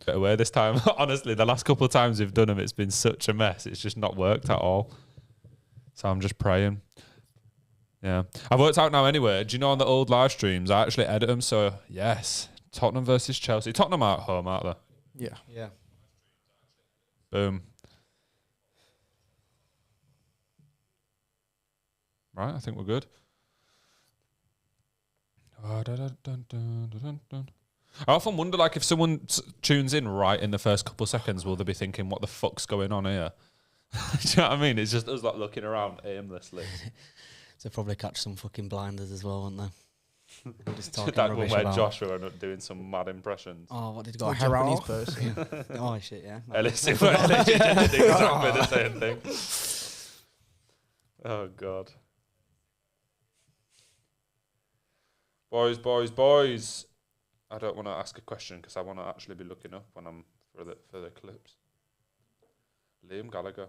Get away this time. Honestly, the last couple of times we've done them, it's been such a mess. It's just not worked at all. So I'm just praying. Yeah. I've worked out now anyway. Do you know on the old live streams, I actually edit them. So, yes, Tottenham versus Chelsea. Tottenham are at home, aren't they? Yeah. Yeah. Boom. Right, I think we're good. I often wonder, like, if someone tunes in right in the first couple of seconds, will they be thinking, what the fuck's going on here? Do you know what I mean? It's just us, like, looking around aimlessly. So probably catch some fucking blinders as well, won't they? Just talking that one rubbish where about. Joshua ended up doing some mad impressions. Oh, what did he go? A Japanese person. Oh, shit, yeah. Ellis did exactly the same thing. Oh, God. Boys. I don't want to ask a question because I want to actually be looking up when I'm for the clips. Liam Gallagher.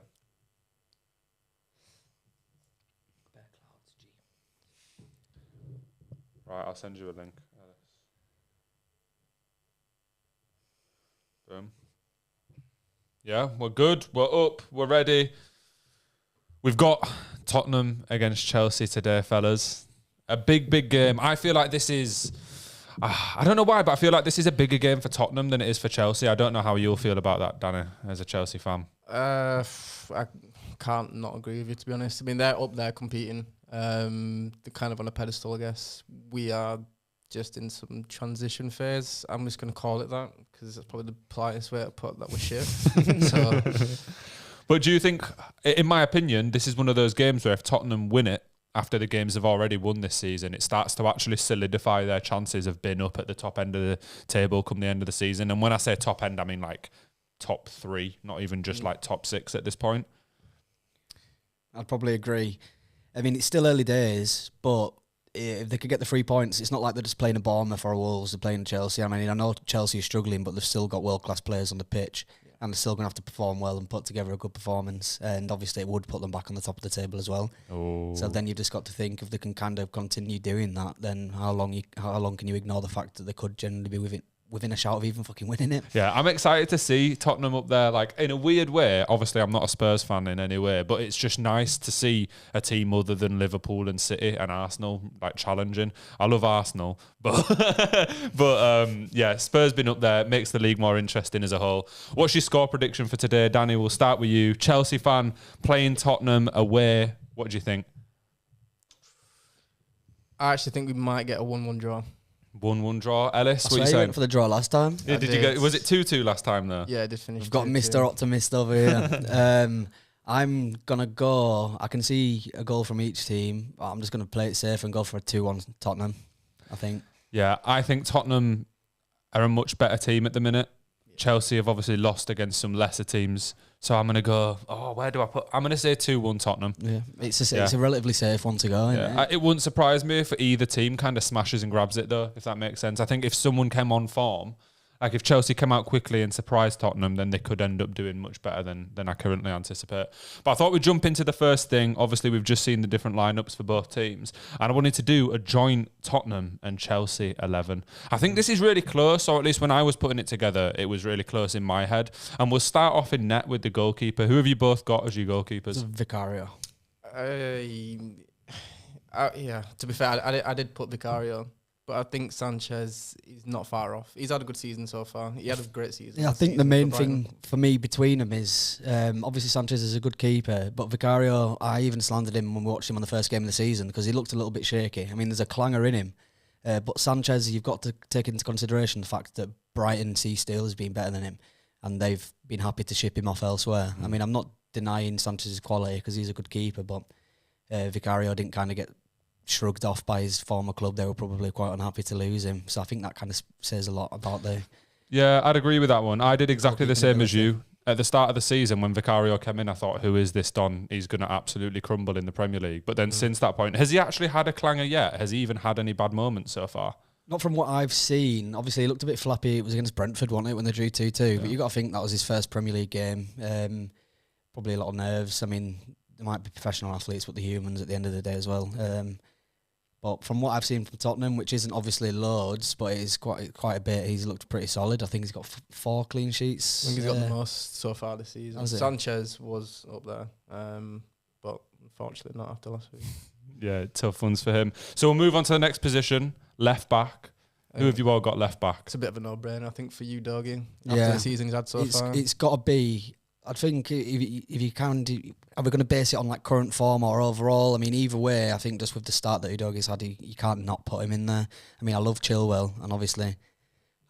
Right, I'll send you a link, Ellis. Boom. Yeah, we're good. We're up. We're ready. We've got Tottenham against Chelsea today, fellas. A big game. I feel like this is... I don't know why, but I feel like this is a bigger game for Tottenham than it is for Chelsea. I don't know how you'll feel about that, Danny, as a Chelsea fan. I can't not agree with you, to be honest. I mean, they're up there competing. They're kind of on a pedestal, I guess. We are just in some transition phase. I'm just going to call it that because that's probably the politest way to put that we're shit. So, but do you think, in my opinion, this is one of those games where if Tottenham win it, after the games have already won this season, it starts to actually solidify their chances of being up at the top end of the table come the end of the season. And when I say top end, I mean like top 3, not even just like top 6 at this point. I'd probably agree. I mean, it's still early days, but if they could get the 3 points, it's not like they're just playing a Bournemouth or a Wolves, they're playing Chelsea. I mean, I know Chelsea is struggling, but they've still got world-class players on the pitch, and they're still going to have to perform well and put together a good performance. And obviously, it would put them back on the top of the table as well. Oh. So then you've just got to think if they can kind of continue doing that, then how long can you ignore the fact that they could generally be within a shout of even fucking winning it? Yeah, I'm excited to see Tottenham up there. Like, in a weird way, obviously I'm not a Spurs fan in any way, but it's just nice to see a team other than Liverpool and City and Arsenal like challenging. I love Arsenal, but yeah, Spurs been up there, makes the league more interesting as a whole. What's your score prediction for today? Danny, we'll start with you. Chelsea fan playing Tottenham away. What do you think? I actually think we might get a 1-1 draw. 1-1 draw. Ellis, what are you You saying? went for the draw last time. Yeah, did you get? Was it 2-2 last time though? Yeah, I did finish. We've got 2-2. Mr. Optimist over here. I'm going to go... I can see a goal from each team. I'm just going to play it safe and go for a 2-1 Tottenham, I think. Yeah, I think Tottenham are a much better team at the minute. Chelsea have obviously lost against some lesser teams. So I'm going to go... where do I put... I'm going to say 2-1 Tottenham. Yeah, it's a relatively safe one to go, isn't it? It wouldn't surprise me if either team kind of smashes and grabs it, though, if that makes sense. I think if someone came on form, like if Chelsea came out quickly and surprised Tottenham, then they could end up doing much better than I currently anticipate. But I thought we'd jump into the first thing. Obviously, we've just seen the different lineups for both teams. And I wanted to do a joint Tottenham and Chelsea 11. I think this is really close, or at least when I was putting it together, it was really close in my head. And we'll start off in net with the goalkeeper. Who have you both got as your goalkeepers? Vicario. Yeah, to be fair, I did put Vicario, but I think Sanchez is not far off. He's had a good season so far. He had a great season. Yeah, I think the main thing for me between them is obviously Sanchez is a good keeper, but Vicario, I even slandered him when we watched him on the first game of the season because he looked a little bit shaky. I mean, there's a clanger in him, but Sanchez, you've got to take into consideration the fact that Brighton see Steele has been better than him, and they've been happy to ship him off elsewhere. I mean, I'm not denying Sanchez's quality because he's a good keeper, but Vicario didn't kind of get shrugged off by his former club. They were probably quite unhappy to lose him. So I think that kind of says a lot about the... Yeah, I'd agree with that one. I did exactly the same as you. At the start of the season, when Vicario came in, I thought, who is this Don? He's going to absolutely crumble in the Premier League. But then since that point, has he actually had a clanger yet? Has he even had any bad moments so far? Not from what I've seen. Obviously, he looked a bit flappy. It was against Brentford, wasn't it, when they drew 2-2? Yeah. But you got to think that was his first Premier League game. Probably a lot of nerves. I mean, there might be professional athletes, but the humans at the end of the day as well. But from what I've seen from Tottenham, which isn't obviously loads, but it is quite a bit, he's looked pretty solid. I think he's got 4 clean sheets. I think he's got the most so far this season. Sanchez was up there, but unfortunately not after last week. Yeah, tough ones for him. So we'll move on to the next position, left back. Who have you all got left back? It's a bit of a no-brainer, I think, for you, Doggy. After the season he's had so far. It's got to be... I think if you can, are we going to base it on like current form or overall? I mean, either way, I think just with the start that Udogie's had, you can't not put him in there. I mean, I love Chilwell, and obviously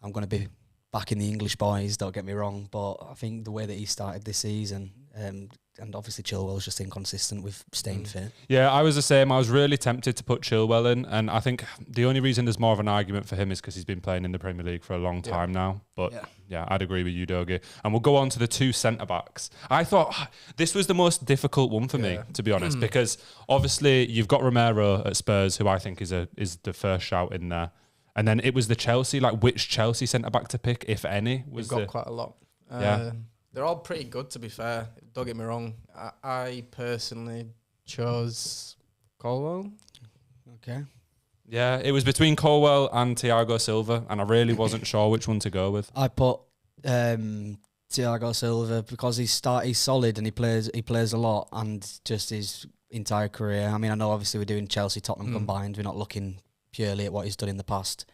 I'm going to be backing the English boys, don't get me wrong, but I think the way that he started this season, and obviously Chilwell's just inconsistent with staying fit. Yeah, I was the same. I was really tempted to put Chilwell in, and I think the only reason there's more of an argument for him is because he's been playing in the Premier League for a long time now. But yeah, I'd agree with you, Dogie. And we'll go on to the 2 centre-backs. I thought this was the most difficult one for me, to be honest, because obviously you've got Romero at Spurs, who I think is the first shout in there. And then it was the Chelsea, like which Chelsea centre-back to pick, if any? We've got quite a lot. They're all pretty good, to be fair. Don't get me wrong. I personally chose Colwell. Okay. Yeah, it was between Colwell and Thiago Silva, and I really wasn't sure which one to go with. I put Thiago Silva because he's solid and he plays a lot, and just his entire career. I mean, I know obviously we're doing Chelsea, Tottenham combined. We're not looking purely at what he's done in the past.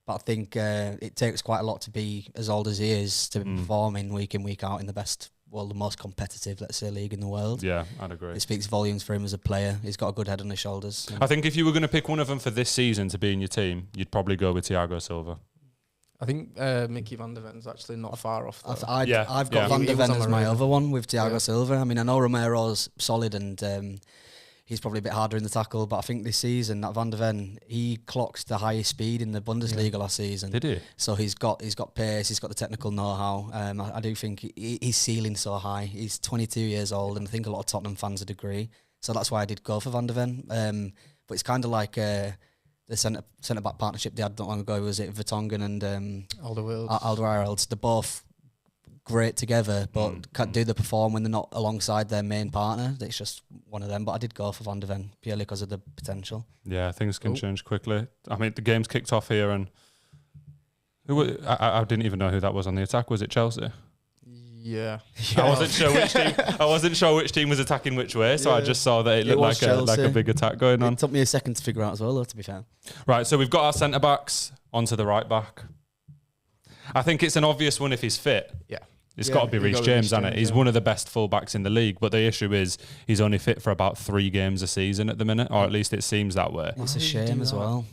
But I think it takes quite a lot to be as old as he is to be performing week in, week out in the most competitive, let's say, league in the world. Yeah, I'd agree. It speaks volumes for him as a player. He's got a good head on his shoulders. I think if you were going to pick one of them for this season to be in your team, you'd probably go with Thiago Silva. I think Mickey van der Ven's actually not far off. I've got Van der Ven as my other one with Thiago Silva. I mean, I know Romero's solid and he's probably a bit harder in the tackle, but I think this season that Van der Ven, he clocked the highest speed in the Bundesliga last season. Did he? So he's got pace, he's got the technical know-how. I do think his ceiling's so high. He's 22 years old, and I think a lot of Tottenham fans would agree. So that's why I did go for Van der Ven. But it's kind of like the centre-back partnership they had not long ago. Was it Vertonghen and Alderweireld? They're both great together, but can't do the perform when they're not alongside their main partner. It's just one of them. But I did go for Van der Ven purely because of the potential. Yeah, things can change quickly. I mean, the game's kicked off here, and I didn't even know who that was on the attack. Was it Chelsea? Yeah. I wasn't sure which team. I wasn't sure which team was attacking which way, so I just saw that it looked like a big attack going on. It took me a second to figure out as well, though, to be fair. Right, so we've got our centre backs onto the right back. I think it's an obvious one if he's fit. Yeah. It's got to be Reece James, hasn't it? He's one of the best fullbacks in the league, but the issue is he's only fit for about 3 games a season at the minute, or at least it seems that way. It's a shame as well,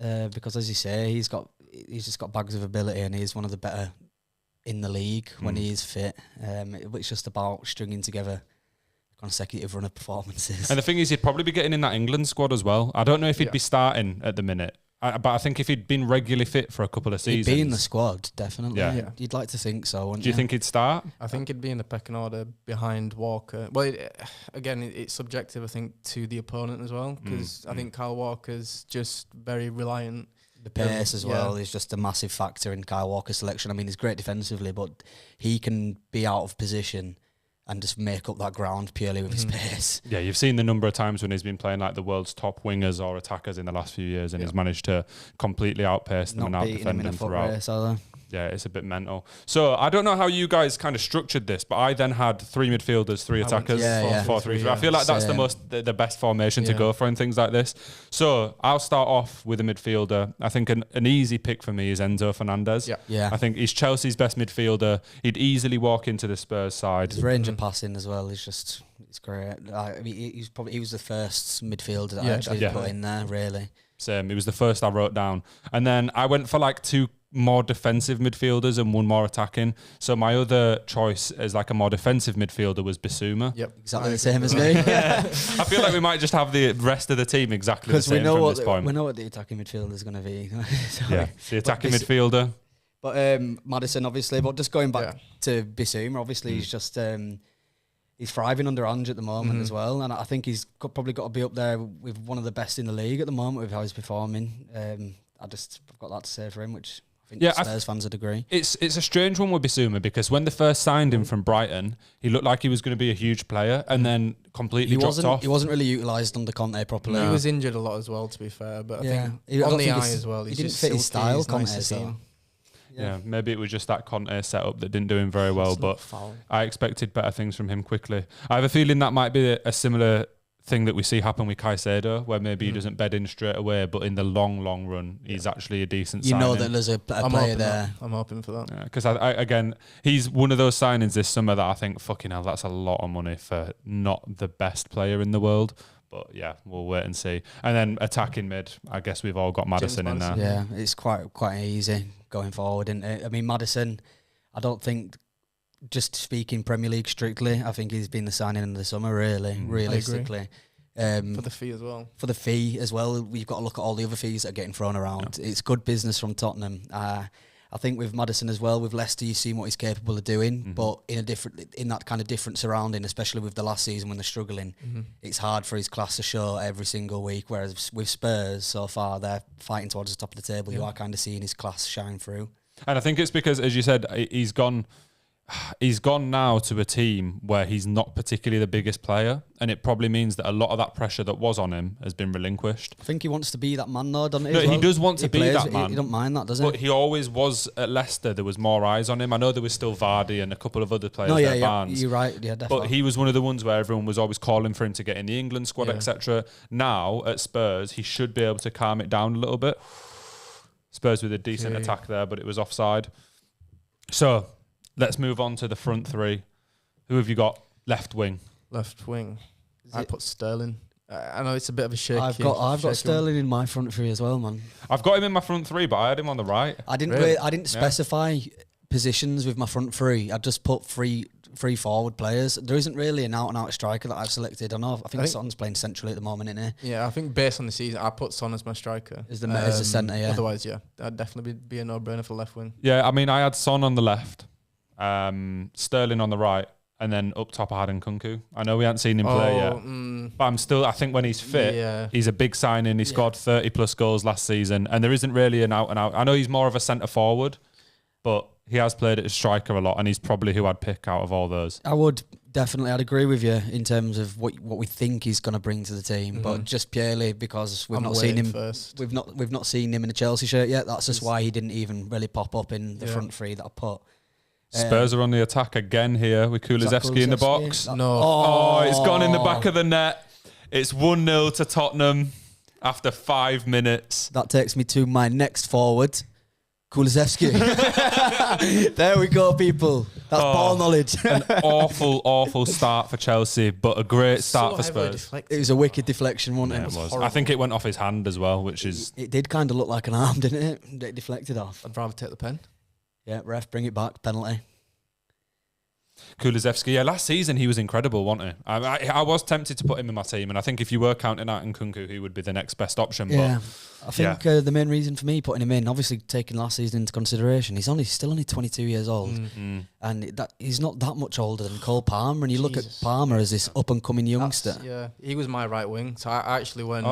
because as you say, he's just got bags of ability, and he's one of the better in the league when he is fit. It's just about stringing together consecutive run of performances. And the thing is, he'd probably be getting in that England squad as well. I don't know if he'd be starting at the minute. But I think if he'd been regularly fit for a couple of seasons... He'd be in the squad, definitely. Yeah. You'd like to think so, wouldn't you? Do you think he'd start? I think he'd be in the pecking order behind Walker. Well, it's subjective, I think, to the opponent as well, because I think Kyle Walker's just very reliant. The pace as well is just a massive factor in Kyle Walker's selection. I mean, he's great defensively, but he can be out of position and just make up that ground purely with his pace. Yeah, you've seen the number of times when he's been playing like the world's top wingers or attackers in the last few years, and he's managed to completely outpace them and out-defend them throughout. Race, yeah, it's a bit mental. So I don't know how you guys kind of structured this, but I then had 3 midfielders, 3 attackers, 4-3-3. I feel like that's the best formation to go for in things like this. So I'll start off with a midfielder. I think an easy pick for me is Enzo Fernandez. Yeah. I think he's Chelsea's best midfielder. He'd easily walk into the Spurs side. His range of passing as well is just, it's great. I mean, he was the first midfielder that I actually put in there, really. Same. He was the first I wrote down. And then I went for like 2 more defensive midfielders and 1 more attacking. So my other choice as like a more defensive midfielder was Bissouma. Yep, exactly the same as me. I feel like we might just have the rest of the team exactly the same from this point. We know what the attacking midfielder is going to be. The attacking midfielder. But Maddison, obviously. But just going back to Bissouma, obviously he's just he's thriving under Ange at the moment as well, and I think he's probably got to be up there with one of the best in the league at the moment with how he's performing. I've got that to say for him, which think Spurs fans would agree. It's a strange one with Bissouma because when they first signed him from Brighton, he looked like he was going to be a huge player and then completely dropped off. He wasn't really utilised under Conte properly. He was injured a lot as well, to be fair. But I think on the eye as well, he didn't fit his style, Conte's though. Yeah, maybe it was just that Conte setup that didn't do him very well, but I expected better things from him quickly. I have a feeling that might be a similar thing that we see happen with Caicedo, where maybe he doesn't bed in straight away, but in the long run, he's actually a decent signing. You know that there's a player there. I'm hoping for that. Because again, he's one of those signings this summer that I think, fucking hell, that's a lot of money for not the best player in the world. But yeah, we'll wait and see. And then attacking mid, I guess we've all got Maddison in there. Yeah, it's quite easy going forward, isn't it? I mean, Maddison, I don't think, just speaking Premier League strictly, I think he's been the signing in the summer, realistically. For the fee as well. For the fee as well, we've got to look at all the other fees that are getting thrown around. Yeah. It's good business from Tottenham. I think with Maddison as well, with Leicester, you've seen what he's capable of doing, but in that kind of different surrounding, especially with the last season when they're struggling, it's hard for his class to show every single week. Whereas with Spurs, so far, they're fighting towards the top of the table. You are kind of seeing his class shine through. And I think it's because, as you said, he's gone now to a team where he's not particularly the biggest player, and it probably means that a lot of that pressure that was on him has been relinquished. I think he wants to be that man though, doesn't he? No, he does want to be that man. He don't mind that, does he? But he always was at Leicester. There was more eyes on him. I know there was still Vardy and a couple of other players there, Barnes. You're right, yeah, definitely. But he was one of the ones where everyone was always calling for him to get in the England squad, etc. Now, at Spurs, he should be able to calm it down a little bit. Spurs with a decent attack there, but it was offside. So, let's move on to the front three. Who have you got? Left wing. Left wing. I put Sterling. I know it's a bit of a shaky. I've got Sterling in my front three as well, man. I've got him in my front three, but I had him on the right. I didn't specify positions with my front three. I just put three forward players. There isn't really an out-and-out striker that I've selected. I think Son's playing centrally at the moment, isn't he? Yeah, I think based on the season, I put Son as my striker. As the centre, yeah. Otherwise, that'd definitely be a no-brainer for left wing. Yeah, I mean, I had Son on the left, Sterling on the right, and then up top I had Nkunku. I know we haven't seen him play yet, but I think when he's fit, he's a big signing. He scored 30 plus goals last season, and there isn't really an out-and-out. I know he's more of a centre forward, but he has played at a striker a lot, and he's probably who I'd pick out of all those. I'd agree with you in terms of what we think he's going to bring to the team, but just purely because we've not seen him first. We've not seen him in a Chelsea shirt yet. That's just why he didn't even really pop up in the front three that I put. Spurs are on the attack again here with Kulusevski in the box. It's gone in the back of the net. It's 1-0 to Tottenham after 5 minutes. That takes me to my next forward, Kulusevski. There we go, people. That's ball knowledge. An awful start for Chelsea, but a great start for Spurs. It was a wicked deflection, wasn't it? It was. I think it went off his hand as well, which is... It did kind of look like an arm, didn't it? It deflected off. I'd rather take the pen. Yeah, ref, bring it back. Penalty. Kulusevski, last season he was incredible, wasn't he? I was tempted to put him in my team, and I think if you were counting out Nkunku, he would be the next best option. Yeah, but I think the main reason for me putting him in, obviously taking last season into consideration, he's still only 22 years old, and he's not that much older than Cole Palmer. And you look at Palmer as this up and coming youngster. He was my right wing, so I actually went.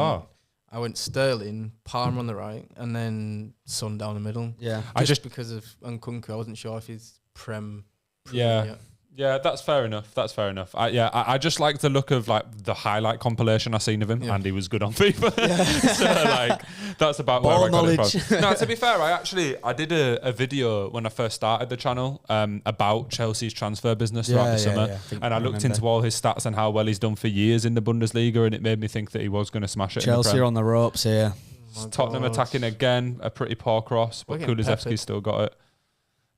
I went Sterling, Palmer on the right, and then Son down the middle. Yeah, just because of Nkunku, I wasn't sure if he's prem yet. Yeah, that's fair enough. I just like the look of like the highlight compilation I seen of him, and he was good on FIFA. So that's about ball where I got knowledge. it from. No, to be fair, I did a video when I first started the channel about Chelsea's transfer business throughout the summer, and I looked into all his stats and how well he's done for years in the Bundesliga, and it made me think that he was going to smash it. Chelsea are on the ropes here. Tottenham attacking again, a pretty poor cross, but Kulusevski's still got it.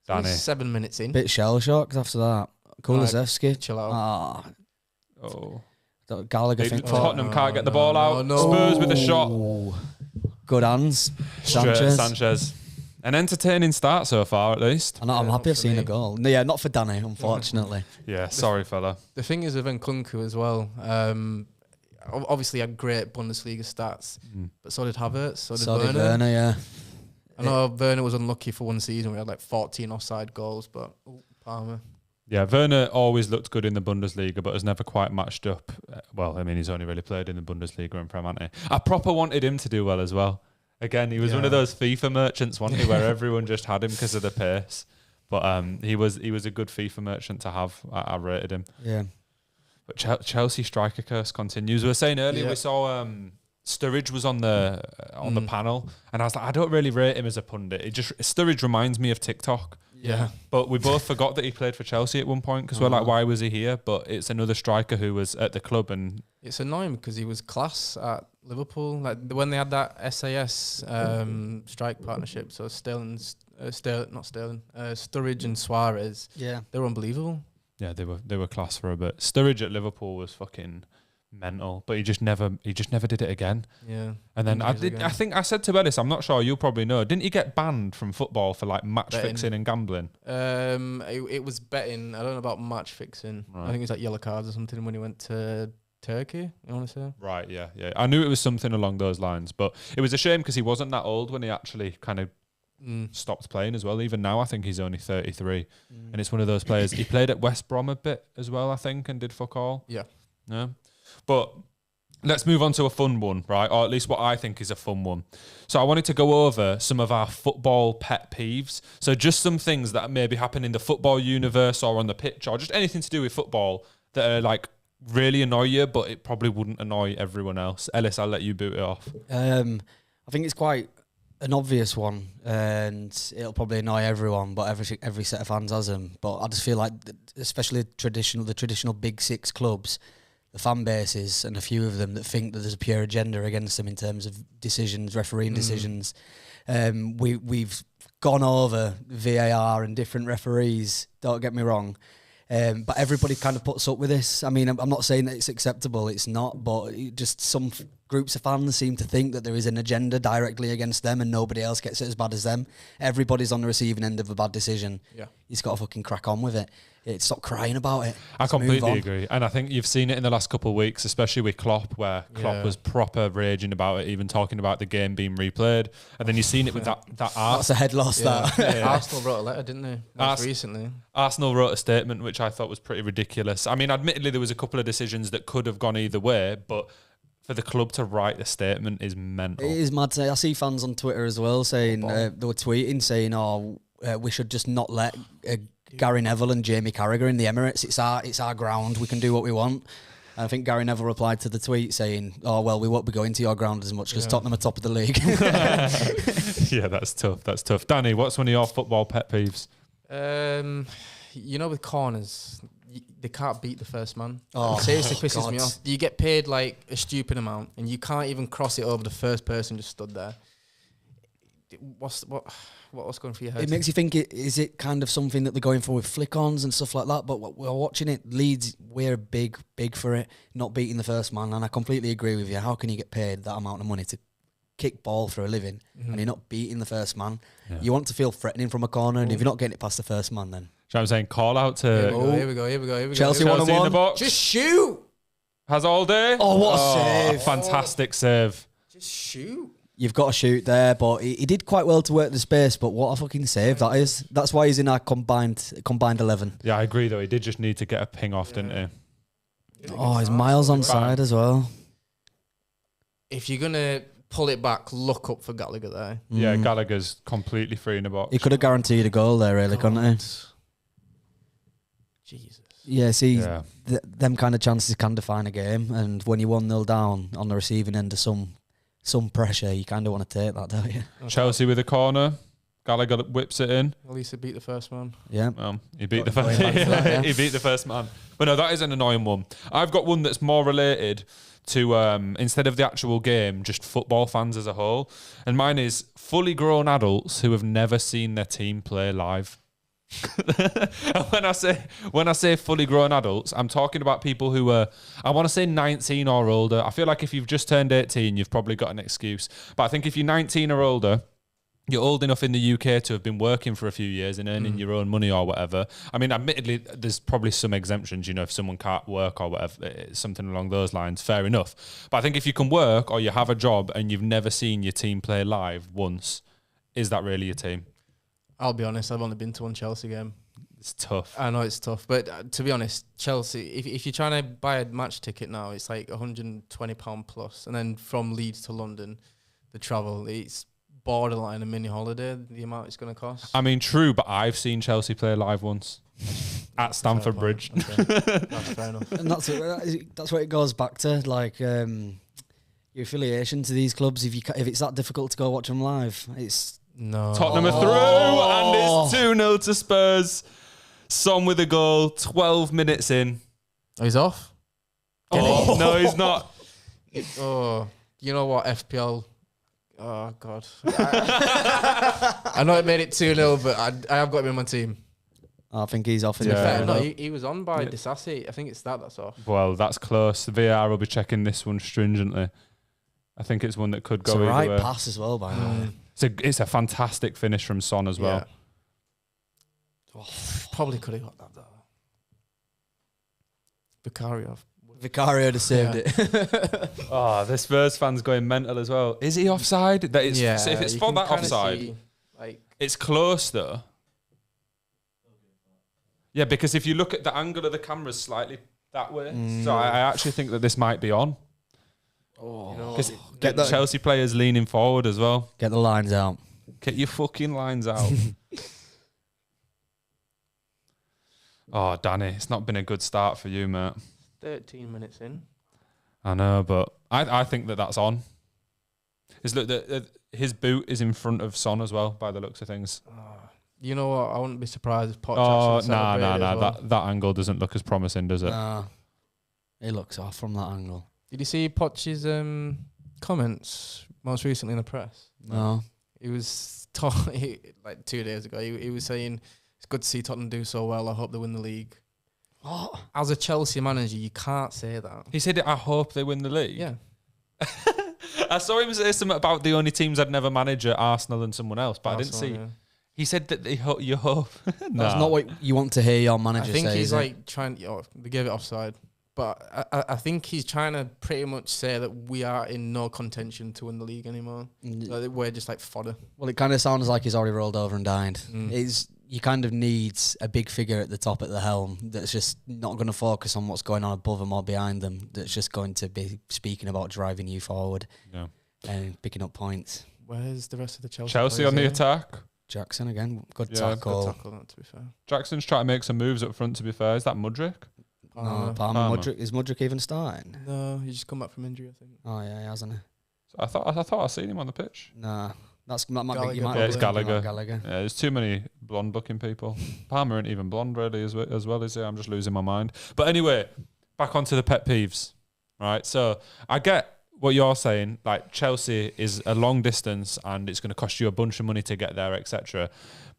Danny. 7 minutes in. Bit shell shocked after that. Kulusevski. Chill out. Gallagher Tottenham can't get the ball out. Spurs with a shot. Good hands. Sanchez. An entertaining start so far, at least. I'm happy I've seen a goal. No, yeah, not for Danny, unfortunately. Sorry, fella. The thing is with Nkunku as well. Obviously, he had great Bundesliga stats, but so did Havertz. So did Werner. Yeah. I know Werner was unlucky for one season. We had like 14 offside goals, but Palmer. Yeah, Werner always looked good in the Bundesliga, but has never quite matched up. Well, I mean, he's only really played in the Bundesliga and Prem, hasn't he? I proper wanted him to do well as well. Again, he was one of those FIFA merchants, wasn't he, where everyone just had him because of the pace. But he was a good FIFA merchant to have. I rated him. Yeah. But Chelsea striker curse continues. We were saying earlier we saw Sturridge was on the panel, and I was like, I don't really rate him as a pundit. Sturridge reminds me of TikTok. Yeah. But we both forgot that he played for Chelsea at one point because we're like, why was he here? But it's another striker who was at the club, and it's annoying because he was class at Liverpool. Like when they had that SAS strike partnership, so Sturridge and Suarez. Yeah. They were unbelievable. Yeah, they were class for a bit. Sturridge at Liverpool was fucking mental, but he just never did it again. Yeah. And then I think I said to Ellis, I'm not sure, you'll probably know, didn't he get banned from football for like match fixing and gambling? It was betting. I don't know about match fixing. Right. I think it was like yellow cards or something when he went to Turkey, you want to say? Right, yeah. I knew it was something along those lines, but it was a shame because he wasn't that old when he actually kind of stopped playing as well. Even now, I think he's only 33. And it's one of those players. He played at West Brom a bit as well, I think, and did fuck all. Yeah. Yeah. But let's move on to a fun one, right? Or at least what I think is a fun one. So I wanted to go over some of our football pet peeves. So just some things that maybe happen in the football universe or on the pitch or just anything to do with football that are like really annoy you, but it probably wouldn't annoy everyone else. Ellis, I'll let you boot it off. I think it's quite an obvious one, and it'll probably annoy everyone, but every set of fans has them. But I just feel like, especially the traditional big six clubs, the fan bases, and a few of them that think that there's a pure agenda against them in terms of decisions, refereeing decisions. We've gone over VAR and different referees, don't get me wrong. But everybody kind of puts up with this. I mean, I'm not saying that it's acceptable, it's not, but just some groups of fans seem to think that there is an agenda directly against them and nobody else gets it as bad as them. Everybody's on the receiving end of a bad decision. Yeah. You just got to fucking crack on with it. Stop crying about it. I completely agree. And I think you've seen it in the last couple of weeks, especially with Klopp, where Klopp was proper raging about it, even talking about the game being replayed. And then you've seen it with that That's a head loss, that. Arsenal wrote a letter, didn't they? Recently. Arsenal wrote a statement, which I thought was pretty ridiculous. I mean, admittedly, there was a couple of decisions that could have gone either way, but for the club to write the statement is mental. It is mad. I see fans on Twitter as well saying, they were tweeting saying, we should just not let Gary Neville and Jamie Carragher in the Emirates. It's our ground. We can do what we want. And I think Gary Neville replied to the tweet saying, we won't be going to your ground as much because Tottenham are top of the league. Yeah, that's tough. Danny, what's one of your football pet peeves? With corners, they can't beat the first man. It seriously pisses me off. You get paid like a stupid amount and you can't even cross it over the first person just stood there. What's going through your head? It makes you think, is it kind of something that they're going for with flick-ons and stuff like that? But we're watching it. Leeds, we're big for it, not beating the first man. And I completely agree with you. How can you get paid that amount of money to kick ball for a living and you're not beating the first man? Yeah. You want to feel threatening from a corner, and if you're not getting it past the first man, then... So I'm saying call out to... Here we go. Chelsea 1-1. In the box. Just shoot! Has all day. Oh, what a save. Fantastic save. Just shoot. You've got to shoot there, but he did quite well to work the space, but what a fucking save that is. That's why he's in our combined 11. Yeah, I agree, though. He did just need to get a ping off, didn't he? He's miles on side as well. If you're going to pull it back, look up for Gallagher there. Yeah, Gallagher's completely free in the box. He could have guaranteed a goal there, really, couldn't he? Jesus. Yeah, see, them kind of chances can define a game, and when you're 1-0 down on the receiving end of some pressure, you kind of want to take that, don't you? Chelsea with a corner. Gallagher whips it in. At least he beat the first man. Yeah. He beat the first man. He beat the first man. But no, that is an annoying one. I've got one that's more related to, instead of the actual game, just football fans as a whole. And mine is fully grown adults who have never seen their team play live. And when I say fully grown adults, I'm talking about people who are, I want to say 19 or older. I feel like if you've just turned 18, you've probably got an excuse. But I think if you're 19 or older, you're old enough in the UK to have been working for a few years and earning your own money or whatever. I mean, admittedly, there's probably some exemptions, if someone can't work or whatever, something along those lines, fair enough. But I think if you can work or you have a job and you've never seen your team play live once, is that really your team? I'll be honest, I've only been to one Chelsea game. It's tough. I know it's tough, but to be honest, Chelsea, if you're trying to buy a match ticket now, it's like £120 plus. And then from Leeds to London, the travel, it's borderline a mini holiday, the amount it's going to cost. I mean, true, but I've seen Chelsea play live once at Stamford Bridge. Okay. That's fair enough. And that's what it goes back to, like your affiliation to these clubs. If it's that difficult to go watch them live, it's No. Tottenham are through, and it's 2-0 to Spurs. Son with a goal, 12 minutes in. Oh, he's off? Oh, no, he's not. Oh, you know what, FPL? Oh, God. I know it made it 2-0, but I have got him in my team. I think he's off in Yeah. the Fair, fair. no, he was on by Disassi. I think it's that's off. Well, that's close. The VAR will be checking this one stringently. I think it's one that could go It's a either right way. pass as well, by the way. It's a fantastic finish from Son as well. Yeah. Probably could have got that, though. Vicario. Vicario would have saved it. Oh, the Spurs fan's going mental as well. Is he offside? That is, if it's you for can that kinda offside, see, like, it's close though. Yeah, because if you look at the angle of the camera slightly that way, so I actually think that this might be on. you know, Because Get that- Chelsea players leaning forward as well. Get the lines out. Get your fucking lines out. Oh, Danny, it's not been a good start for you, mate. 13 minutes in. I know, but I think that that's on. His boot is in front of Son as well, by the looks of things. You know what? I wouldn't be surprised if Poch Oh, actually nah. celebrated as well. That angle doesn't look as promising, does it? Nah, he looks off from that angle. Did you see Poch's comments most recently in the press? No. He was like 2 days ago. He was saying it's good to see Tottenham do so well. I hope they win the league. What? As a Chelsea manager, you can't say that. He said, I hope they win the league. Yeah. I saw him say something about the only teams I'd never manage are Arsenal and someone else, but I didn't see. Yeah. He said that you hope. That's not what you want to hear your manager I think say. he's is it? like trying. They gave it offside, but I think he's trying to pretty much say that we are in no contention to win the league anymore. Like, we're just like fodder. Well, it kind of sounds like he's already rolled over and died. You kind of need a big figure at the top at the helm that's just not going to focus on what's going on above them or behind them. That's just going to be speaking about driving you forward and picking up points. Where's the rest of the Chelsea? Chelsea players on the here? attack. Jackson again, good Yeah, tackle. Good tackle, that, to be fair. Jackson's trying to make some moves up front, to be fair. Is that Mudryk? No, Palmer. Palmer. Mudryk, is Mudryk even starting? No, he's just come back from injury, I think. Oh yeah, he hasn't. I thought I seen him on the pitch. Nah, that might be. Gallagher, You might Yeah, it's be Gallagher. Gallagher. Yeah, there's too many blonde-looking people. Palmer ain't even blonde, really, as well as I'm just losing my mind. But anyway, back onto the pet peeves, right? So I get what you're saying. Like, Chelsea is a long distance, and it's going to cost you a bunch of money to get there, etc.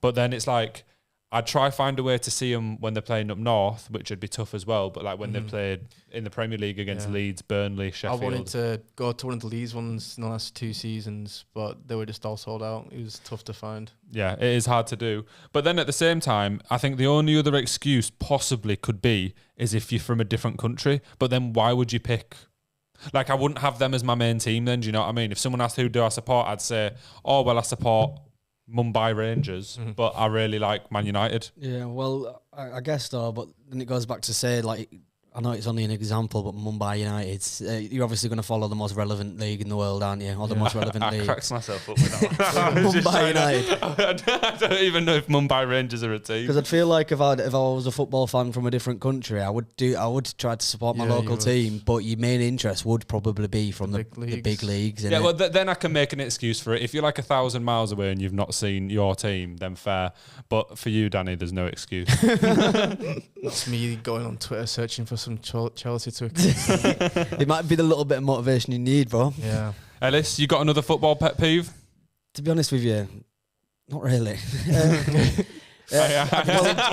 But then it's like, I'd try find a way to see them when they're playing up north, which would be tough as well. But like when they played in the Premier League against Leeds, Burnley, Sheffield. I wanted to go to one of the Leeds ones in the last 2 seasons, but they were just all sold out. It was tough to find. Yeah, it is hard to do. But then at the same time, I think the only other excuse possibly could be is if you're from a different country. But then why would you pick? Like, I wouldn't have them as my main team then, do you know what I mean? If someone asked who do I support, I'd say, oh, well, I support Mumbai Rangers, but I really like Man United. Yeah, well, I guess though, but then it goes back to say, like, I know it's only an example, but Mumbai United, you're obviously going to follow the most relevant league in the world, aren't you? Or the most relevant I league. cracks myself up with that one. Mumbai United. I don't even know if Mumbai Rangers are a team. Because I'd feel like if I was a football fan from a different country, I would try to support my Yeah, you local would. team, but your main interest would probably be from the big leagues. Yeah, innit? well, then I can make an excuse for it. If you're like 1,000 miles away and you've not seen your team, then fair. But for you, Danny, there's no excuse. That's me going on Twitter searching for some Chelsea to. It might be the little bit of motivation you need, bro. Yeah. Ellis, you got another football pet peeve? To be honest with you, not really. He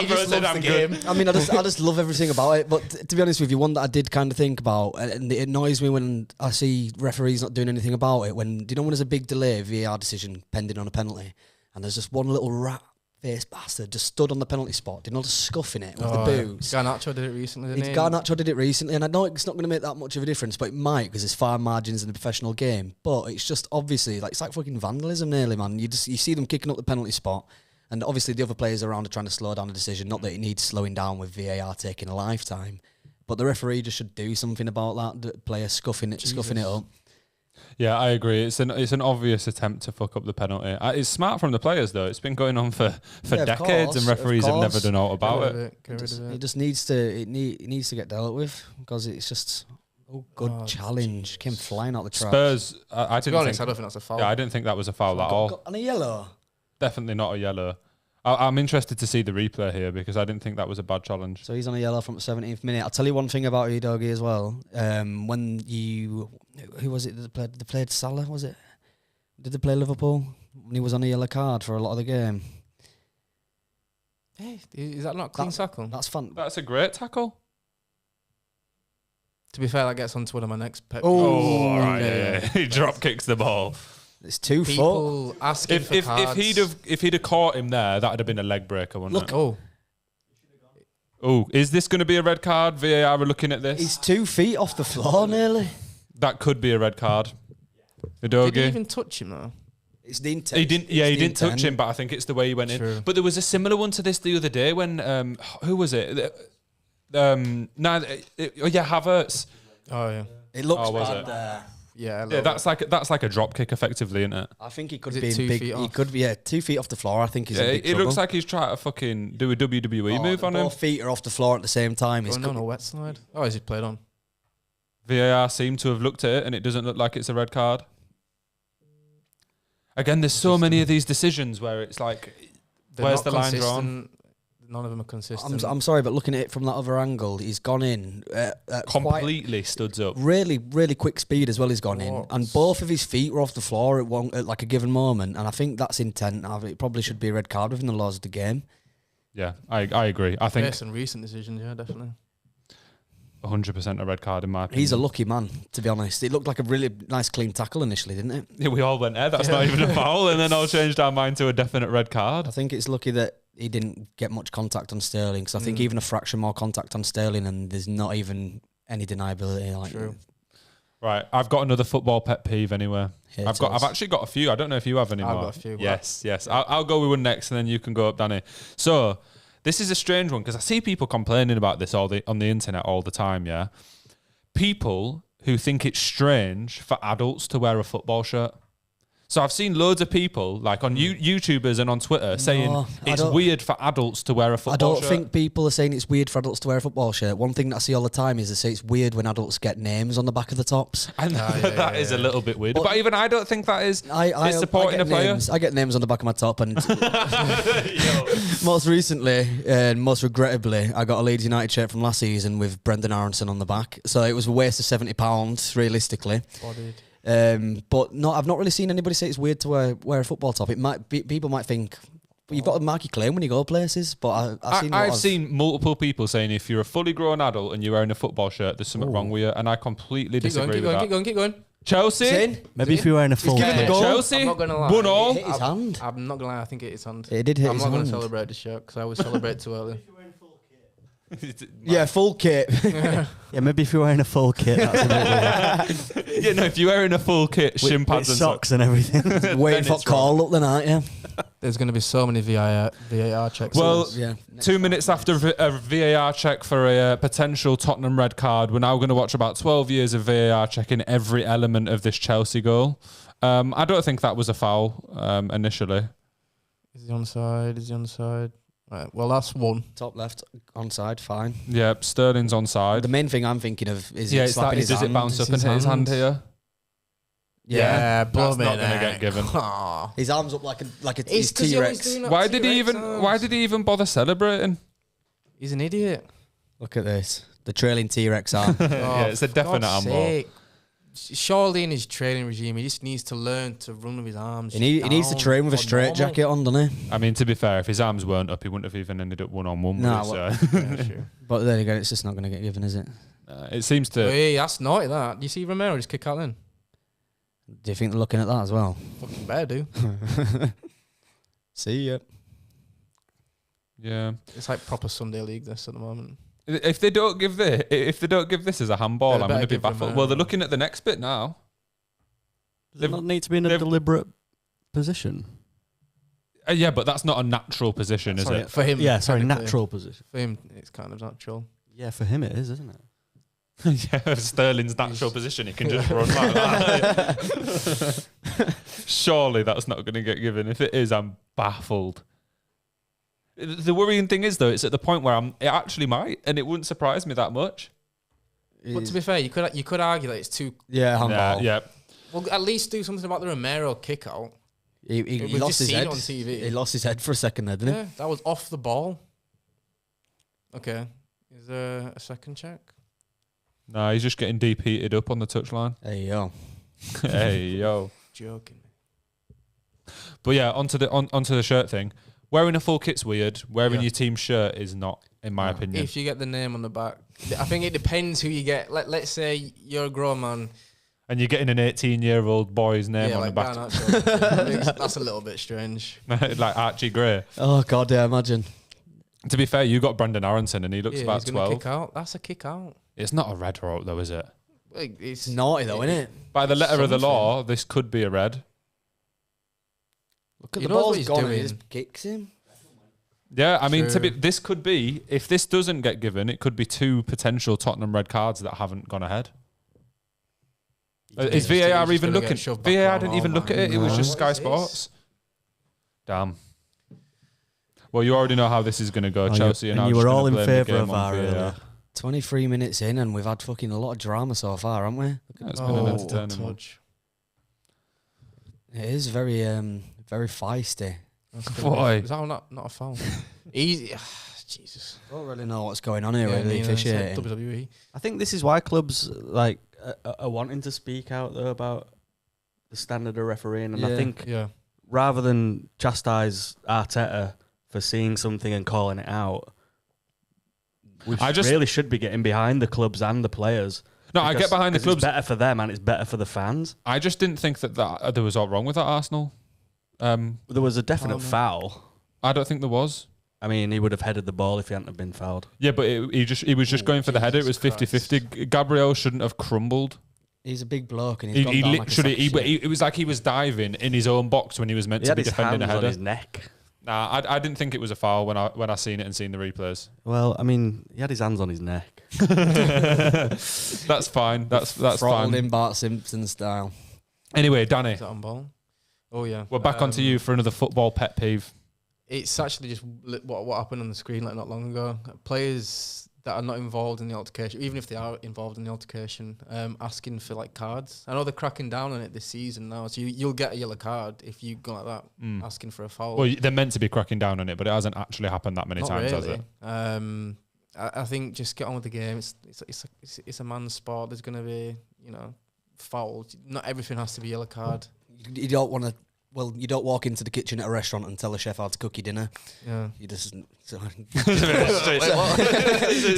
just loves the game. I mean, I just love everything about it. But to be honest with you, one that I did kind of think about, and it annoys me when I see referees not doing anything about it. When there's a big delay VAR decision pending on a penalty, and there's just one little rat-faced bastard just stood on the penalty spot, just scuffing it with the boots. Garnacho did it recently, didn't he? Garnacho did it recently, and I know it's not going to make that much of a difference, but it might because there's fine margins in the professional game. But it's just obviously it's like fucking vandalism, nearly, man. You see them kicking up the penalty spot. And obviously the other players around are trying to slow down the decision. Not that it needs slowing down with VAR taking a lifetime, but the referee just should do something about that. The player scuffing it up. Yeah, I agree. It's an obvious attempt to fuck up the penalty. It's smart from the players though. It's been going on for decades, and referees have never done aught about it. It just needs to it needs to get dealt with because it's just challenge came flying out the trap. Spurs. I didn't. To be honest, think, I don't think that's a foul. Yeah, I didn't think that was a foul at all. And a yellow. Definitely not a yellow. I'm interested to see the replay here because I didn't think that was a bad challenge. So he's on a yellow from the 17th minute. I'll tell you one thing about you, Doggy, as well. Who was it that they played Salah, was it? Did they play Liverpool? When he was on a yellow card for a lot of the game. Hey, is that not a clean tackle? That's fun. That's a great tackle. To be fair, that gets onto one of my next pet. All right. Yeah. He drop kicks the ball. It's 2 foot. People asking for cards. If he'd have caught him there, that'd have been a leg breaker, wouldn't it? Oh, is this going to be a red card? VAR are looking at this. He's 2 feet off the floor nearly. That could be a red card. Did he even touch him though? It's the intent. He didn't. Yeah, he didn't touch him, but I think it's the way he went True. in. But there was a similar one to this the other day when who was it? Havertz. Oh yeah. It looks was bad it? there. Yeah, That's like a drop kick, effectively, isn't it? I think he could Is be it 2 big. feet He off? could be 2 feet off the floor. I think he's in big It trouble. looks like he's trying to fucking do a WWE move on him. Both feet are off the floor at the same time. Going on a wet slide. Oh, is he played on? VAR seem to have looked at it, and it doesn't look like it's a red card. Again, there's so many of these decisions where it's like, where's the line drawn? None of them are consistent. I'm sorry, but looking at it from that other angle, he's gone in Completely studs up. really, really quick speed as well. He's gone in, and both of his feet were off the floor at like a given moment, and I think that's intent. It probably should be a red card within the laws of the game. Yeah, I agree. I think Based on recent decisions, yeah, definitely. 100% a red card in my opinion. He's a lucky man, to be honest. It looked like a really nice clean tackle initially, didn't it? Yeah, we all went there. That's not even a foul, and then all changed our mind to a definite red card. I think it's lucky that he didn't get much contact on Sterling, because I think even a fraction more contact on Sterling, and there's not even any deniability. True. Right, I've got another football pet peeve anyway. I've Hate us. actually got a few. I don't know if you have any more. I've got a few. Yes. I'll go with one next, and then you can go up, Danny. So this is a strange one because I see people complaining about this on the internet all the time. Yeah, people who think it's strange for adults to wear a football shirt. So I've seen loads of people, like on YouTubers and on Twitter, saying it's weird for adults to wear a football shirt. I don't think people are saying it's weird for adults to wear a football shirt. One thing that I see all the time is they say it's weird when adults get names on the back of the tops. And that is a little bit weird. But even I don't think that is it's supporting a player. I get names on the back of my top, and most recently, and most regrettably, I got a Leeds United shirt from last season with Brendan Aronson on the back. So it was a waste of £70, realistically. But no, I've not really seen anybody say it's weird to wear a football top. It might be, people might think you've got to mark your claim when you go places. But I've seen multiple people saying if you're a fully grown adult and you're wearing a football shirt, there's something wrong with you, and I completely disagree with that. Keep going. Chelsea, maybe if you're wearing a full kit. Chelsea, I'm not gonna lie. 1-1. It hit his hand. I'm not gonna lie. I think it hit his hand. It did hit I'm his not hand. gonna celebrate the shirt because I always celebrate too early. Yeah, full kit. Yeah, maybe if you're wearing a full kit, that's a bit weird. Yeah, no, if you're wearing a full kit, shin pads with and socks and everything. Waiting for call up then, aren't you? There's going to be so many VAR checks. Well, Yeah. 2 minutes after a VAR check for a potential Tottenham red card, we're now going to watch about 12 years of VAR checking every element of this Chelsea goal. I don't think that was a foul initially. Is he onside? Right, well, that's one. Top left, onside, fine. Yeah, Sterling's onside. The main thing I'm thinking of is It's that, his does hand. it bounce up and hit his hand here? Yeah, that's not going to get given. His arms up like a It's 'cause he always T-Rex. doing that Why did T-Rex he even bother celebrating? He's an idiot. Look at this. The trailing T-Rex arm. Yeah, it's a definite handball. Surely in his training regime, he just needs to learn to run with his arms. He needs to train with a straight jacket on, doesn't he? I mean, to be fair, if his arms weren't up, he wouldn't have even ended up one-on-one Nah, with it. Yeah, sure. But then again, it's just not going to get given, is it? It seems to... Hey, that's naughty, that. Do you see Romero just kick out then? Do you think they're looking at that as well? Fucking better do. See ya. Yeah. It's like proper Sunday league this at the moment. If they don't give this as a handball, Yeah, I'm going to be baffled. Well, they're looking at the next bit now. Does it not need to be in a deliberate position? Yeah, but that's not a natural position, is it? For him, Yeah, sorry, technically. natural position. For him, it's kind of natural. Yeah, for him it is, isn't it? Yeah, Sterling's natural position, he can just run like that. Surely that's not going to get given. If it is, I'm baffled. The worrying thing is, though, it's at the point where it actually might, and it wouldn't surprise me that much. But to be fair, you could argue that it's too. Yeah, handball. Yeah. Well, at least do something about the Romero kick out. He We've lost just his seen head. it on TV. He lost his head for a second there, didn't Yeah, that was off the ball. Okay, is there a second check? No, he's just getting deep heated up on the touchline. he? There you go. Hey, yo. Joking. But yeah, onto the shirt thing. Wearing a full kit's weird. Wearing your team shirt is not, in my opinion. If you get the name on the back, I think it depends who you get. Let's say you're a grown man. And you're getting an 18-year-old boy's name on the back. That's a little bit strange. Like Archie Gray. Oh, God, yeah, imagine. To be fair, you got Brendan Aronson and he looks about he's 12. Kick out. That's a kick out. It's not a red rope though, is it? It's Naughty, though, isn't it? By the letter of the something. law, this could be a red. Look at He the knows what ball's he's gone and doing. he just kicks him. Yeah, I mean, True. this could be, if this doesn't get given, it could be 2 potential Tottenham red cards that haven't gone ahead. Is VAR even looking? VAR didn't even look at it. It was just Sky Sports. Damn. Well, you already know how this is going to go, Chelsea. and are you just were gonna all in blame the favour game of on VAR VAR. earlier. 23 minutes in and we've had fucking a lot of drama so far, haven't we? It's been an entertaining one. It is very feisty. Boy. Is that not a foul? Easy. Jesus. I don't really know what's going on here Yeah, with the it's like officiating. WWE. I think this is why clubs are wanting to speak out though about the standard of refereeing, and I think Yeah. rather than chastise Arteta for seeing something and calling it out, we really should be getting behind the clubs and the players. No, I get behind the clubs. It's better for them and it's better for the fans. I just didn't think that there was all wrong with that Arsenal. There was a definite foul. I don't think there was. I mean, he would have headed the ball if he hadn't have been fouled. Yeah, but he was just going for the header. It was 50-50. Gabriel shouldn't have crumbled. He's a big bloke and he's He gone down literally, like a sack of shit. it was like he was diving in his own box when he was meant He to had be his defending a hands on header. his neck. Nah, I didn't think it was a foul when I seen it and seen the replays. Well, I mean, he had his hands on his neck. That's fine. That's Throttled fine. in Bart Simpson style. Anyway, Danny, Is that on ball? Oh yeah. we're back onto you for another football pet peeve. It's actually just what happened on the screen like not long ago. Players that are not involved in the altercation, even if they are involved in the altercation, asking for like cards. I know they're cracking down on it this season now, so you'll get a yellow card if you go like that, asking for a foul. Well, they're meant to be cracking down on it, but it hasn't actually happened that many Not times, has really. it? I think just get on with the game. It's a man's sport. There's gonna be fouls. Not everything has to be yellow card. You don't want to. Well, you don't walk into the kitchen at a restaurant and tell a chef how to cook your dinner. Yeah. You just It's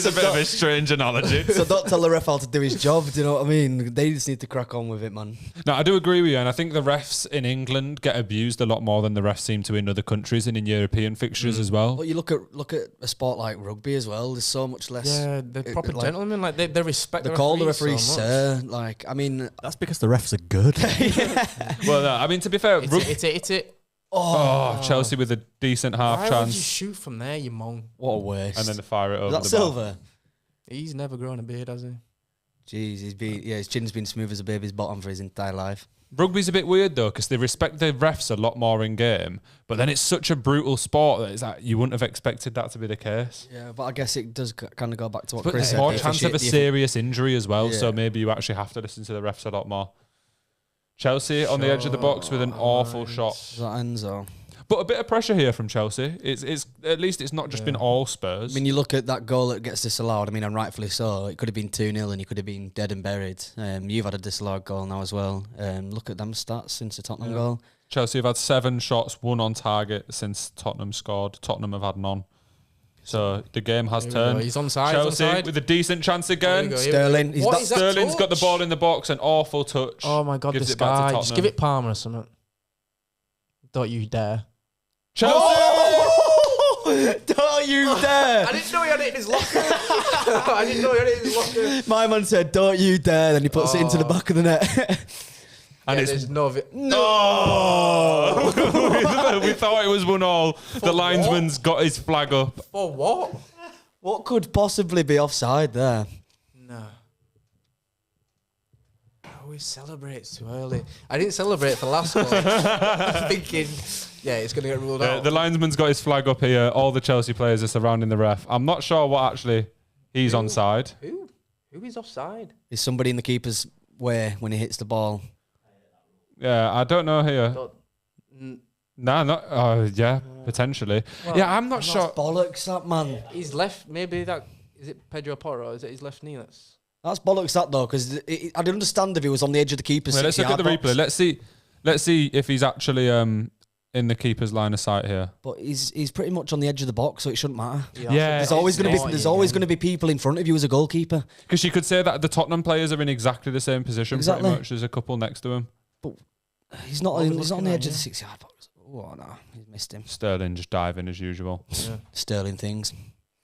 a bit of a strange analogy. so don't tell the ref how to do his job. Do you know what I mean? They just need to crack on with it, man. No, I do agree with you, and I think the refs in England get abused a lot more than the refs seem to in other countries and in European fixtures as well. But you look at a sport like rugby as well. There's so much less. Yeah, they're proper like, gentlemen. Like they respect. They the call the referees referee so much. sir. Like, I mean, That's because the refs are good. Well, no, I mean, to be fair, It's it. Chelsea with a decent half Why would you chance, shoot from there, you mong? what a waste. and then they fire it over Is that the bar. Silver? He's never grown a beard, has he? Jeez, his chin's been smooth as a baby's bottom for his entire life. Rugby's a bit weird though, because they respect the refs a lot more in game, but then it's such a brutal sport that it's like you wouldn't have expected that to be the case. Yeah, but I guess it does kind of go back to what But Chris there's said. more the chance of a officiate- serious injury as well, so Yeah. maybe you actually have to listen to the refs a lot more. Chelsea on the edge of the box with an awful shot. Is that Enzo? But a bit of pressure here from Chelsea. It's at least it's not just been all Spurs. I mean, you look at that goal that gets disallowed. I mean, and rightfully so. It could have been 2-0 and you could have been dead and buried. You've had a disallowed goal now as well. Look at them stats since the Tottenham goal. Chelsea have had 7 shots, 1 on target since Tottenham scored. Tottenham have had none. So the game has Here we go. turned. He's onside. Chelsea with a decent chance There again. we go. Sterling, he's What not- is that Sterling's got the touch? ball in the box, an awful touch. Oh my God, Gives this it back to guy. Just Tottenham. give it Palmer or something. Don't you dare. Chelsea! Don't you dare! I didn't know he had it in his locker. I didn't know he had it in his locker. My man said, "Don't you dare!" Then he puts it into the back of the net. And Yeah, it's there's no. no. We thought it was 1-1. The linesman's got his flag up. For what? What could possibly be offside there? No. always celebrates too early. I didn't celebrate for the last one. Thinking, yeah, it's going to get ruled out. The linesman's got his flag up here. All the Chelsea players are surrounding the ref. I'm not sure what actually he's onside. Who is offside? Is somebody in the keeper's way when he hits the ball? Yeah, I don't know here. Nah, not. Yeah, potentially. Well, yeah, I'm not sure. That's bollocks, that man. He's left. Maybe that is it. Pedro Porro. Is it his left knee? That's bollocks, that though, because I'd understand if he was on the edge of the keeper's. Let's look at the replay. Let's see if he's actually in the keeper's line of sight here. But he's pretty much on the edge of the box, so it shouldn't matter. Yeah, there's always going to be people in front of you as a goalkeeper. Because you could say that the Tottenham players are in exactly the same position, Exactly. pretty much. There's a couple next to him. But he's not on the edge of the 6-yard box. Oh no, he's missed him. Sterling just diving as usual. Yeah. Sterling things.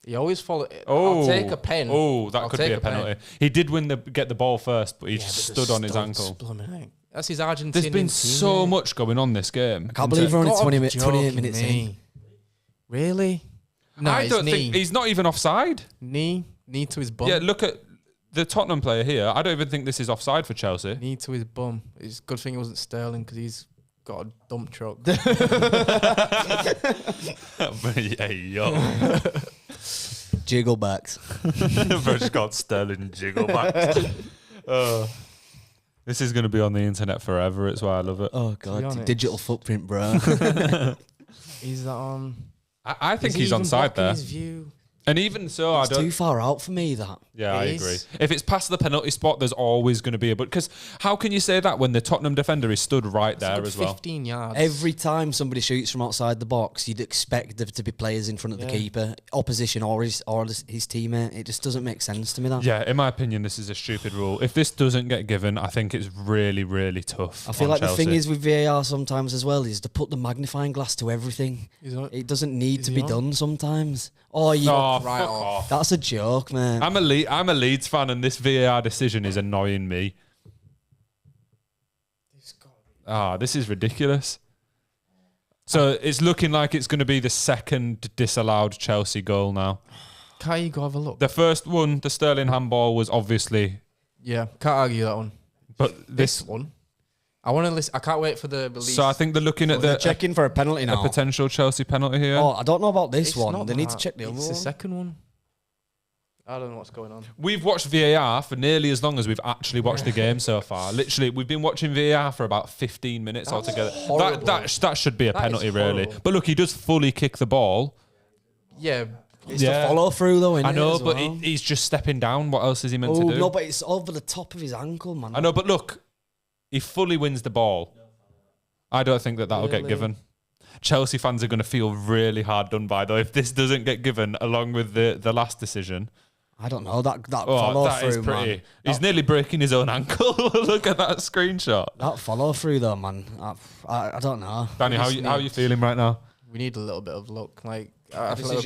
He always follow. Oh, I'll take a pen. Oh, that could be a penalty. He did get the ball first, but he just stood on his ankle. That's his Argentinian. There's been so much going on this game. I can't believe we're only 28 minutes in. Really? No, I don't think he's not even offside. Knee to his bum. Yeah, look at the Tottenham player here. I don't even think this is offside for Chelsea. Knee to his bum. It's a good thing it wasn't Sterling because he's got a dump truck. Hey, yo. Jigglebacks. First got Sterling jigglebacks. This is going to be on the internet forever. It's why I love it. Oh, God. Digital footprint, bro. Is that on? I think he's onside there. His view? And even so, it's too far out for me, that. Yeah, I agree. If it's past the penalty spot, there's always going to be because how can you say that when the Tottenham defender is stood right there as well? 15 yards. Every time somebody shoots from outside the box, you'd expect there to be players in front of the keeper, opposition or his teammate. It just doesn't make sense to me, that. Yeah, in my opinion, this is a stupid rule. If this doesn't get given, I think it's really, really tough. I feel like Chelsea. The thing is with VAR sometimes as well is to put the magnifying glass to everything. It doesn't need to be done sometimes. Right off. That's a joke, man. I'm a Leeds fan, and this VAR decision is annoying me. This is ridiculous. So it's looking like it's going to be the second disallowed Chelsea goal now. Can't you go have a look? The first one, the Sterling handball, was obviously... Yeah, can't argue that one. But this one... I want to listen. I can't wait for the release. So I think they're looking at checking for a penalty now. A potential Chelsea penalty here. Oh, I don't know about this one. They need to check the other one. It's the second one. I don't know what's going on. We've watched VAR for nearly as long as we've actually watched the game so far. Literally, we've been watching VAR for about 15 minutes altogether. That should be a penalty, really. But look, he does fully kick the ball. Yeah. It's the follow through though, I know, but he's just stepping down. What else is he meant to do? No, but it's over the top of his ankle, man. I know, but look, he fully wins the ball. I don't think that'll get given. Chelsea fans are going to feel really hard done by, though, if this doesn't get given along with the last decision. I don't know. That follow through, is pretty. Man. He's nearly breaking his own ankle. Look at that screenshot. That follow through, though, man. I don't know. Danny, how are you feeling right now? We need a little bit of luck. Like I feel like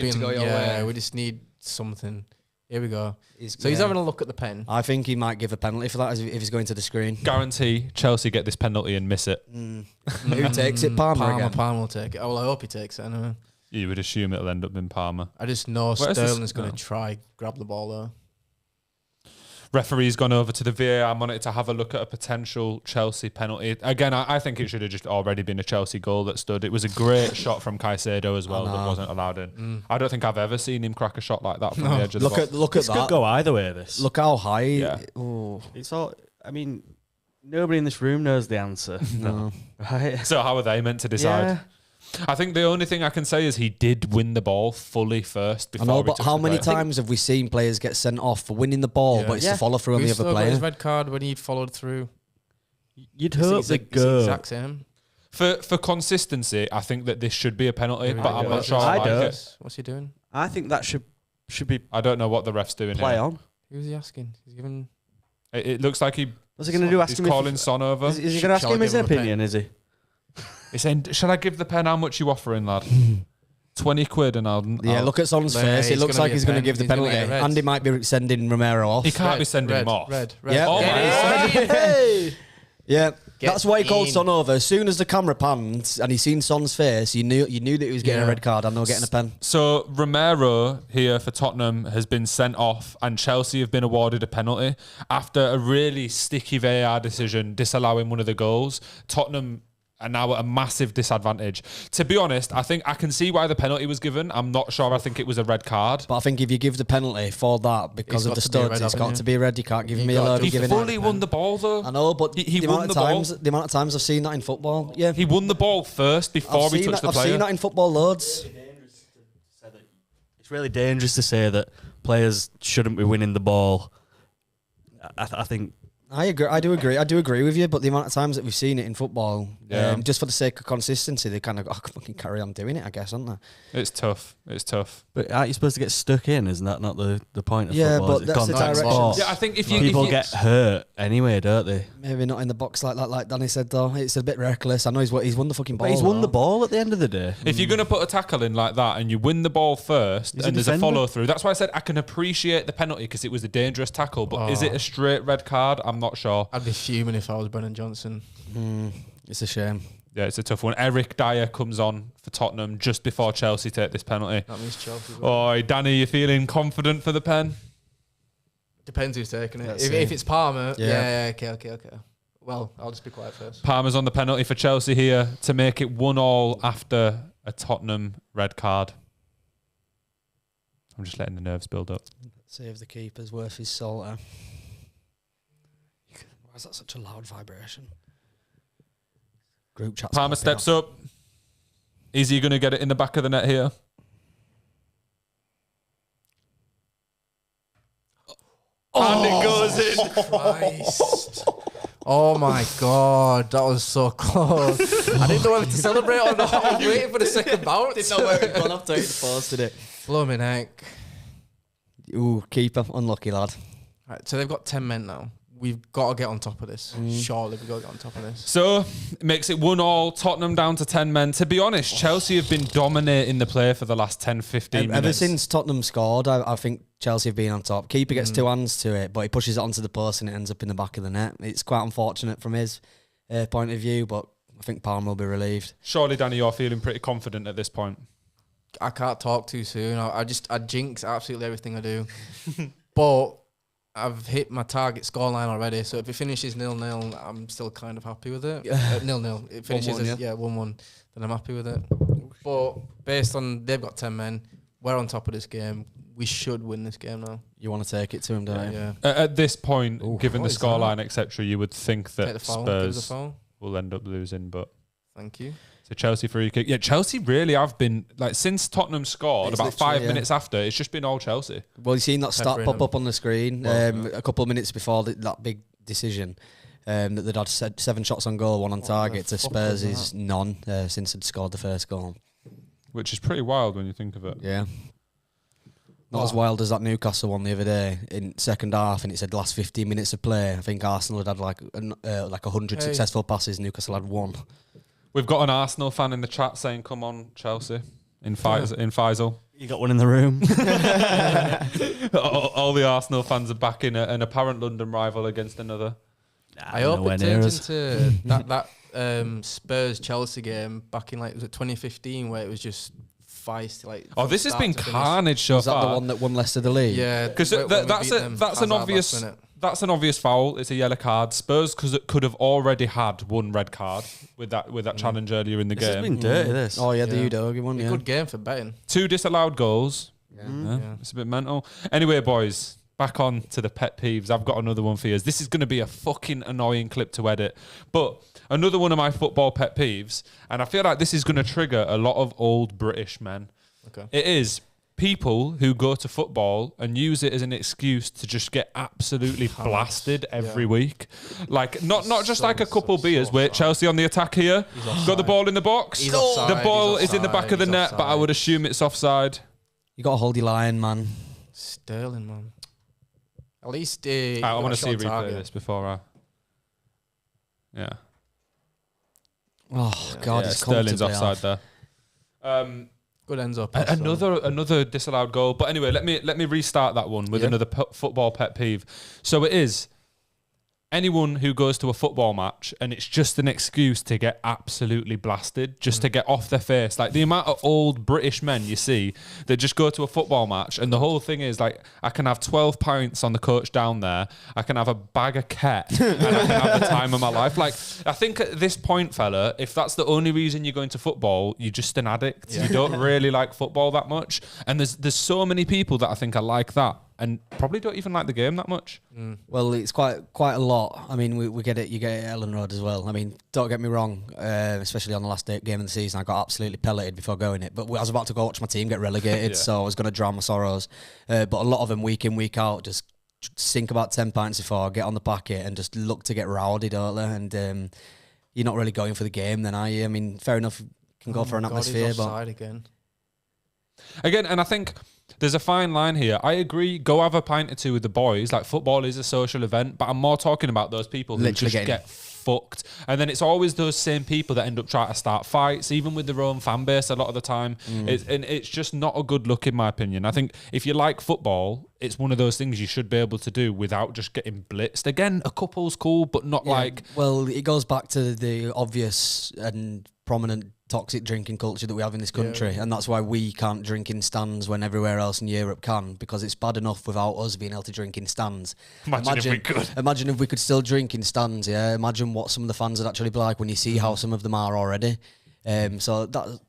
we just need something. Here we go. He's having a look at the pen. I think he might give a penalty for that if he's going to the screen. Guarantee Chelsea get this penalty and miss it. Who takes it? Palmer again? Palmer will take it. Oh, well, I hope he takes it anyway. You would assume it'll end up in Palmer. I just know Sterling's going to try grab the ball though. Referee's gone over to the VAR monitor to have a look at a potential Chelsea penalty. Again, I think it should have just already been a Chelsea goal that stood. It was a great shot from Caicedo as well that wasn't allowed in. I don't think I've ever seen him crack a shot like that from the edge of the box. Look at that. Could go either way, this. Look how high. Yeah. It's all... I mean, nobody in this room knows the answer. No. Right? So how are they meant to decide? Yeah. I think the only thing I can say is he did win the ball fully first. Before I know, but how many times have we seen players get sent off for winning the ball, but it's the follow through on the other player? His red card when he followed through. You'd hope they go. Exact same. For consistency, I think that this should be a penalty, but I'm not sure. I like don't. it. What's he doing? I think that should be. I don't know what the ref's doing play here. on. Who's he asking? He's giving. It looks like What's he going to do? Ask he's him calling Son over. Is he going to ask him his opinion? Is he? He's saying, "Shall I give the pen? How much you offering, lad? 20 quid and I'll." Look at Son's face. It looks like he's going to give the penalty. Andy might be sending Romero off. He can't be sending him off. Red. Yeah. Oh my God. Yeah, Get that's why he called in. Son over. As soon as the camera panned and he seen Son's face, you knew that he was getting a red card and not getting a pen. So Romero here for Tottenham has been sent off, and Chelsea have been awarded a penalty after a really sticky VAR decision disallowing one of the goals. Tottenham are now at a massive disadvantage. To be honest, I think I can see why the penalty was given. I'm not sure I think it was a red card. But I think if you give the penalty for that because of the studs, it's got to be red. You can't give me a load of He giving fully won the ball though. I know, but he the won amount of times I've seen that in football. Yeah, He won the ball first before he touched the player. I've seen that in football loads. It's really dangerous to say that players shouldn't be winning the ball. I think. I agree. I do agree with you. But the amount of times that we've seen it in football, just for the sake of consistency, they kind of fucking carry on doing it, I guess, aren't they? It's tough. But aren't you supposed to get stuck in? Isn't that not the point of yeah, football? but that's the direction. Yeah, I think if people get hurt anyway, don't they? Maybe not in the box like that, like Danny said though. It's a bit reckless. I know he's won the fucking ball. But he's won though. the ball at the end of the day. If you're going to put a tackle in like that and you win the ball first He's and a there's a defender. follow through, that's why I said I can appreciate the penalty because it was a dangerous tackle. But is it a straight red card? I'm not sure. I'd be fuming if I was Brennan Johnson. It's a shame. Yeah, it's a tough one. Eric Dyer comes on for Tottenham just before Chelsea take this penalty. That means Chelsea. Well. Oh, Danny, you feeling confident for the pen? Depends who's taking it. Let's If see. it's Palmer, Yeah. okay. Well, I'll just be quiet first. Palmer's on the penalty for Chelsea here to make it 1-1 after a Tottenham red card. I'm just letting the nerves build up. See if the keeper's worth his salt. Why is that such a loud vibration? Group chat. Palmer steps up. Is he going to get it in the back of the net here? And it goes in. Christ. Oh my God, that was so close. I didn't know whether to celebrate or not. I was waiting for the second bounce. Didn't know where it had gone after it posted it. Blooming heck. Ooh, keeper, unlucky lad. Right, so they've got 10 men now. We've got to get on top of this. Surely we've got to get on top of this. So it makes it 1-1. Tottenham down to 10 men. To be honest, Chelsea have been dominating the play for the last 10, 15 minutes. Ever since Tottenham scored, I think Chelsea have been on top. Keeper gets two hands to it, but he pushes it onto the post and it ends up in the back of the net. It's quite unfortunate from his point of view, but I think Palmer will be relieved. Surely, Danny, you're feeling pretty confident at this point. I can't talk too soon. I jinx absolutely everything I do. But I've hit my target scoreline already, so if it finishes 0-0, I'm still kind of happy with it. 0-0. It finishes 1-1, as 1-1, then I'm happy with it. But based on they've got 10 men, we're on top of this game. We should win this game now. You want to take it to him, don't you? Yeah. At this point, given the what is that? scoreline, etc., you would think Take that the foul. Give us a Spurs foul. will end up losing, but Thank you. so Chelsea free kick. Yeah, Chelsea really have been, like, since Tottenham scored, It's about 5 literally, minutes after, it's just been all Chelsea. Well, you seen that stat Peppering pop them. up on the screen a couple of minutes before that big decision that they'd had 7 shots on goal, 1 on target. To fuck Spurs was is none since they'd scored the first goal. Which is pretty wild when you think of it. Yeah. Not as wild as that Newcastle one the other day in second half, and it said last 15 minutes of play. I think Arsenal had like 100 successful passes. Newcastle had 1. We've got an Arsenal fan in the chat saying, "Come on, Chelsea." In Faisal. You got one in the room. all the Arsenal fans are backing an apparent London rival against another. I hope it turns into that Spurs Chelsea game back in was it 2015 where it was just feisty. Like This has been to finish. carnage so Was that far. the one that won Leicester the league? Yeah, Because when we that's beat them, an Hazard obvious last minute. that's an obvious foul. It's a yellow card. Spurs could have already had 1 red card with that challenge earlier in the This has game. been dirty, this. Oh yeah, the Yeah. Udogie one. A Yeah. good game for betting. 2 disallowed goals. Yeah, it's a bit mental. Anyway, boys, back on to the pet peeves. I've got another one for you. This is going to be a fucking annoying clip to edit, but another one of my football pet peeves, and I feel like this is going to trigger a lot of old British men. Okay. It is people who go to football and use it as an excuse to just get absolutely blasted every week. Like not just like a couple beers. Wait, Chelsea on the attack here. Got the ball in the box. He's offside, The ball he's is in the back of the offside, net, he's but I would assume it's offside. You got to hold your line, man. Sterling, man. At least I want to see a replay of this before I. Yeah. Oh God, Yeah, it's Sterling's comfortably offside off. there. Good ends up. Another disallowed goal. But anyway, let me restart that one with another football pet peeve. So it is anyone who goes to a football match and it's just an excuse to get absolutely blasted, just to get off their face. Like the amount of old British men you see that just go to a football match and the whole thing is like, I can have 12 pints on the coach down there, I can have a bag of ket, and I can have the time of my life. Like, I think at this point, fella, if that's the only reason you're going to football, you're just an addict. Yeah. You don't really like football that much. And there's so many people that I think are like that and probably don't even like the game that much. Well, it's quite a lot. I mean, we get it. You get it at Ellen Road as well. I mean, don't get me wrong, especially on the last game of the season, I got absolutely pelleted before going it. But I was about to go watch my team get relegated, so I was going to drown my sorrows. But a lot of them, week in, week out, just sink about 10 pints before, get on the packet and just look to get rowdy, don't they? And you're not really going for the game then, are you? I mean, fair enough, you can go for an atmosphere. He's but offside again, and I think there's a fine line here. I agree, go have a pint or two with the boys. Like, football is a social event, but I'm more talking about those people who Literally just get fucked. And then it's always those same people that end up trying to start fights, even with their own fan base a lot of the time. It's just not a good look, in my opinion. I think if you like football, it's one of those things you should be able to do without just getting blitzed. Again, a couple's cool, but not like... Well, it goes back to the obvious and prominent toxic drinking culture that we have in this country, and that's why we can't drink in stands when everywhere else in Europe can, because it's bad enough without us being able to drink in stands. Imagine if we could. Imagine if we could still drink in stands, yeah. Imagine what some of the fans would actually be like when you see how some of them are already. So that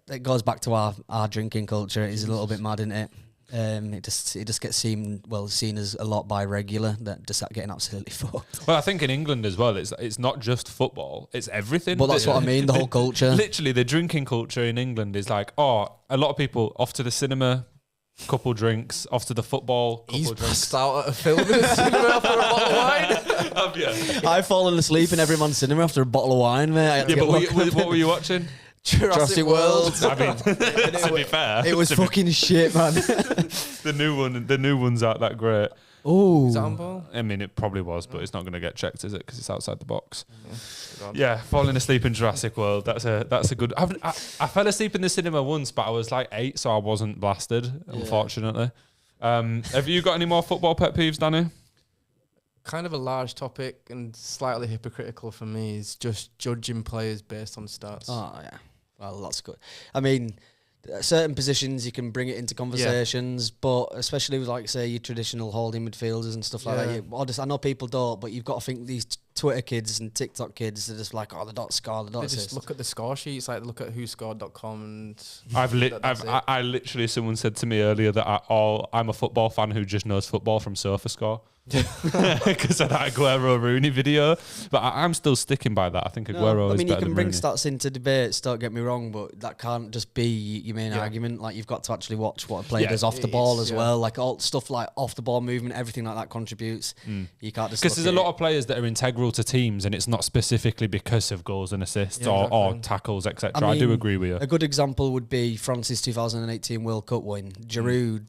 it goes back to our drinking culture. It is a little bit mad, isn't it? It just gets seen as a lot by regular that just getting absolutely fucked. Well, I think in England as well, it's not just football, it's everything. But that's what I mean, the whole culture. Literally, the drinking culture in England is like, a lot of people off to the cinema, couple drinks, off to the football, couple drinks. Passed out at a film in the cinema after a bottle of wine. Have you? I've fallen asleep in Everyman's cinema after a bottle of wine, mate. Yeah, but what were you watching? Jurassic World. I mean, to be fair, it was fucking shit, man. The new one's out that great. Oh, is that on ball? I mean, it probably was, but it's not going to get checked, is it? Because it's outside the box. Yeah, falling asleep in Jurassic World. That's a good. I fell asleep in the cinema once, but I was like 8, so I wasn't blasted. Unfortunately. Have you got any more football pet peeves, Danny? Kind of a large topic and slightly hypocritical for me is just judging players based on stats. Oh yeah, well that's good. I mean, certain positions you can bring it into conversations, but especially with like say your traditional holding midfielders and stuff like that. I know people don't, but you've got to think these Twitter kids and TikTok kids are just like, the dot score, the dot assist. Just look at the score sheets, like look at whoscored.com and I literally, someone said to me earlier that I'm a football fan who just knows football from SofaScore. Because of that Aguero Rooney video, but I'm still sticking by that. I think Aguero. I mean, is you can bring Rooney. Stats into debates. Don't get me wrong, but that can't just be your main argument. Like you've got to actually watch what a player does off the ball as well. Like all stuff like off the ball movement, everything like that contributes. You can't just because there's a lot of players that are integral to teams, and it's not specifically because of goals and assists or tackles, etc. I do agree with you. A good example would be France's 2018 World Cup win. Giroud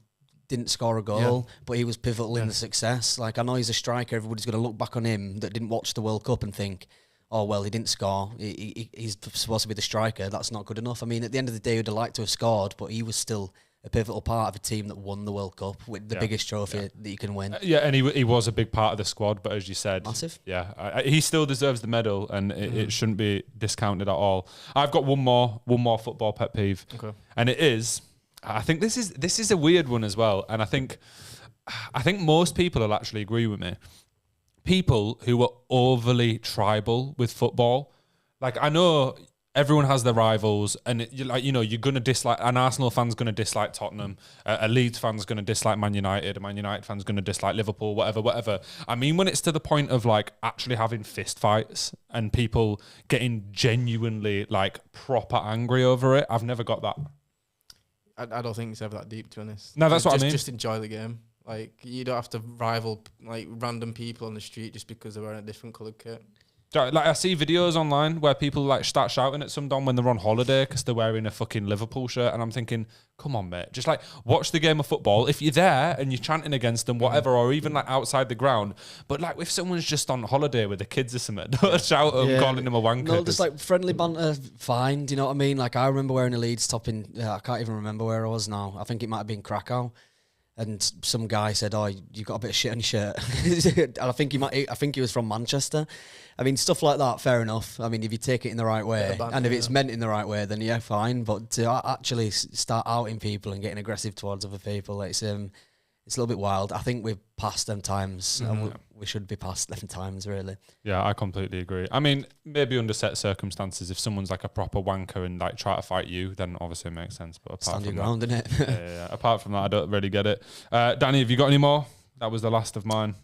didn't score a goal, but he was pivotal in the success. Like, I know he's a striker. Everybody's going to look back on him that didn't watch the World Cup and think, oh, well, he didn't score. He's supposed to be the striker. That's not good enough. I mean, at the end of the day, he'd have liked to have scored, but he was still a pivotal part of a team that won the World Cup with the biggest trophy that you can win. And he was a big part of the squad, but as you said... Massive. Yeah, he still deserves the medal, and it shouldn't be discounted at all. I've got one more football pet peeve, and it is... I think this is a weird one as well, and I think most people will actually agree with me. People who are overly tribal with football, like I know everyone has their rivals, and you're gonna dislike. An Arsenal fan's gonna dislike Tottenham, a Leeds fan's gonna dislike Man United, a Man United fan's gonna dislike Liverpool, whatever. I mean, when it's to the point of like actually having fist fights and people getting genuinely like proper angry over it, I've never got that. I don't think it's ever that deep, to be honest. No, that's what I mean. Just enjoy the game. Like, you don't have to rival like random people on the street just because they're wearing a different coloured kit. Like, I see videos online where people like start shouting at some don when they're on holiday because they're wearing a fucking Liverpool shirt, and I'm thinking, come on, mate, just like watch the game of football. If you're there and you're chanting against them, whatever, or even like outside the ground, but like if someone's just on holiday with the kids or something, don't shout at them, calling them a wanker. No, just like friendly banter, fine. Do you know what I mean? Like I remember wearing a Leeds top in, I can't even remember where I was now. I think it might have been Krakow. and some guy said, "Oh, you got a bit of shit on your shirt." And I think he was from Manchester. I mean, stuff like that, fair enough. I mean, if you take it in the right way, and if it's meant in the right way, then yeah, fine. But to actually start outing people and getting aggressive towards other people, it's a little bit wild. I think we've passed them times, and we should be past them times, really. Yeah, I completely agree. I mean, maybe under set circumstances, if someone's like a proper wanker and like try to fight you, then obviously it makes sense. But apart Stand your from ground, that, innit? yeah. Apart from that, I don't really get it. Danny, have you got any more? That was the last of mine.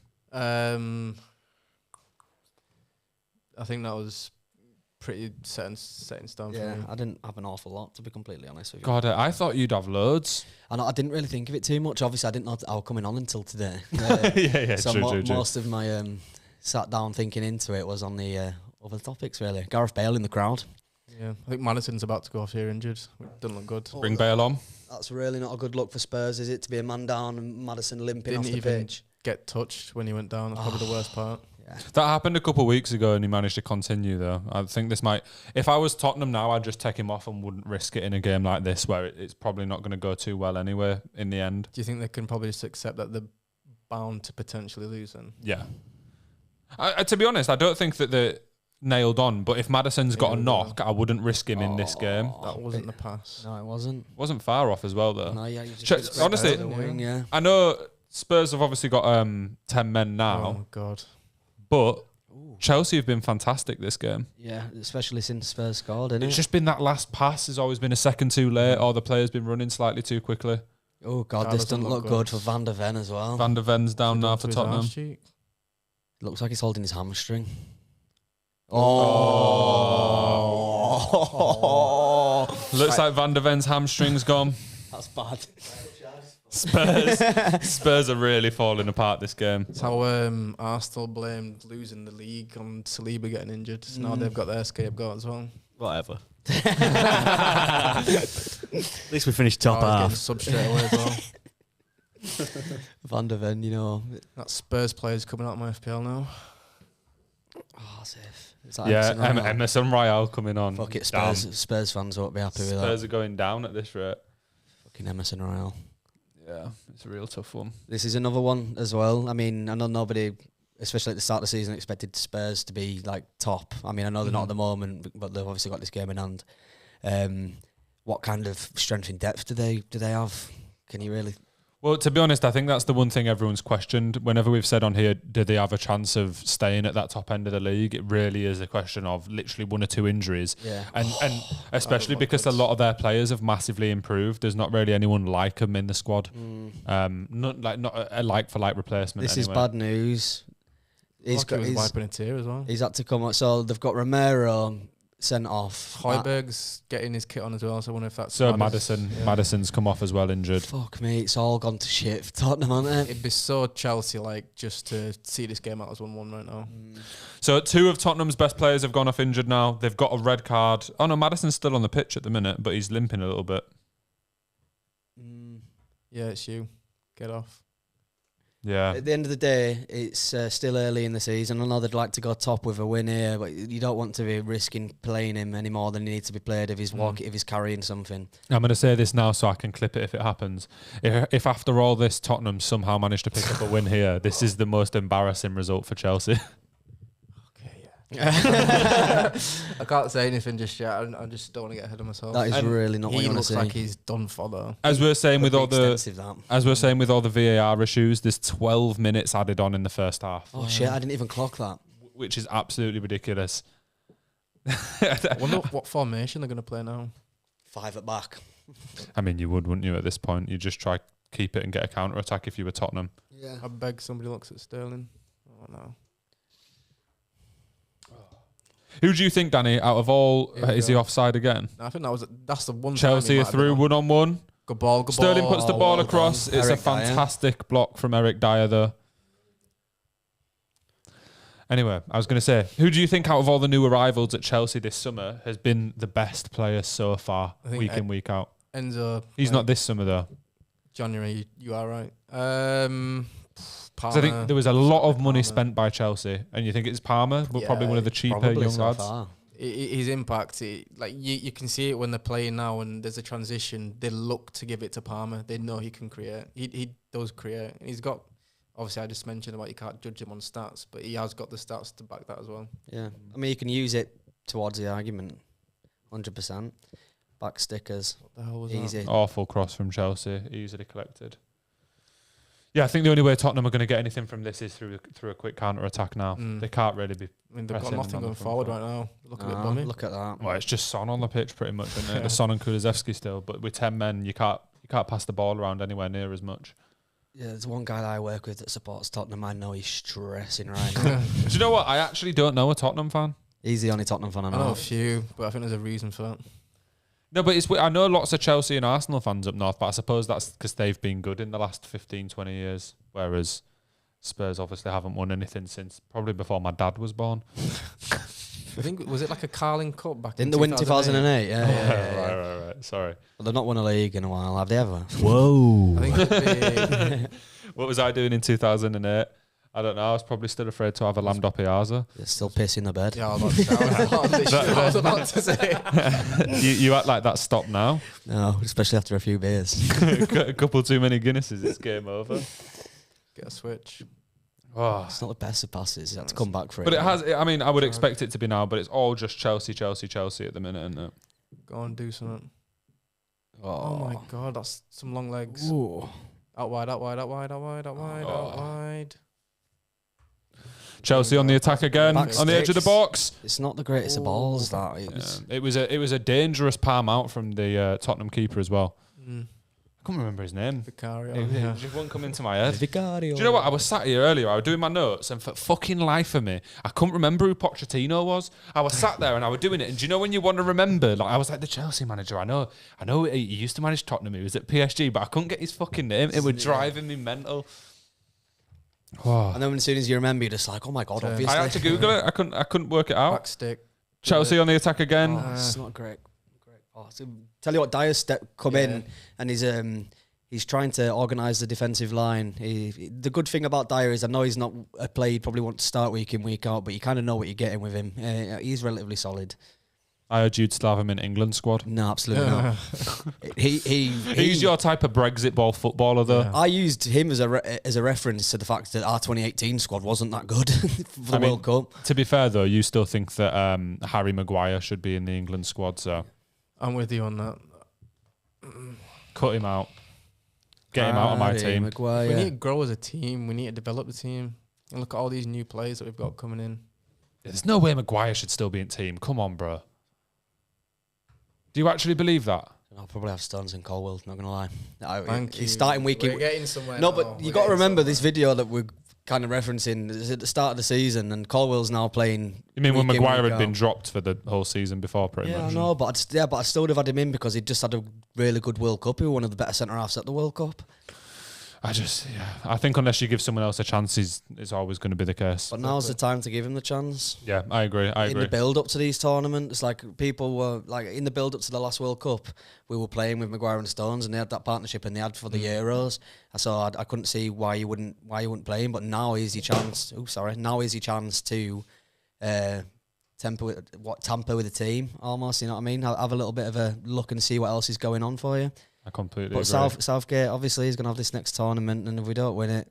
I think that was pretty set in stone for me. I didn't have an awful lot, to be completely honest with you. God, I thought you'd have loads. I didn't really think of it too much. Obviously, I didn't know I was coming on until today. Yeah, so true. Most of my sat down thinking into it was on the other topics, really. Gareth Bale in the crowd. Yeah, I think Maddison's about to go off here injured. Doesn't look good. Bring Bale on. That's really not a good look for Spurs, is it? To be a man down and Maddison limping Didn't off the even pitch. Get touched when he went down. That's probably the worst part. Yeah. That happened a couple of weeks ago and he managed to continue though. I think this might, if I was Tottenham now, I'd just take him off and wouldn't risk it in a game like this where it's probably not going to go too well anyway in the end. Do you think they can probably just accept that they're bound to potentially lose then? Yeah. To be honest, I don't think that they're nailed on, but if Maddison's got a knock, I wouldn't risk him in this game. That wasn't the pass. No, it wasn't. Wasn't far off as well though. No, yeah, honestly, yeah. I know Spurs have obviously got 10 men now. Oh, God. But Chelsea have been fantastic this game. Yeah, especially since Spurs scored, isn't it? It's just been that last pass has always been a second too late, or the player's been running slightly too quickly. Oh, God, this doesn't look good for Van der Ven as well. Van der Ven's down now for Tottenham. Looks like he's holding his hamstring. Looks like Van der Ven's hamstring's gone. That's bad. Spurs are really falling apart this game. It's how Arsenal blamed losing the league on Saliba getting injured. So now they've got their scapegoat as well. Whatever. At least we finished top half. Sub straight away as well. Van der Ven, you know. That Spurs player's coming out of my FPL now. Oh, safe. Emerson Royale coming on. Fuck it, Spurs fans won't be happy with that. Spurs are going down at this rate. Fucking Emerson Royale. Yeah, it's a real tough one. This is another one as well. I mean, I know nobody, especially at the start of the season, expected Spurs to be like top. I mean, I know they're not at the moment, but they've obviously got this game in hand. What kind of strength and depth do they have? Can you really? Well, to be honest, I think that's the one thing everyone's questioned. Whenever we've said on here, do they have a chance of staying at that top end of the league? It really is a question of literally 1 or 2 injuries. Yeah. And especially because a lot of their players have massively improved. There's not really anyone like them in the squad. Not a like-for-like replacement. This is bad news. He's wiping a tear as well. He's had to come up. So they've got Romero sent off. Højbjerg's getting his kit on as well, so I wonder if that's... So Maddison's come off as well, injured. Fuck me, it's all gone to shit for Tottenham, hasn't it? It'd be so Chelsea-like just to see this game out as 1-1 right now. So 2 of Tottenham's best players have gone off injured now. They've got a red card. Oh no, Maddison's still on the pitch at the minute, but he's limping a little bit. Yeah, it's you. Get off. Yeah. At the end of the day, it's still early in the season. I know they'd like to go top with a win here, but you don't want to be risking playing him any more than he needs to be played if he's if he's carrying something. I'm going to say this now so I can clip it if it happens. If after all this Tottenham somehow managed to pick up a win here, this is the most embarrassing result for Chelsea. I can't say anything just yet. I just don't want to get ahead of myself. That is really not what you want to see. He looks like he's done for though. As we're saying with all the VAR issues, there's 12 minutes added on in the first half. Oh shit! I didn't even clock that. Which is absolutely ridiculous. I wonder what formation they're going to play now. 5 at back. I mean, you would, wouldn't you? At this point, you just try keep it and get a counter attack if you were Tottenham. Yeah. I beg somebody looks at Sterling. Oh no. Who do you think, Danny, out of all, is he offside again? No, I think that's the one. Chelsea are through 1-on-1. Good ball. Sterling puts the ball across. It's Eric a fantastic block from Eric Dyer, though. Anyway, I was going to say, who do you think out of all the new arrivals at Chelsea this summer has been the best player so far, week in, week out? Enzo. He's not this summer, though. January, you are right. I think there was a lot of money spent by Chelsea, and you think it's Palmer, but probably one of the cheaper young lads. His impact, you can see it when they're playing now, and there's a transition. They look to give it to Palmer. They know he can create. He does create. He's got, obviously, I just mentioned about you can't judge him on stats, but he has got the stats to back that as well. Yeah, I mean, you can use it towards the argument, 100%. Back stickers, What the hell was easy. that? Awful cross from Chelsea, easily collected. Yeah, I think the only way Tottenham are going to get anything from this is through a quick counter attack now. They can't really be. I mean, they've got pressing nothing them on going the front forward foot. right now. Look at it, Bummy. Look at that. Well, it's just Son on the pitch pretty much, isn't it? The Son and Kulusevski still, but with 10 men, you can't pass the ball around anywhere near as much. Yeah, there's one guy that I work with that supports Tottenham. I know he's stressing right now. Do you know what? I actually don't know a Tottenham fan. He's the only Tottenham fan I I know. know a few, but I think there's a reason for that. No, but I know lots of Chelsea and Arsenal fans up north, but I suppose that's because they've been good in the last 15, 20 years, whereas Spurs obviously haven't won anything since probably before my dad was born. I think, was it like a Carling Cup back Didn't they win 2008? Yeah. Right. Sorry. Well, they've not won a league in a while, have they ever? Whoa. I think it'd be, What was I doing in 2008? I don't know. I was probably still afraid to have a Lambda Piazza. They're still pissing the bed. yeah, I was about to say. you act like that stopped now. No, especially after a few beers. A couple too many Guinnesses, it's game over. Get a switch. Oh. It's not the best of passes. You had to come back for it. But it has. I mean, I would expect it to be now, but it's all just Chelsea at the minute, isn't it? Go and do something. Oh, Oh my God, that's some long legs. Ooh. Out wide, out wide, out wide, out wide, out wide, out wide. Chelsea on the attack again, Back on the edge of the sticks. box. It's not the greatest of balls, that. It was, It was a dangerous palm out from the Tottenham keeper as well. Mm. I can't remember his name. Vicario. It Yeah. just won't come into my head. Vicario. Do you know what? I was sat here earlier. I was doing my notes, and for fucking life of me, I couldn't remember who Pochettino was. I was sat there and I was doing it. And do you know when you want to remember? Like I was like the Chelsea manager. I know. He used to manage Tottenham. He was at PSG, but I couldn't get his fucking name. It was driving me mental. Oh. And then as soon as you remember, you're just like, oh my God, obviously. I had to Google it. I couldn't work it out. Back stick. Chelsea on the attack again. Oh, it's not great. Oh, so tell you what, Dyer's come in and he's trying to organise the defensive line. The good thing about Dyer is I know he's not a player you'd probably want to start week in, week out, but you kind of know what you're getting with him. He's relatively solid. I urge you to still have him in England squad. No, absolutely not. He's your type of Brexit ball footballer, though. Yeah. I used him as a reference to the fact that our 2018 squad wasn't that good for the World Cup. To be fair, though, you still think that Harry Maguire should be in the England squad, so I'm with you on that. cut him out. Get him out of my Harry team. Maguire. We need to grow as a team. We need to develop the team. And look at all these new players that we've got coming in. There's no way Maguire should still be in team. Come on, bro. Do you actually believe that? I'll probably have Stones and Colwell, not going to lie. Thank He's you. starting week in. We're getting somewhere. No, now. but you We're got to getting remember somewhere. this video that we're kind of referencing is at the start of the season, and Colwell's now playing. You mean when week in, Maguire week had been out. dropped for the whole season before, pretty Yeah, much? I know, but I still would have had him in because he just had a really good World Cup. He was one of the better centre halves at the World Cup. I think unless you give someone else a chance, it's always going to be the case. But now's the time to give him the chance. Yeah, I agree. In the build up to these tournaments, like people were like in the build up to the last World Cup, we were playing with Maguire and Stones, and they had that partnership, and they had for the Euros. So I couldn't see why you wouldn't play him. But now is your chance. Now is your chance to tamper with the team almost. You know what I mean? Have a little bit of a look and see what else is going on for you. I completely But agree. Southgate obviously is going to have this next tournament, and if we don't win it,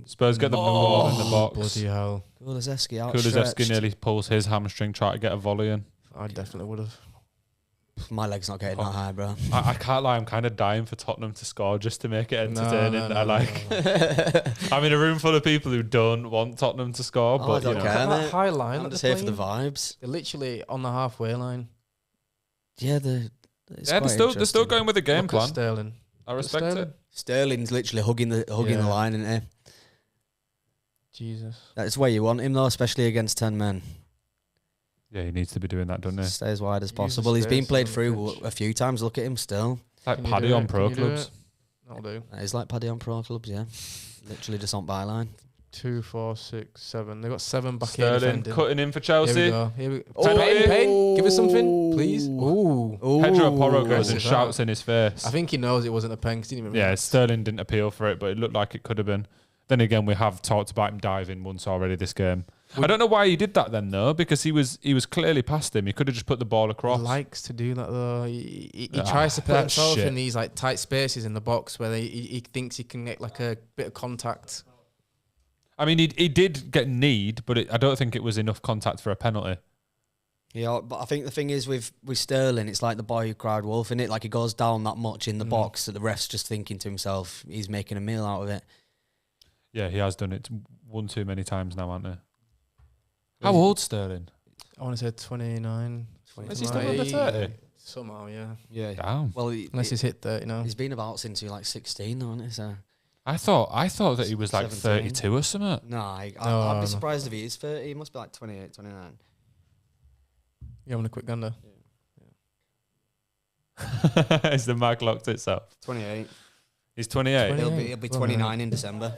Spurs get the ball in the box. Bloody hell. Kulusevski Kulusevski outstretched. nearly pulls his hamstring trying to get a volley in. I definitely would have. My leg's not getting that high, bro. I can't lie, I'm kind of dying for Tottenham to score just to make it entertaining. I'm in a room full of people who don't want Tottenham to score, Oh, I but don't you know. care. Look at that mate. high line I'm that just they're here for the playing. vibes. They're literally on the halfway line. Yeah, Yeah, they're still going with the game Look at plan. Sterling. I respect it. Sterling. Sterling's literally hugging the Yeah. line, isn't he? Jesus. That's where you want him though, especially against 10 men. Yeah, he needs to be doing that, doesn't he? Stay as wide as Use possible. the He's been space played on the through pitch. a few times. Look at him still. Like Can you Paddy do on it? pro Can you do clubs. it? That'll do. He's like Paddy on pro clubs, yeah. Literally just on byline. 2, 4, 6, 7. They've got 7 back here Sterling defending. cutting in for Here we Chelsea. go. Here we Oh. Payne, give us something, please. Ooh. Pedro Porro goes Aggressive, and shouts in his face. I think he knows it wasn't a pen 'cause he didn't even Yeah, react. Sterling didn't appeal for it, but it looked like it could have been. Then again, we have talked about him diving once already this game. I don't know why he did that then though, because he was clearly past him. He could have just put the ball across. He likes to do that though. He tries to put himself in these like tight spaces in the box where he thinks he can get like a bit of contact. I mean, he did get kneed, but I don't think it was enough contact for a penalty. Yeah, but I think the thing is with Sterling, it's like the boy who cried wolf, innit? Like he goes down that much in the box that the ref's just thinking to himself, he's making a meal out of it. Yeah, he has done it one too many times now, hasn't he? How old's Sterling? I want to say 29. Is he still under 30? Somehow, yeah. Yeah. Damn. Well, Unless he's hit 30 now. He's been about since he was like 16, though, hasn't he? So. I thought that he was like 17. 32 or something. Nah, I'd be surprised if he is 30. He must be like 28, 29. You having a quick gander? Yeah. Is the mag locked itself? 28. He's 28. He'll be 29 in December.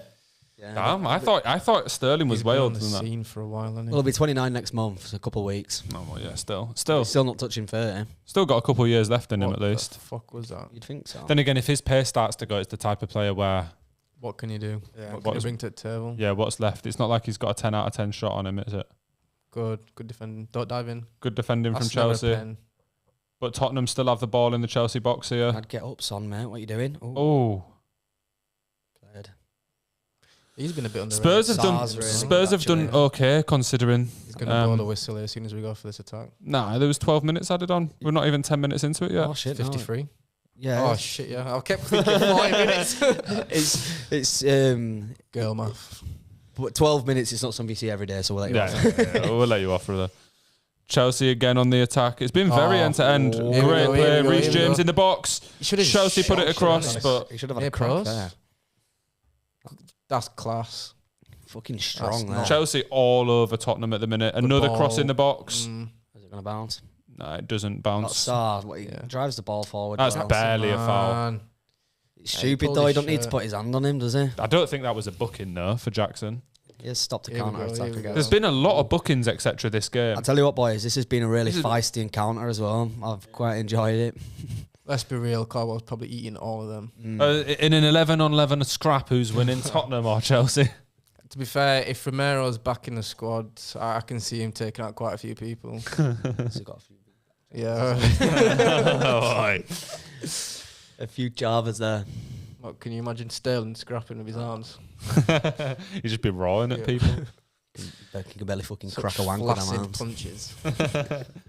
Yeah. Damn, I thought Sterling was way older on the than that. scene for a while, hasn't he? Well, he'll be 29 next month, so a couple of weeks. Oh well, yeah, still Still not touching 30. Still got a couple of years left in him What at the least. fuck was that? You'd think so. Then again, if his pace starts to go, it's the type of player where What can you do? Yeah. What can you bring to the table? yeah, what's left? It's not like he's got a 10 out of 10 shot on him, is it? Good defending. Don't dive in. Good defending from That's never a Chelsea, pen. but Tottenham still have the ball in the Chelsea box here. I'd get up, son, mate. What are you doing? Oh, Played. He's been a bit underrated. Spurs have done okay considering. He's going to blow the whistle as soon as we go for this attack. Nah, there was 12 minutes added on. We're not even 10 minutes into it yet. Oh, shit. no. 53. Yeah. Oh, shit, yeah. I kept thinking 40 minutes. It's Girl math. but 12 minutes. It's not something you see every day, so we'll let you off. Yeah, we'll let you off for that. Chelsea again on the attack. It's been very end to end. Here we Great go, play. here we go, Reece here we James go. in the box. Chelsea put it across, but He should have had Yeah, a crack pros. there. That's class. Fucking strong there. not- Chelsea all over Tottenham at the minute. Another cross in the box. Is it going to bounce? No, it doesn't Not bounce. Sard. He Yeah. drives the ball forward. That's well. barely a foul. Man. It's Yeah, he stupid pulled though. He his don't need to shirt. put his hand on him, does he? I don't think that was a booking though for Jackson. He has stopped the Here we counter go, attack here we again. go. There's been a lot of bookings, etc. this game. I'll tell you what, boys, this has been a really This is- feisty encounter as well. I've quite enjoyed it. Let's be real. Carwell's probably eating all of them. In an 11-on-11 scrap, who's winning, Tottenham or Chelsea? To be fair, if Romero's back in the squad, I can see him taking out quite a few people. He's got a few, Yeah. a few Javas there. What, can you imagine Sterling scrapping with his arms? He'd just be rawing at people. He can barely fucking Such crack a wank with them flaccid arms. punches.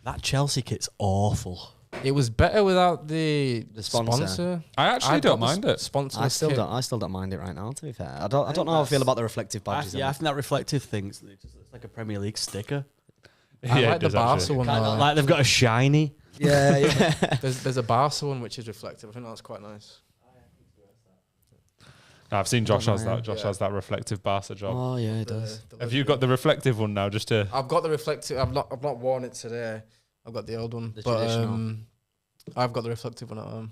That Chelsea kit's awful. It was better without the sponsor. I actually don't mind it. Sponsor. I still don't mind it right now. To be fair, I don't know how I feel about the reflective badges. I think that reflective thing's it's like a Premier League sticker. I Yeah, like it the does Barca actually. one. Kinda though. like they've got a shiny. yeah, yeah. There's a Barca one which is reflective. I think that's quite nice. No, I've seen Josh has Yeah. that. Josh has that reflective Barca job. Oh yeah, it does. Have you got the reflective one now? Just to I've got the reflective. I've not worn it today. I've got the old one, The but traditional. I've got the reflective one at home.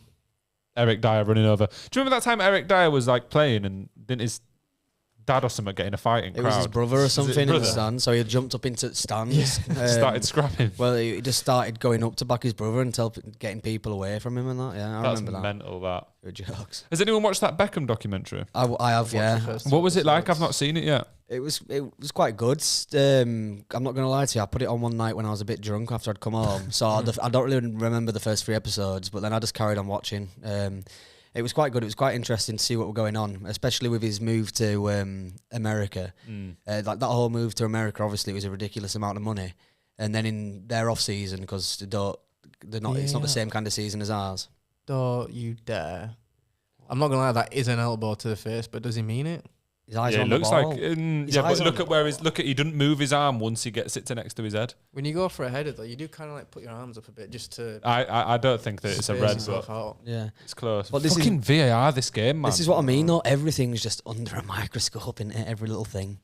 Eric Dyer running over. Do you remember that time Eric Dyer was like playing and didn't his dad or something get in a fighting It crowd? was his brother or Was it something in the brother? stand, so he jumped up into the stands. Started scrapping. Well, he just started going up to back his brother and getting people away from him and that. Yeah, I That's remember that. mental. That. Good jokes. Has anyone watched that Beckham documentary? I have, Watched the yeah. first What was it like? I've episodes. not seen it yet. It was quite good. I'm not going to lie to you. I put it on one night when I was a bit drunk after I'd come home. So I don't really remember the first 3 episodes, but then I just carried on watching. It was quite good. It was quite interesting to see what was going on, especially with his move to America. Like that whole move to America, obviously, it was a ridiculous amount of money. And then in their off season, because it's not the same kind of season as ours. Don't you dare! I'm not gonna lie. That is an elbow to the face, but does he mean it? His eyes Yeah, are it on looks the ball. like. His Yeah, eyes but are look on at where he's. Look at he doesn't move his arm once he gets it to next to his head. When you go for a header, though, you do kind of like put your arms up a bit just to. I don't think that it's a space red, yourself but out. Yeah. it's close. But this Fucking VAR this game, man. This is what I mean, though. Everything's just under a microscope in every little thing.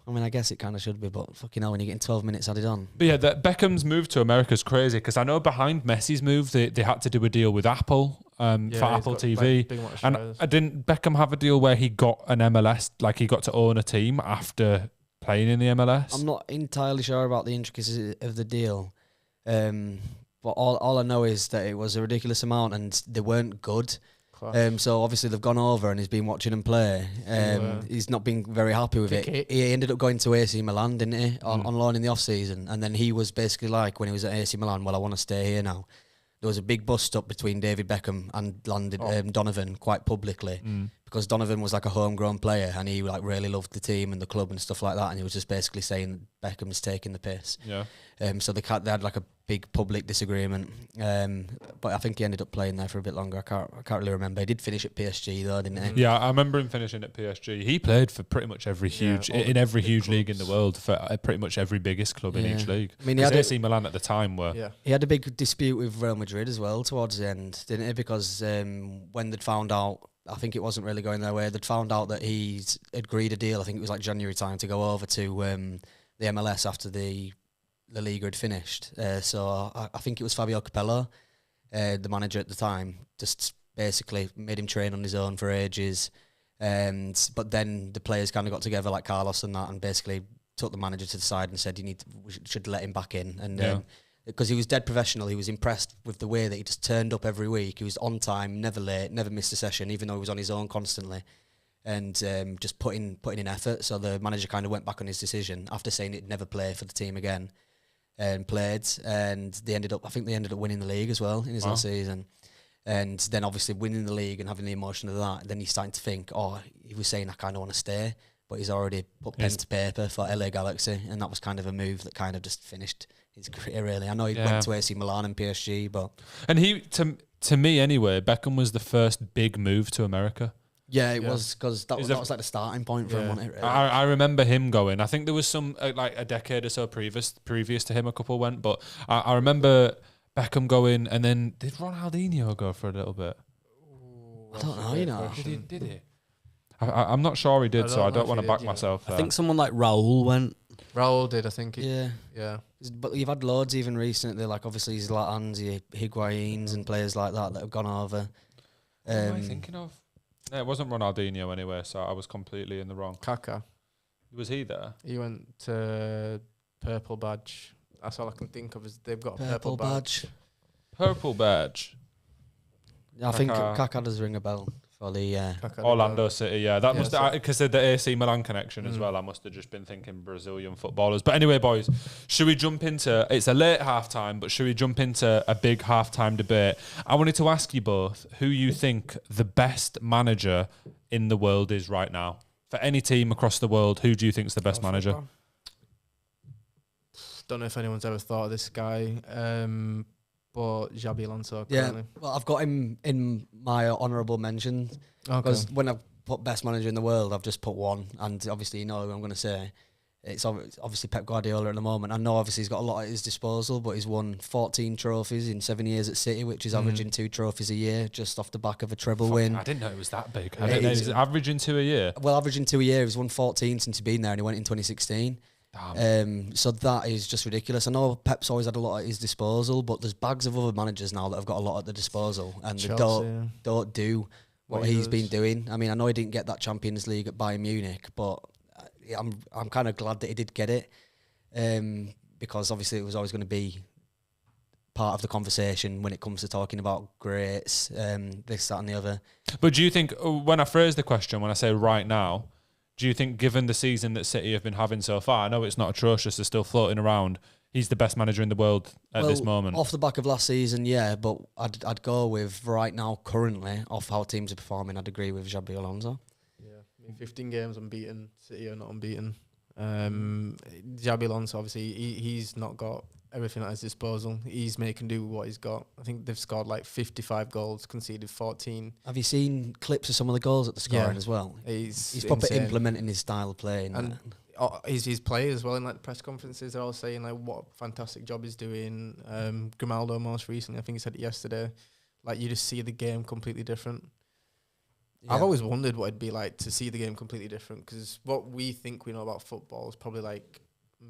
I mean, I guess it kind of should be, but fucking hell, when you're getting 12 minutes added on. But yeah, that Beckham's move to America is crazy because I know behind Messi's move, they had to do a deal with Apple for Apple TV. And didn't Beckham have a deal where he got an MLS, like he got to own a team after playing in the MLS? I'm not entirely sure about the intricacies of the deal, but all I know is that it was a ridiculous amount and they weren't good. Class. So obviously they've gone over and he's been watching him play. He's not been very happy with it. He ended up going to AC Milan, didn't he, on loan in the off-season. And then he was basically like, when he was at AC Milan, well, I want to stay here now. There was a big bust-up between David Beckham and Donovan quite publicly because Donovan was like a homegrown player and he like really loved the team and the club and stuff like that, and he was just basically saying Beckham's taking the piss. Yeah. So they had like a big public disagreement. But I think he ended up playing there for a bit longer. I can't really remember. He did finish at PSG though, didn't he? Yeah, I remember him finishing at PSG. He played for pretty much every huge league in the world, for pretty much every biggest club in each league. I mean, he had AC Milan at the time were. Yeah. He had a big dispute with Real Madrid as well towards the end, didn't he? Because when they'd found out, I think it wasn't really going their way. They'd found out that he'd agreed a deal. I think it was like January time to go over to the MLS after the La Liga had finished. So I think it was Fabio Capello, the manager at the time, just basically made him train on his own for ages. But then the players kind of got together, like Carlos and that, and basically took the manager to the side and said, we should let him back in. And because he was dead professional, he was impressed with the way that he just turned up every week. He was on time, never late, never missed a session, even though he was on his own constantly. And just putting in effort. So the manager kind of went back on his decision after saying he'd never play for the team again. And played, and they ended up winning the league as well in his last season. And then obviously winning the league and having the emotion of that, then he's starting to think, he was saying I kind of want to stay, but he's already put pen to paper for LA Galaxy, and that was kind of a move that kind of just finished his career really. I know he went to AC Milan and PSG, but he to me anyway, Beckham was the first big move to America. Yeah, it was, because that was like the starting point for him, wasn't it? Really? I remember him going. I think there was some like a decade or so previous to him, a couple went, but I remember Beckham going, and then did Ronaldinho go for a little bit? I don't know, you know. Did he? I'm not sure he did, so I don't want to back myself. I think someone like Raul went. Raul did, I think. Yeah. But you've had loads even recently, like obviously Zlatan's, Higuain's and players like that have gone over. What am I thinking of? No, it wasn't Ronaldinho anyway, so I was completely in the wrong. Kaká. Was he there? He went to Purple Badge. That's all I can think of, is they've got a Purple Badge. Purple Badge. I think Kaká does ring a bell for the Orlando City. Yeah, that must because the AC Milan connection as well. I must have just been thinking Brazilian footballers. But anyway, boys, should we jump into? It's a late halftime, but should we jump into a big halftime debate? I wanted to ask you both who you think the best manager in the world is right now. For any team across the world, who do you think is the best manager? Don't know if anyone's ever thought of this guy. But Xabi Alonso currently. Yeah, well, I've got him in my honourable mentions because when I've put best manager in the world, I've just put one, and obviously you know who I'm going to say. It's obviously Pep Guardiola at the moment. I know obviously he's got a lot at his disposal, but he's won 14 trophies in 7 years at City, which is averaging 2 trophies a year, just off the back of a treble win. I didn't know it was that big. I didn't know he's averaging 2 a year. Well, averaging 2 a year. He's won 14 since he's been there, and he went in 2016. So that is just ridiculous. I know Pep's always had a lot at his disposal, but there's bags of other managers now that have got a lot at their disposal, and Chelsea, they don't do what he's been doing. I mean, I know he didn't get that Champions League at Bayern Munich, but I'm kind of glad that he did get it, because obviously it was always going to be part of the conversation when it comes to talking about greats, this, that, and the other. But do you think, when I phrase the question, when I say right now, do you think, given the season that City have been having so far, I know it's not atrocious, they're still floating around, he's the best manager in the world at this moment? Off the back of last season, yeah, but I'd go with right now, currently, off how teams are performing, I'd agree with Xabi Alonso. Yeah, I mean, 15 games unbeaten, City are not unbeaten. Xabi Alonso, obviously, he's not got everything at his disposal. He's making do with what he's got. I think they've scored like 55 goals, conceded 14. Have you seen clips of some of the goals that they're scoring as well? He's probably implementing his style of playing. And his players as well, in like the press conferences, they're all saying like what a fantastic job he's doing. Grimaldo most recently, I think he said it yesterday, like you just see the game completely different. Yeah. I've always wondered what it'd be like to see the game completely different, because what we think we know about football is probably like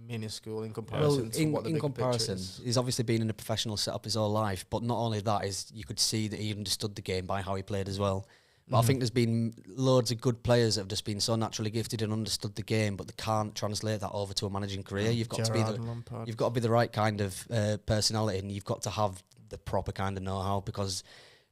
minuscule in comparison to what the big picture is. He's obviously been in a professional setup his whole life, but not only that, is you could see that he understood the game by how he played as well. But I think there's been loads of good players that have just been so naturally gifted and understood the game, but they can't translate that over to a managing career. You've got Gerard you've got to be the right kind of personality, and you've got to have the proper kind of know-how, because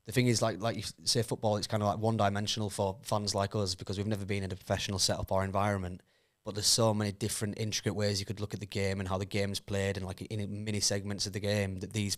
the thing is, like you say, football, it's kind of like one-dimensional for fans like us because we've never been in a professional setup or environment. But there's so many different intricate ways you could look at the game and how the game's played, and like in mini segments of the game that these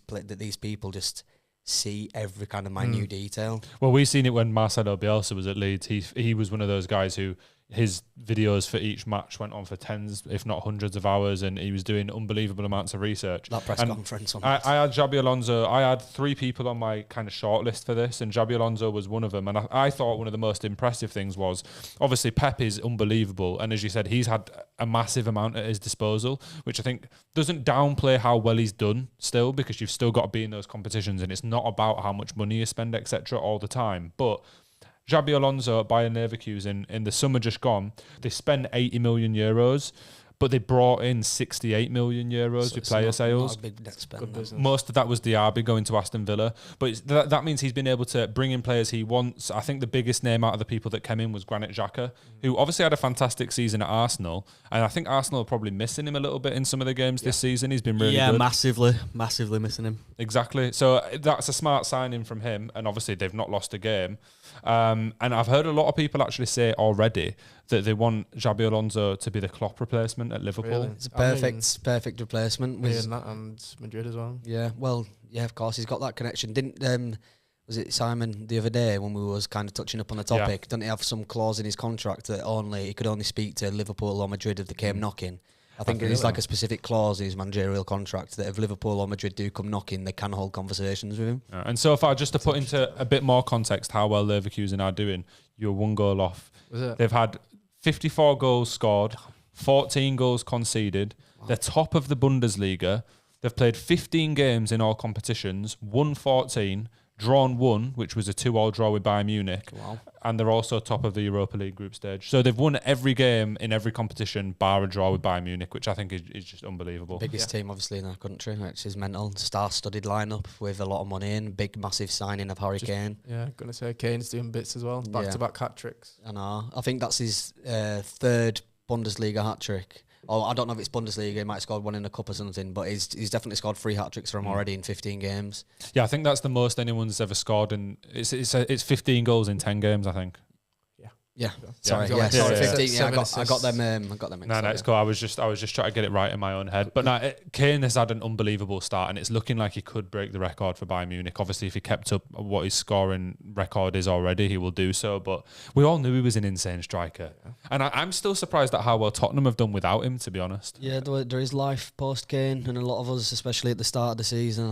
people just see every kind of minute detail. Well, we've seen it when Marcelo Bielsa was at Leeds. He was one of those guys who his videos for each match went on for tens, if not hundreds of hours, and he was doing unbelievable amounts of research. That press conference. I had Xabi Alonso. I had 3 people on my kind of short list for this, and Xabi Alonso was one of them. And I thought one of the most impressive things was, obviously, Pep is unbelievable. And as you said, he's had a massive amount at his disposal, which I think doesn't downplay how well he's done still, because you've still got to be in those competitions, and it's not about how much money you spend, etc. all the time. But Xabi Alonso at Bayern Leverkusen in the summer just gone, they spent 80 million euros, but they brought in 68 million euros with player sales. Not a big net spend. Most of that was Diaby going to Aston Villa, but that means he's been able to bring in players he wants. I think the biggest name out of the people that came in was Granit Xhaka, who obviously had a fantastic season at Arsenal, and I think Arsenal are probably missing him a little bit in some of the games this season. He's been really good. massively missing him. Exactly. So that's a smart signing from him, and obviously they've not lost a game. And I've heard a lot of people actually say already that they want Xabi Alonso to be the Klopp replacement at Liverpool. Really? It's a perfect replacement. And Madrid as well. Yeah, well, yeah, of course, he's got that connection. Didn't was it Simon the other day when we was kind of touching up on the topic? Didn't he have some clause in his contract that he could only speak to Liverpool or Madrid if they came knocking? I think there's like a specific clause in his managerial contract that if Liverpool or Madrid do come knocking, they can hold conversations with him. And so far, just to put into a bit more context how well Leverkusen are doing, you're 1 goal off. They've had 54 goals scored, 14 goals conceded. Wow. They're top of the Bundesliga. They've played 15 games in all competitions, won 14, drawn 1, which was a 2-2 draw with Bayern Munich. Wow. And they're also top of the Europa League group stage. So they've won every game in every competition, bar a draw with Bayern Munich, which I think is just unbelievable. Biggest team, obviously, in our country, which is mental. Star-studded lineup with a lot of money in. Big, massive signing of Harry Kane. Yeah, going to say Kane's doing bits as well. Back-to-back hat-tricks. I know. I think that's his 3rd Bundesliga hat-trick. Oh, I don't know if it's Bundesliga. He might have scored one in a cup or something, but he's definitely scored 3 hat-tricks for him already in 15 games. Yeah, I think that's the most anyone's ever scored, and it's 15 goals in 10 games, I think. Yeah. 15. Yeah, I got them. No, it's cool. I was just trying to get it right in my own head. But no, Kane has had an unbelievable start, and it's looking like he could break the record for Bayern Munich. Obviously, if he kept up what his scoring record is already, he will do so. But we all knew he was an insane striker, and I'm still surprised at how well Tottenham have done without him. To be honest. Yeah, there is life post Kane, and a lot of us, especially at the start of the season,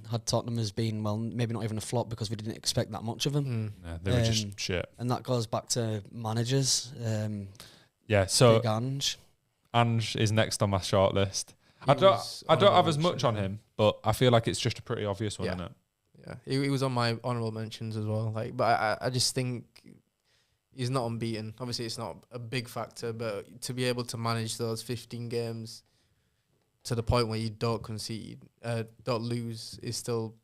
had Tottenham as being, well, maybe not even a flop because we didn't expect that much of them. Yeah, they were just shit, and that goes back to managers. So Big Ange is next on my short list. I don't have as much on him, but I feel like it's just a pretty obvious one, isn't it? Yeah, he was on my honourable mentions as well. But I just think he's not unbeaten. Obviously, it's not a big factor, but to be able to manage those 15 games to the point where you don't concede, don't lose, is still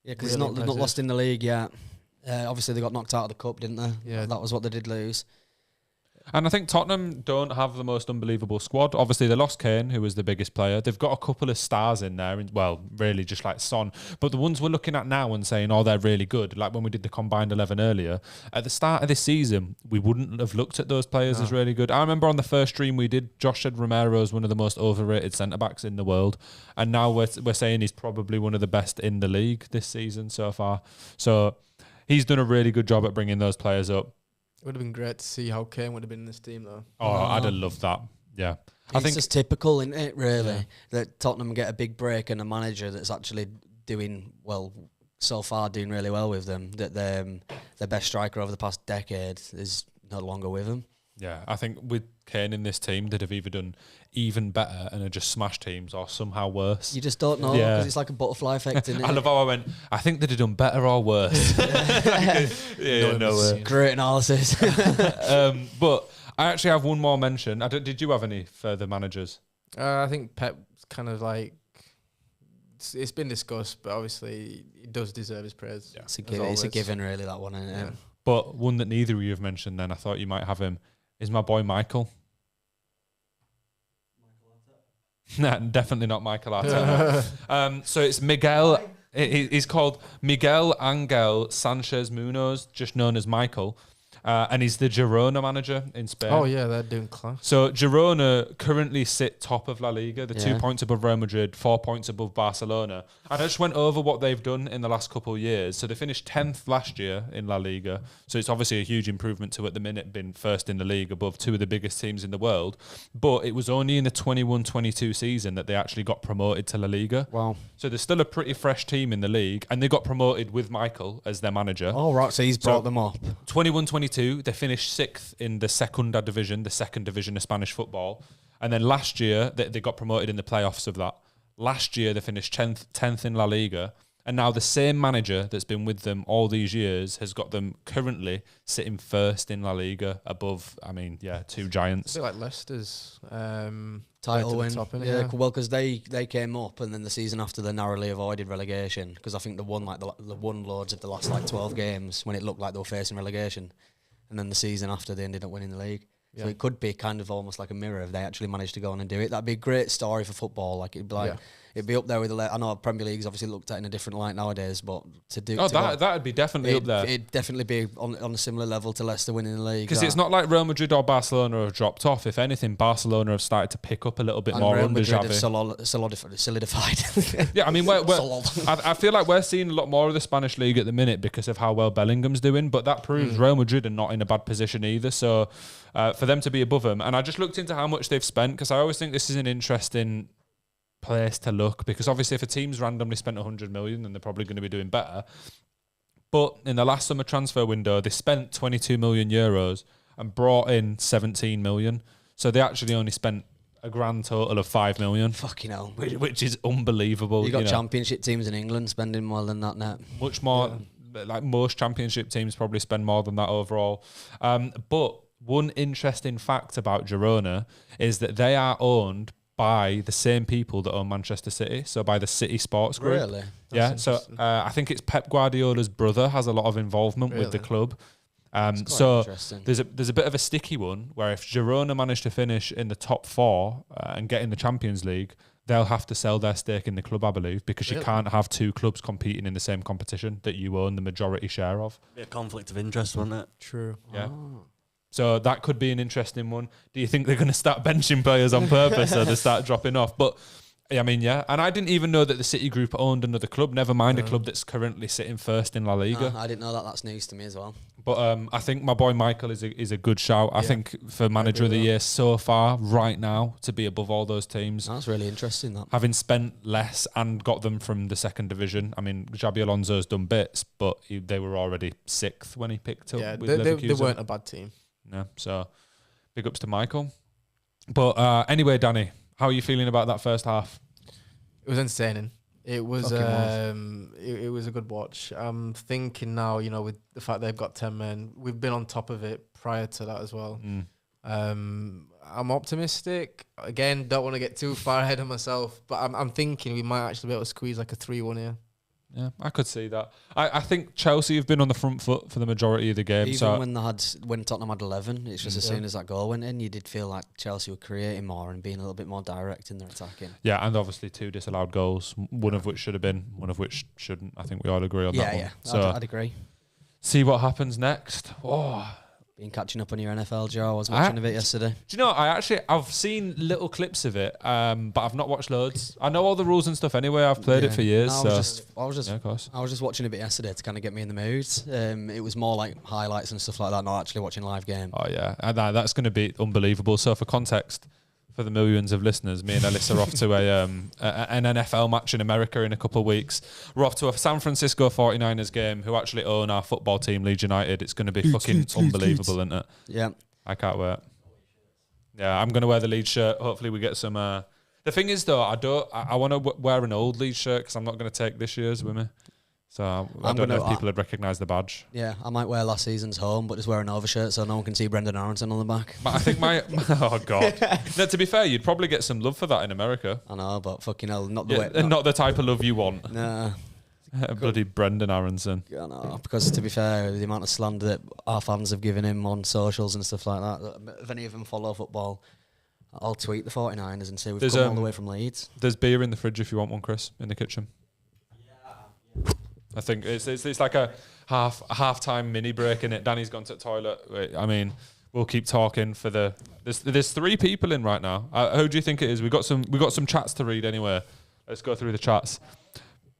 because they've not lost in the league yet. Obviously, they got knocked out of the cup, didn't they? Yeah. That was what they did lose. And I think Tottenham don't have the most unbelievable squad. Obviously, they lost Kane, who was the biggest player. They've got a couple of stars in there, well, really just like Son. But the ones we're looking at now and saying, oh, they're really good, like when we did the combined 11 earlier, at the start of this season, we wouldn't have looked at those players as really good. I remember on the first stream we did, Josh said Romero is one of the most overrated centre-backs in the world. And now we're saying he's probably one of the best in the league this season so far. So he's done a really good job at bringing those players up. It would have been great to see how Kane would have been in this team, though. Oh, I'd have loved that. Yeah. I think it's just typical, isn't it, really? That Tottenham get a big break and a manager that's actually doing really well with them. That their best striker over the past decade is no longer with them. Yeah, I think with Kane in this team, they'd have either done even better and have just smashed teams or somehow worse. You just don't know because it's like a butterfly effect, isn't it? I love how I went, I think they'd have done better or worse. Great analysis. But I actually have one more mention. Did you have any further managers? I think Pep's kind of like, it's been discussed, but obviously he does deserve his praise. Yeah. It's a given, really, that one, isn't it? But one that neither of you have mentioned then, I thought you might have him, is my boy Michael. Nah, definitely not Michael Arteta. So it's Miguel He's called Miguel Angel Sanchez Munoz, just known as Michael. And he's the Girona manager in Spain. Oh, yeah, they're doing class. So Girona currently sit top of La Liga. They're 2 points above Real Madrid, 4 points above Barcelona. And I just went over what they've done in the last couple of years. So they finished 10th last year in La Liga. So it's obviously a huge improvement to, at the minute, being first in the league above two of the biggest teams in the world. But it was only in the 21-22 season that they actually got promoted to La Liga. Wow. So they're still a pretty fresh team in the league. And they got promoted with Michael as their manager. Oh, right. So he's brought them up. 21-22, they finished 6th in the Segunda division, the second division of Spanish football. And then last year, they got promoted in the playoffs of that. Last year, they finished 10th in La Liga. And now the same manager that's been with them all these years has got them currently sitting first in La Liga above, two giants. It's a bit like Leicester's Title win. Top, yeah, well, because they came up and then the season after they narrowly avoided relegation because I think they won the won loads of the last 12 games when it looked like they were facing relegation. And then the season after they ended up winning the league. So it could be kind of almost like a mirror if they actually managed to go on and do it. That'd be a great story for football. Like it'd be up there with I know Premier League's obviously looked at in a different light nowadays, but to do that'd be definitely up there. It'd definitely be on a similar level to Leicester winning the league. Because it's not like Real Madrid or Barcelona have dropped off. If anything, Barcelona have started to pick up a little bit more Real under Madrid Xavi. have solidified. Yeah, I mean, I feel like we're seeing a lot more of the Spanish league at the minute because of how well Bellingham's doing, but that proves Real Madrid are not in a bad position either. So for them to be above them, and I just looked into how much they've spent because I always think this is an interesting place to look because obviously if a team's randomly spent 100 million then they're probably going to be doing better, but in the last summer transfer window they spent 22 million euros and brought in 17 million, so they actually only spent a grand total of 5 million. Fucking hell, which is unbelievable. You got championship teams in England spending more than that net. Much more. Like most championship teams probably spend more than that overall. But one interesting fact about Girona is that they are owned by the same people that own Manchester City, so by the City Sports Group. Really? That's I think it's Pep Guardiola's brother has a lot of involvement with the club. So there's a bit of a sticky one where if Girona manage to finish in the top 4 and get in the Champions League, they'll have to sell their stake in the club, I believe, because you can't have two clubs competing in the same competition that you own the majority share of. Be a conflict of interest, wouldn't it? True. Yeah. Oh. So that could be an interesting one. Do you think they're going to start benching players on purpose or they start dropping off? But I mean, yeah. And I didn't even know that the City Group owned another club, never mind a club that's currently sitting first in La Liga. I didn't know that. That's news to me as well. But I think my boy Michael is a good shout. I think for Manager of the Year so far, right now, to be above all those teams. That's really interesting. That having spent less and got them from the second division. I mean, Xabi Alonso's done bits, but they were already 6th when he picked up with Leverkusen. They weren't a bad team. No, so big ups to Michael. But anyway, Danny, how are you feeling about that first half? It was entertaining. It was it was a good watch. I'm thinking now, with the fact they've got 10 men, we've been on top of it prior to that as well. I'm optimistic. Again, don't want to get too far ahead of myself, but I'm thinking we might actually be able to squeeze like a 3-1 here. Yeah, I could see that. I think Chelsea have been on the front foot for the majority of the game. Even when Tottenham had 11, it's just as soon as that goal went in, you did feel like Chelsea were creating more and being a little bit more direct in their attacking. Yeah, and obviously 2 disallowed goals, one of which should have been, one of which shouldn't. I think we all agree on that one. Yeah, so I'd agree. See what happens next. Oh. Been catching up on your NFL, Joe. I was watching a bit yesterday. Do you know, I've seen little clips of it, but I've not watched loads. I know all the rules and stuff anyway. I've played it for years. I was just watching a bit yesterday to kind of get me in the mood. It was more like highlights and stuff like that, not actually watching live game. Oh yeah, and that's going to be unbelievable. So for context, for the millions of listeners, me and Ellis are off to an NFL match in America in a couple of weeks. We're off to a San Francisco 49ers game, who actually own our football team, Leeds United. It's going to be fucking unbelievable, isn't it? Yeah. I can't wait. Yeah, I'm going to wear the Leeds shirt. Hopefully we get some... The thing is, though, I want to wear an old Leeds shirt because I'm not going to take this year's with me. So I don't know if people would recognise the badge. Yeah, I might wear last season's home, but just wear an overshirt so no one can see Brendan Aronson on the back. But I think oh God. No, to be fair, you'd probably get some love for that in America. I know, but fucking hell, not the type of love you want. Nah. Bloody Brendan Aronson. Yeah, no, because to be fair, the amount of slander that our fans have given him on socials and stuff like that, if any of them follow football, I'll tweet the 49ers and say we've come all the way from Leeds. There's beer in the fridge if you want one, Chris, in the kitchen. I think it's like a half-time mini break in it. Danny's gone to the toilet. Wait, I mean, we'll keep talking for the. There's 3 people in right now. Who do you think it is? We got some chats to read anyway. Let's go through the chats.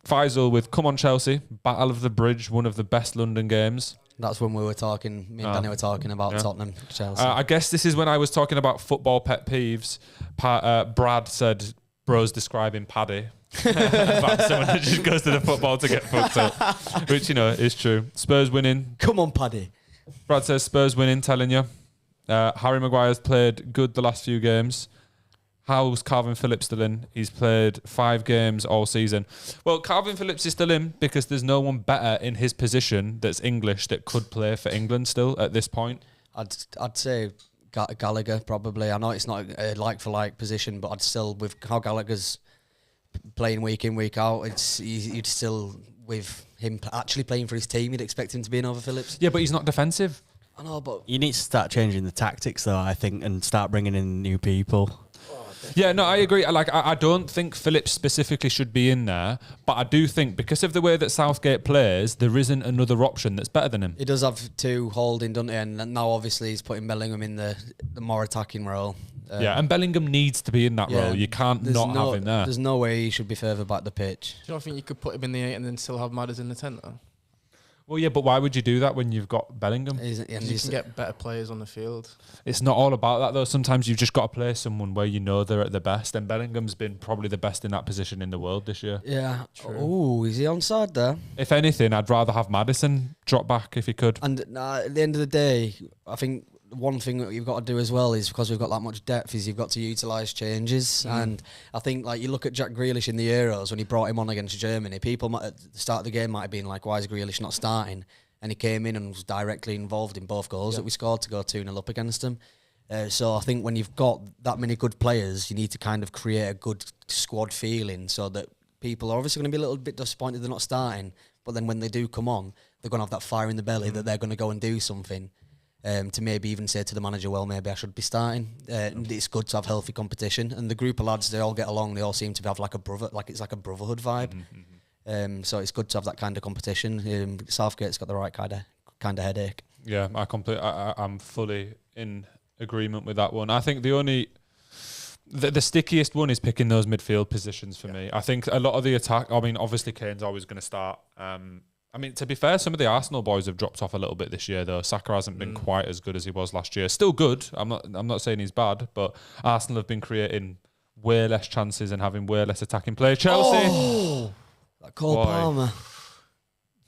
Faisal with "Come on Chelsea, Battle of the Bridge, one of the best London games." That's when we were talking. Me and Danny were talking about Tottenham, Chelsea. I guess this is when I was talking about football pet peeves. Brad said, "Bro's describing Paddy." About someone that just goes to the football to get fucked up, which is true. Spurs winning. Come on, Paddy. Brad says Spurs winning. Telling you, Harry Maguire's played good the last few games. How's Calvin Phillips still in? He's played 5 games all season. Well, Calvin Phillips is still in because there's no one better in his position that's English that could play for England still at this point. I'd say Gallagher probably. I know it's not a like-for-like position, but I'd still, with how Gallagher's playing week in, week out, you'd still, with him actually playing for his team, you'd expect him to be in over Phillips. Yeah, but he's not defensive. I know, but you need to start changing the tactics, though, I think, and start bringing in new people. Yeah, no, I agree. I don't think Phillips specifically should be in there, but I do think because of the way that Southgate plays, there isn't another option that's better than him. He does have 2 holding, doesn't he? And now obviously he's putting Bellingham in the more attacking role. And Bellingham needs to be in that role. You can't not have him there. There's no way he should be further back the pitch. Do you not think you could put him in the 8 and then still have Madders in the 10 though? Well, yeah, but why would you do that when you've got Bellingham? You can get better players on the field. It's not all about that, though. Sometimes you've just got to play someone where you know they're at the best, and Bellingham's been probably the best in that position in the world this year. Yeah. Oh, is he onside there? If anything, I'd rather have Maddison drop back if he could. And at the end of the day, I think one thing that you've got to do as well is, because we've got that much depth, is you've got to utilise changes. And I think, like, you look at Jack Grealish in the Euros when he brought him on against Germany, people at the start of the game might have been like, why is Grealish not starting? And he came in and was directly involved in both goals that we scored to go 2-0 up against them. So I think when you've got that many good players, you need to kind of create a good squad feeling so that people are obviously going to be a little bit disappointed they're not starting, but then when they do come on, they're going to have that fire in the belly that they're going to go and do something. To maybe even say to the manager, well, maybe I should be starting. It's good to have healthy competition, and the group of lads, they all get along. They all seem to have like it's like a brotherhood vibe. So it's good to have that kind of competition. Southgate's got the right kind of headache. Yeah, I'm fully in agreement with that one. I think the stickiest one is picking those midfield positions for me. I think a lot of the attack. I mean, obviously Kane's always going to start. I mean, to be fair, some of the Arsenal boys have dropped off a little bit this year, though. Saka hasn't been quite as good as he was last year. Still good. I'm not saying he's bad, but Arsenal have been creating way less chances and having way less attacking play. Chelsea, that Cole Palmer.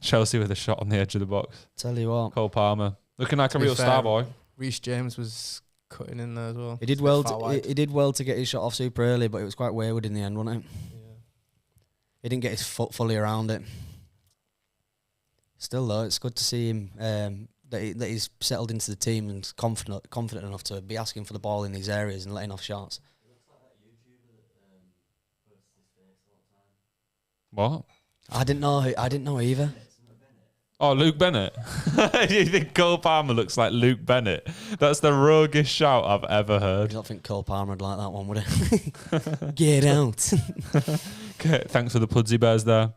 Chelsea with a shot on the edge of the box. Tell you what, Cole Palmer looking like a real star boy. Reece James was cutting in there as well. He did well. He did well to get his shot off super early, but it was quite wayward in the end, wasn't it? Yeah. He didn't get his foot fully around it. Still, though, it's good to see him that he's settled into the team and confident enough to be asking for the ball in these areas and letting off shots. What? I didn't know either. Oh, Luke Bennett. You think Cole Palmer looks like Luke Bennett? That's the roguish shout I've ever heard. I don't think Cole Palmer would like that one, would he? Get out. Okay, thanks for the Pudsey Bears there.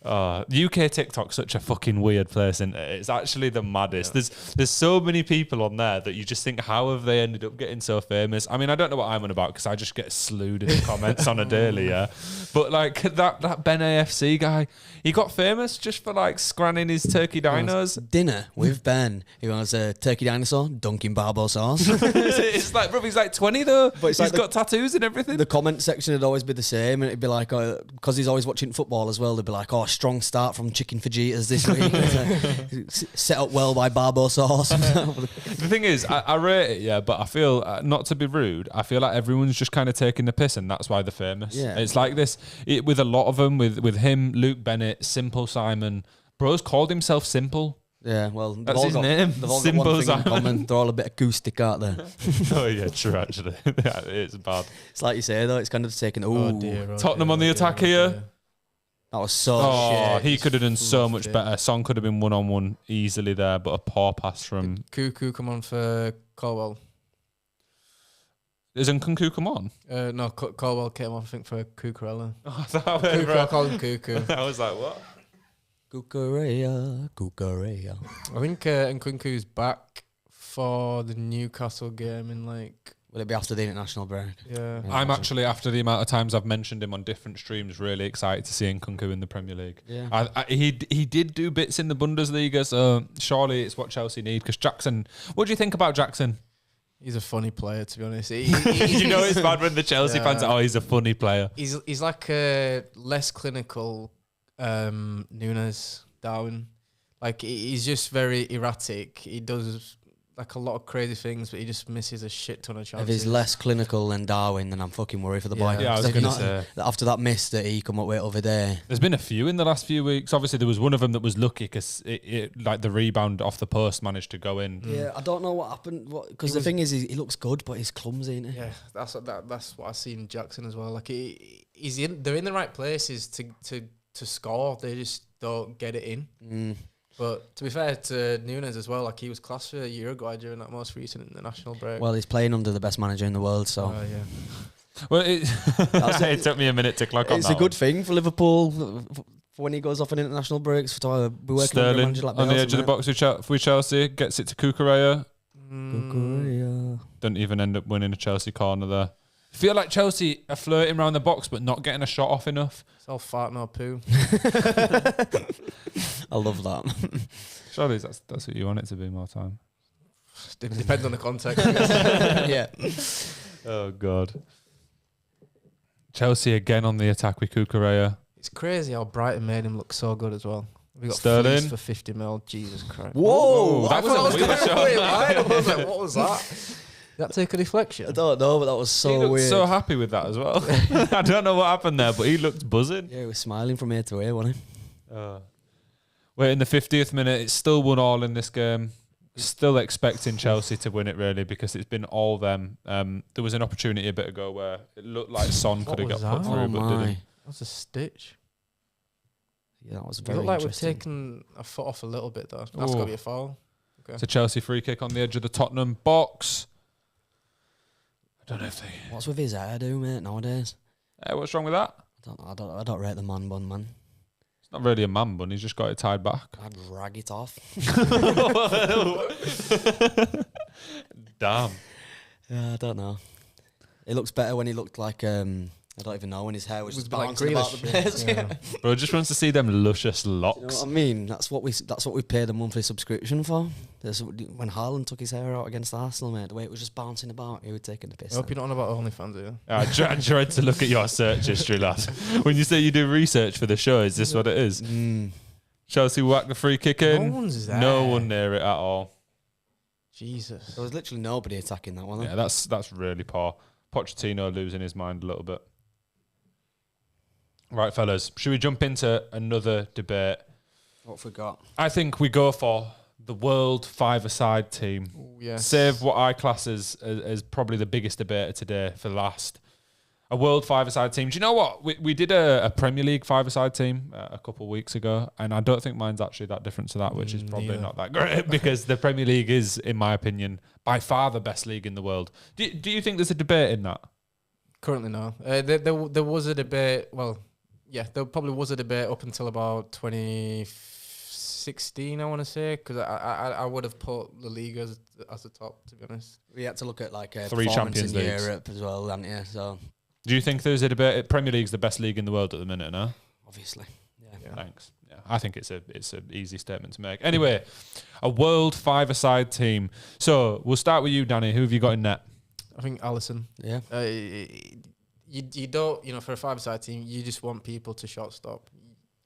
UK TikTok's such a fucking weird place, isn't it? It's actually the maddest. Yeah. There's so many people on there that you just think, how have they ended up getting so famous? I mean, I don't know what I'm on about because I just get slewed in the comments on a daily, yeah. But like that Ben AFC guy, he got famous just for like scranning his turkey dinos. Dinner with Ben. He wants a turkey dinosaur, dunking barbo sauce. It's like, bro, he's like 20 though. But he's got tattoos and everything. The comment section would always be the same, and it'd be like, because he's always watching football as well, they'd be like, oh, strong start from chicken fajitas this week. Set up well by barbo sauce. The thing is, I rate it, yeah, but I feel, not to be rude, I feel like everyone's just kind of taking the piss and that's why they're famous. Yeah. It's like this, with a lot of them, with him, Luke Bennett, Simple Simon. Bro's called himself Simple. Yeah, well, that's his name. They've all Simple got one thing Simon. in common. They're all a bit acoustic, aren't they? Oh yeah, true, actually. Yeah, it's bad. It's like you say, though, it's kind of taken, Tottenham on the attack here. That was so shit. He could have done so much better. Son could have been one-on-one easily there, but a poor pass from... Cuckoo come on for Colwell. Isn't Kunku come on? No, Colwell came off, I think, for Cucurella. Oh, I called him Cuckoo. I was like, what? Cucurella. I think Nkunku's back for the Newcastle game in like. Will it be after the international break? Yeah. I'm actually, after the amount of times I've mentioned him on different streams, really excited to see Nkunku in the Premier League. Yeah. He did do bits in the Bundesliga, so surely it's what Chelsea need. Because Jackson, what do you think about Jackson? He's a funny player, to be honest. You know it's bad when the Chelsea fans are, he's a funny player. He's like a less clinical Nunes, Darwin. Like, he's just very erratic. He does like a lot of crazy things, but he just misses a shit ton of chances. If he's less clinical than Darwin, then I'm fucking worried for the boy. Yeah, I was going to say. After that miss that he come up with over there. There's been a few in the last few weeks. Obviously, there was one of them that was lucky because like the rebound off the post managed to go in. Yeah, I don't know what happened. Because the thing is, he looks good, but he's clumsy, isn't he? Yeah, that's what I see in Jackson as well. Like, they're in the right places to score. They just don't get it in. But to be fair to Nunes as well, like, he was class for Uruguay during that most recent international break. Well, he's playing under the best manager in the world, so. Yeah. Well, it took me a minute to clock on. It's a good thing for Liverpool for when he goes off on international breaks. For be working Sterling under a manager like on the Bielsa, edge of the box with Chelsea, gets it to Cucurella. Don't even end up winning a Chelsea corner there. I feel like Chelsea are flirting around the box but not getting a shot off enough. It's all fart no poo. I love that. Surely that's what you want it to be more time. It depends on the context. Yeah. Oh, God. Chelsea again on the attack with Cucurella. It's crazy how Brighton made him look so good as well. We got Sterling fleeced for 50 mil. Jesus Christ. Whoa! That was a weird shot. I was like, what was that? Did that take a deflection? I don't know, but that was He so looked weird. so happy with that as well. I don't know what happened there, but he looked buzzing. Yeah, he was smiling from ear to ear, wasn't he? We're in the 50th minute. It's still 1-1 in this game. Still expecting Chelsea to win it, really, because it's been all them. There was an opportunity a bit ago where it looked like Son could have got put through, but didn't. That was a stitch. Yeah, that was It very looked like we've interesting. taken a foot off a little bit, though. That's got to be a foul. Okay. It's a Chelsea free kick on the edge of the Tottenham box. I don't know if they... What's with his hairdo, mate, nowadays? What's wrong with that? I don't rate the man bun, man. It's not really a man bun. He's just got it tied back. I'd rag it off. Damn. Yeah, I don't know. It looks better when he looked like I don't even know, when his hair was just like bouncing about the place. Yeah. Bro, just wants to see them luscious locks. You know what I mean? That's what we paid a monthly subscription for. When Haaland took his hair out against Arsenal, mate, the way it was just bouncing about, he was taking the piss. I hope you're not on about OnlyFans, are you? I dread to look at your search history, lad. When you say you do research for the show, is this what it is? Chelsea whack the free kick in. No one's there. No one near it at all. Jesus. There was literally nobody attacking that one. Yeah, that's really poor. Pochettino losing his mind a little bit. Right, fellas, should we jump into another debate? What have we got? I think we go for the world five-a-side team. Ooh, yes. Save what I class as probably the biggest debater today for last. A world five-a-side team. Do you know what? We did a Premier League five-a-side team a couple of weeks ago, and I don't think mine's actually that different to that, which is probably not that great because the Premier League is, in my opinion, by far the best league in the world. Do you think there's a debate in that? Currently, no. There was a debate. Well, yeah, there probably was a debate up until about 2016, I want to say, because I would have put the league as the top, to be honest. We had to look at like 3 Champions in Leagues. Europe as well, hadn't you? So Do you think there's a debate? Premier League's the best league in the world at the minute, no? obviously, yeah. Thanks. Yeah, I think it's an easy statement to make. Anyway, a world five-a-side team. So we'll start with you, Danny. Who have you got in net? I think Alisson. Yeah. You don't, for a five-side team, you just want people to shortstop.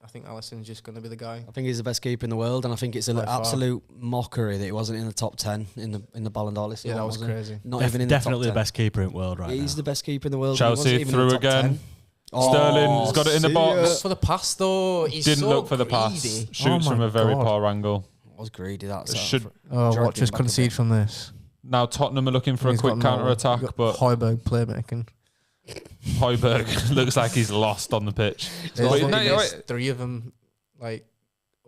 I think Alisson's just going to be the guy. I think he's the best keeper in the world, and I think it's an absolute mockery that he wasn't in the top 10 in the Ballon d'Or list. Yeah, that was crazy. Not even in the top 10. Definitely the best keeper in the world right now. He's the best keeper in the world. Chelsea through again. Sterling's got it in the box. For the pass, though, he's Didn't so look for the greedy. pass. Shoots from a very poor angle. I was greedy. That Should watch us concede from this. Now Tottenham are looking for a He's quick got counter attack, but Højbjerg playmaking. Højbjerg looks like he's lost on the pitch. There's 3 of them like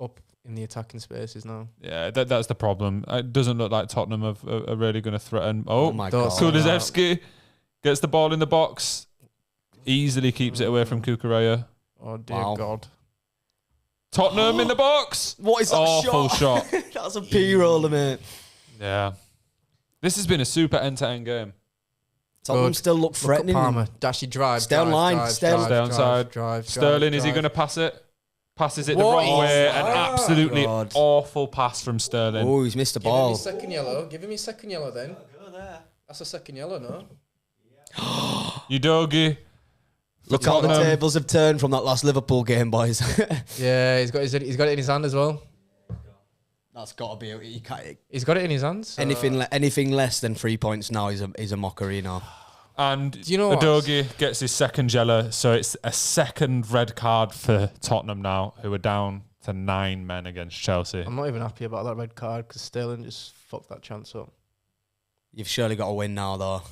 up in the attacking spaces now. Yeah, that's the problem. It doesn't look like Tottenham are really going to threaten. Oh my God. Kulusevski gets the ball in the box, easily keeps it away from Cucurella. Oh dear God. Tottenham in the box. What is that Awful shot? shot. That's a P-roller, mate. Yeah. This has been a super end-to-end game. Tottenham still look Look at threatening. Palmer. Actually, drive. Stay on line, stay on side. Sterling, is he going to pass it? Passes it the wrong way. An absolutely God. awful pass from Sterling. Oh, he's missed the Give him ball. his second yellow. Give him his second yellow then. That's a second yellow, no? Udogie. Look how the tables have turned from that last Liverpool game, boys. Yeah, he's got it in his hand as well. That's got to be. You can't, He's got it in his hands. So. anything less than 3 points now is a mockery now. And Do you know what? Udogie gets his second yellow, so it's a second red card for Tottenham now, who are down to 9 men against Chelsea. I'm not even happy about that red card because Sterling just fucked that chance up. You've surely got to win now, though.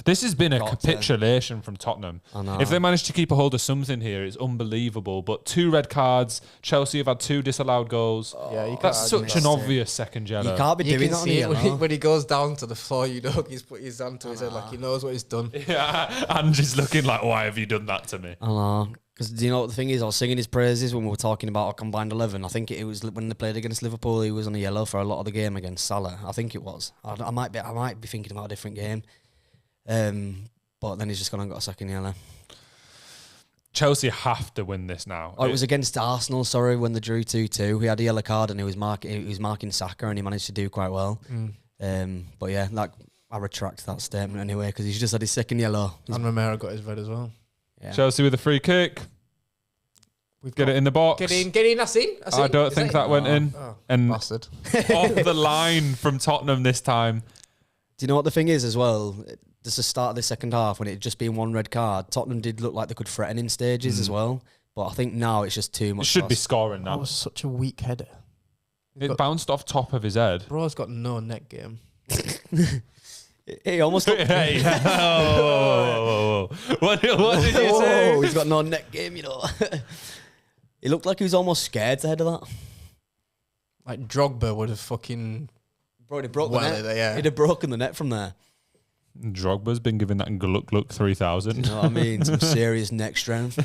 This has been a Got to. capitulation from Tottenham. I know. If they manage to keep a hold of something here, it's unbelievable. But 2 red cards, Chelsea have had 2 disallowed goals. Yeah, you can't That's argue such that. an obvious second yellow. You can't be You doing can that on see here, it when no. when he goes down to the floor. He's put his hand to his head like he knows what he's done. Yeah, and just looking like, why have you done that to me? I know. Because do you know what the thing is? I was singing his praises when we were talking about our combined 11. I think it was when they played against Liverpool. He was on a yellow for a lot of the game against Salah. I think it was. I might be thinking about a different game. But then he's just gone and got a second yellow. Chelsea have to win this now. Oh, it was against Arsenal. Sorry, when they drew 2-2, he had a yellow card and he was marking Saka and he managed to do quite well. But yeah, I retract that statement anyway because he's just had his second yellow. And Romero got his red as well. Yeah. Chelsea with a free kick. Get it in the box. Get in. That's in. I don't think that went in. Oh, And bastard. off the line from Tottenham this time. Do you know what the thing is as well? Just the start of the second half when it had just been 1 red card, Tottenham did look like they could threaten in stages as well. But I think now it's just too much. It should be loss. scoring That now. was such a weak header. It bounced off top of his head. Bro's got no net game. He almost looked. Hey, whoa. What did you say? He's got no net game, you know. He looked like he was almost scared to head of that. Like Drogba would have fucking. Bro, he'd have broke the net. Yeah. He'd have broken the net from there. Drogba's been giving that Gluck 3000. You know what I mean? Some serious neck strength.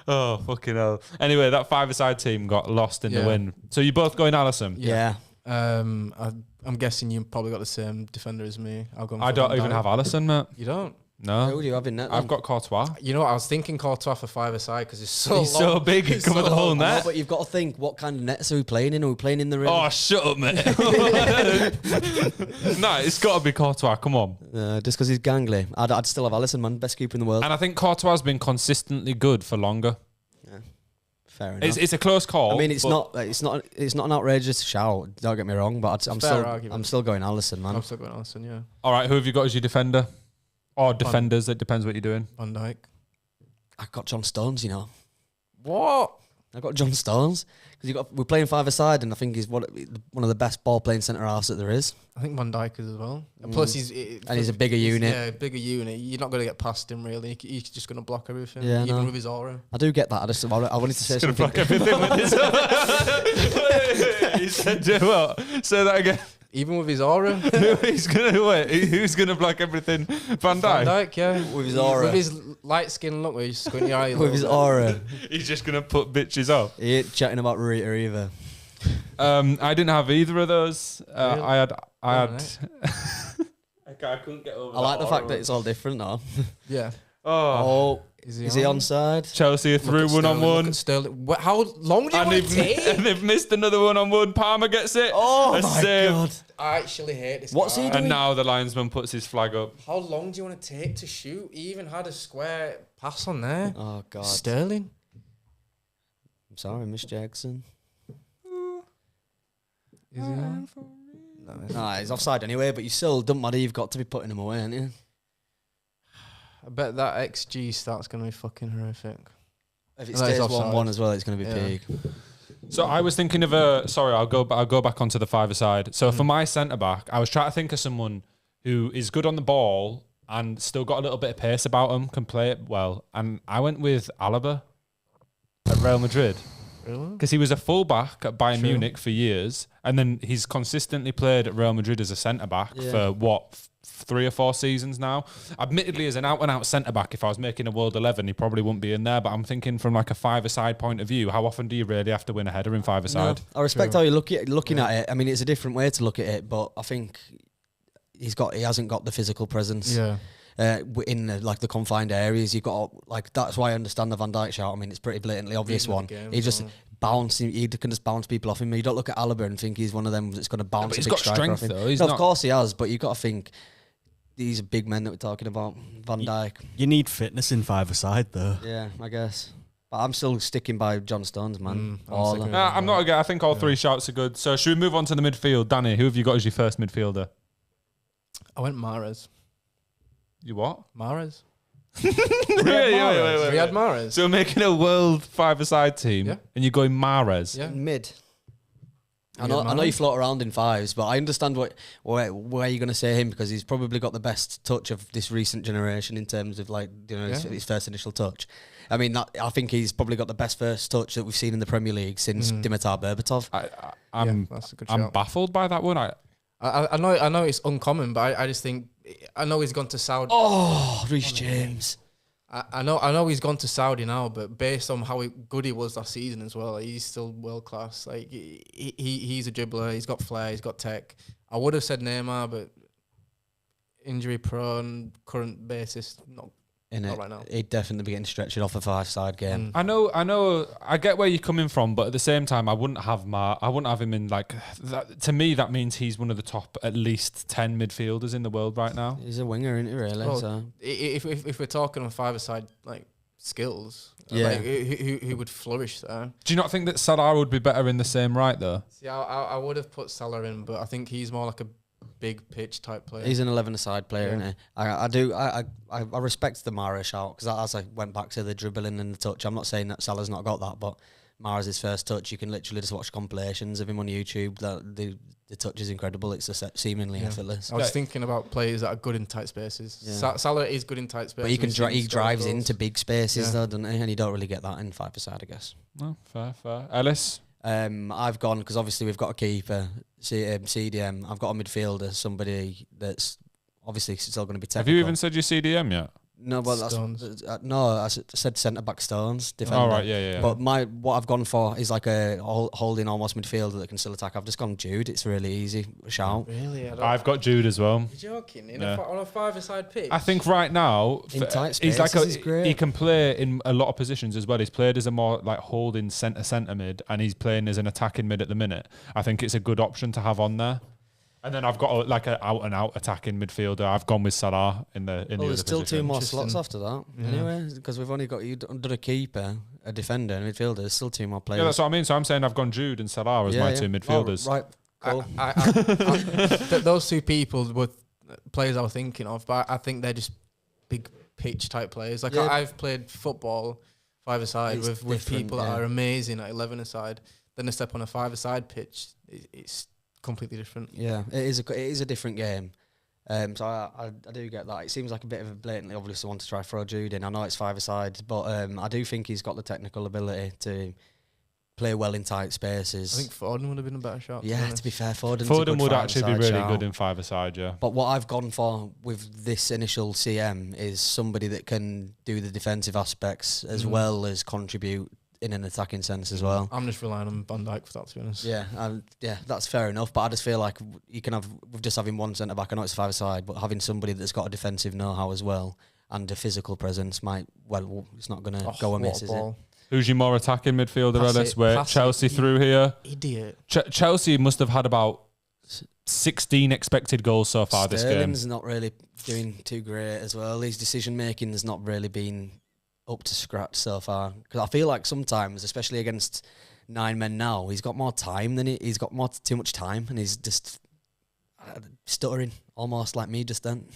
Oh, fucking hell. Anyway, that 5-a-side team got lost in the win. So you both going Alisson? Yeah. I'm guessing you probably got the same defender as me. I don't even have Alisson, mate. You don't? No. Who do you have in net? I've got Courtois. You know what? I was thinking Courtois for 5-a-side because he's so He's long. so big, he He's covered the whole long. net. But you've got to think, what kind of nets are we playing in? Are we playing in the rim? Oh, shut up, mate. No, it's got to be Courtois. Come on. Just because he's gangly. I'd still have Alisson, man. Best keeper in the world. And I think Courtois has been consistently good for longer. Fair enough. It's a close call. I mean, it's not an outrageous shout. Don't get me wrong, but I'm still going Alisson, man. I'm still going Alisson, yeah. All right, who have you got as your defender? Or defenders, it depends what you're doing. Van Dijk. I got John Stones, you know. What? I got John Stones because we're playing 5-a-side, and I think he's one of the best ball playing centre halves that there is. I think Van Dijk is as well. And plus, he's a bigger unit. Yeah, bigger unit. You're not going to get past him really. He's just going to block everything. Yeah, even no. with his aura. I do get that. I wanted to say something. Block everything with his He said, do what? Say that again. Even with his aura. Who's gonna block everything? Van Van Dijk. Dijk, yeah. With his aura. With his light skin look, where he's squinting your eye. With his aura. He's just gonna put bitches off. He ain't chatting about Rita either. I didn't have either of those. Really? I had. Alright. I couldn't get over. I like the fact that it's all different now. Yeah. Oh, Is he onside? Chelsea are through 1-on-1. Sterling. How long do you And want to take? they've missed another 1-on-1. Palmer gets it. Oh A my save. god! I actually hate this. What's guy. he doing? And now the linesman puts his flag up. How long do you want to take to shoot? He even had a square pass on there. Oh god! Sterling. I'm sorry, Miss Jackson. Is he on? Nah, he's offside anyway. But you still don't matter. You've got to be putting him away, aren't you? I bet that XG start's going to be fucking horrific. If it No, it's stays offside. 1-1 as well, it's going to be Yeah. peak. So I was thinking of I'll go back onto the 5-a-side. So for my centre back, I was trying to think of someone who is good on the ball and still got a little bit of pace about him, can play it well. And I went with Alaba at Real Madrid. Because he was a fullback at Bayern True. Munich for years, and then he's consistently played at Real Madrid as a centre back for 3 or 4 seasons now. Admittedly, as an out-and-out centre-back, if I was making a World 11, he probably wouldn't be in there, but I'm thinking from like a five-a-side point of view, how often do you really have to win a header in five-a-side? No, I respect how you're looking at it. I mean, it's a different way to look at it, but I think he hasn't got the physical presence. Yeah. In the confined areas, you've got that's why I understand the Van Dijk shout. I mean, it's pretty blatantly obvious one. He just bouncing. He can just bounce people off him. You don't look at Alaba and think he's one of them that's going to bounce. He's a big got striker strength off him. though. He's No, not. of course he has, but you've got to think these are big men that we're talking about. Van Dijk. You need fitness in five-a-side, though. Yeah, I guess. But I'm still sticking by John Stones, man. I'm not again. I think all 3 shouts are good. So should we move on to the midfield? Danny, who have you got as your first midfielder? I went Mahrez. You what? Mahrez. Wait. Riyad Mahrez. So we're making a world five-a-side team, and you're going Mahrez. Yeah. Mid. I know you float around in fives, but I understand where you're going to say him, because he's probably got the best touch of this recent generation in terms of his first initial touch. I mean, I think he's probably got the best first touch that we've seen in the Premier League since Dimitar Berbatov. That's a good I'm shout. baffled by that one. I know it's uncommon, but I just think I know he's gone to Saudi. Oh, Reece James. I know he's gone to Saudi now, but based on how good he was last season as well, he's still world class. Like he's a dribbler, he's got flair, he's got tech. I would have said Neymar, but injury prone, current basis, not right now. He'd definitely be getting stretched off a five-side game. I know. I get where you're coming from, but at the same time, I wouldn't have him in like that. To me, that means he's one of the top at least 10 midfielders in the world right now. He's a winger, isn't he? Really? Well, so. If we're talking on five-a-side like skills, who would flourish there? Do you not think that Salah would be better in the same right though? See, I would have put Salah in, but I think he's more like a big pitch type player. He's an 11-a-side player, isn't he? I respect the Mahrez shout, because as I went back to the dribbling and the touch, I'm not saying that Salah's not got that, but Mahrez's first touch, you can literally just watch compilations of him on YouTube. The touch is incredible. It's seemingly effortless. I was thinking about players that are good in tight spaces. Yeah. Salah is good in tight spaces. But he drives into big spaces though, doesn't he? And you don't really get that in five-a-side, I guess. No, fair. Ellis? I've gone, because obviously we've got a keeper, CDM. I've got a midfielder, somebody that's obviously still going to be technical. Have you even said your CDM yet? No, but I said centre back Stones, defender. Oh, right, yeah. But what I've gone for is like a holding almost midfielder that can still attack. I've just gone Jude. It's really easy. Shout. Really? I've got Jude as well. You're joking? On a five-a-side pitch? I think right now In tight he's spaces, he's great. he can play in a lot of positions as well. He's played as a more like holding centre mid, and he's playing as an attacking mid at the minute. I think it's a good option to have on there. And then I've got like an out-and-out attacking midfielder. I've gone with Salah in the other there's still position. 2 more slots after that. Anyway, because we've only got under a keeper, a defender, and a midfielder. There's still 2 more players. Yeah, that's what I mean. So I'm saying I've gone Jude and Salah as my 2 midfielders. Oh, right, cool. Those 2 people were players I was thinking of, but I think they're just big pitch type players. Like I've played football five-a-side with people that are amazing at 11-a-side. Then they step on a five-a-side pitch. It's completely different. Yeah, it is a different game. So I do get that. It seems like a bit of a blatantly obvious one to try throw Jude in. I know it's five-a-side, but I do think he's got the technical ability to play well in tight spaces. I think Foden would have been a better shot. Yeah, to be fair, Foden would actually be really good in five-a-side, yeah. But what I've gone for with this initial CM is somebody that can do the defensive aspects as well as contribute in an attacking sense as well. I'm just relying on Van Dijk for that, to be honest. Yeah, that's fair enough. But I just feel like you can have, with just having one centre back, I know it's five-a-side, but having somebody that's got a defensive know-how as well and a physical presence it's not going to go amiss, is it? Who's your more attacking midfielder, Ellis? Where Chelsea through here? Idiot. Chelsea must have had about 16 expected goals so far this game. Sterling's not really doing too great as well. His decision-making has not really been up to scratch so far, because I feel like sometimes, especially against 9 men now, he's got more time than he's got too much time, and he's just stuttering almost like me just then.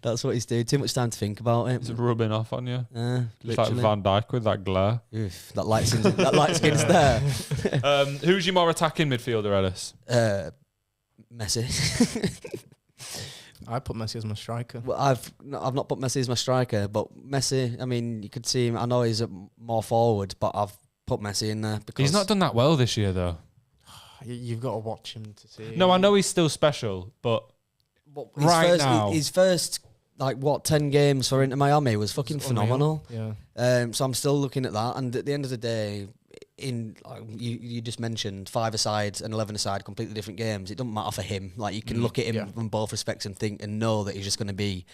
That's what he's doing. Too much time to think about it. It's rubbing off on you. Just like Literally. Van Dijk with that glare. Oof, that light skin's there. Who's your more attacking midfielder, Ellis? Messi. I put Messi as my striker. Well, I've not put Messi as my striker, but Messi, I mean, you could see him. I know he's more forward, but I've put Messi in there because He's not done that well this year, though. You've got to watch him to see. No, I know he's still special, but his first 10 games for Inter Miami was fucking phenomenal. Yeah. So I'm still looking at that, and at the end of the day, you just mentioned 5-a-side and 11-a-side, completely different games. It doesn't matter for him. Like, you can look at him from both respects and think and know that he's just going to be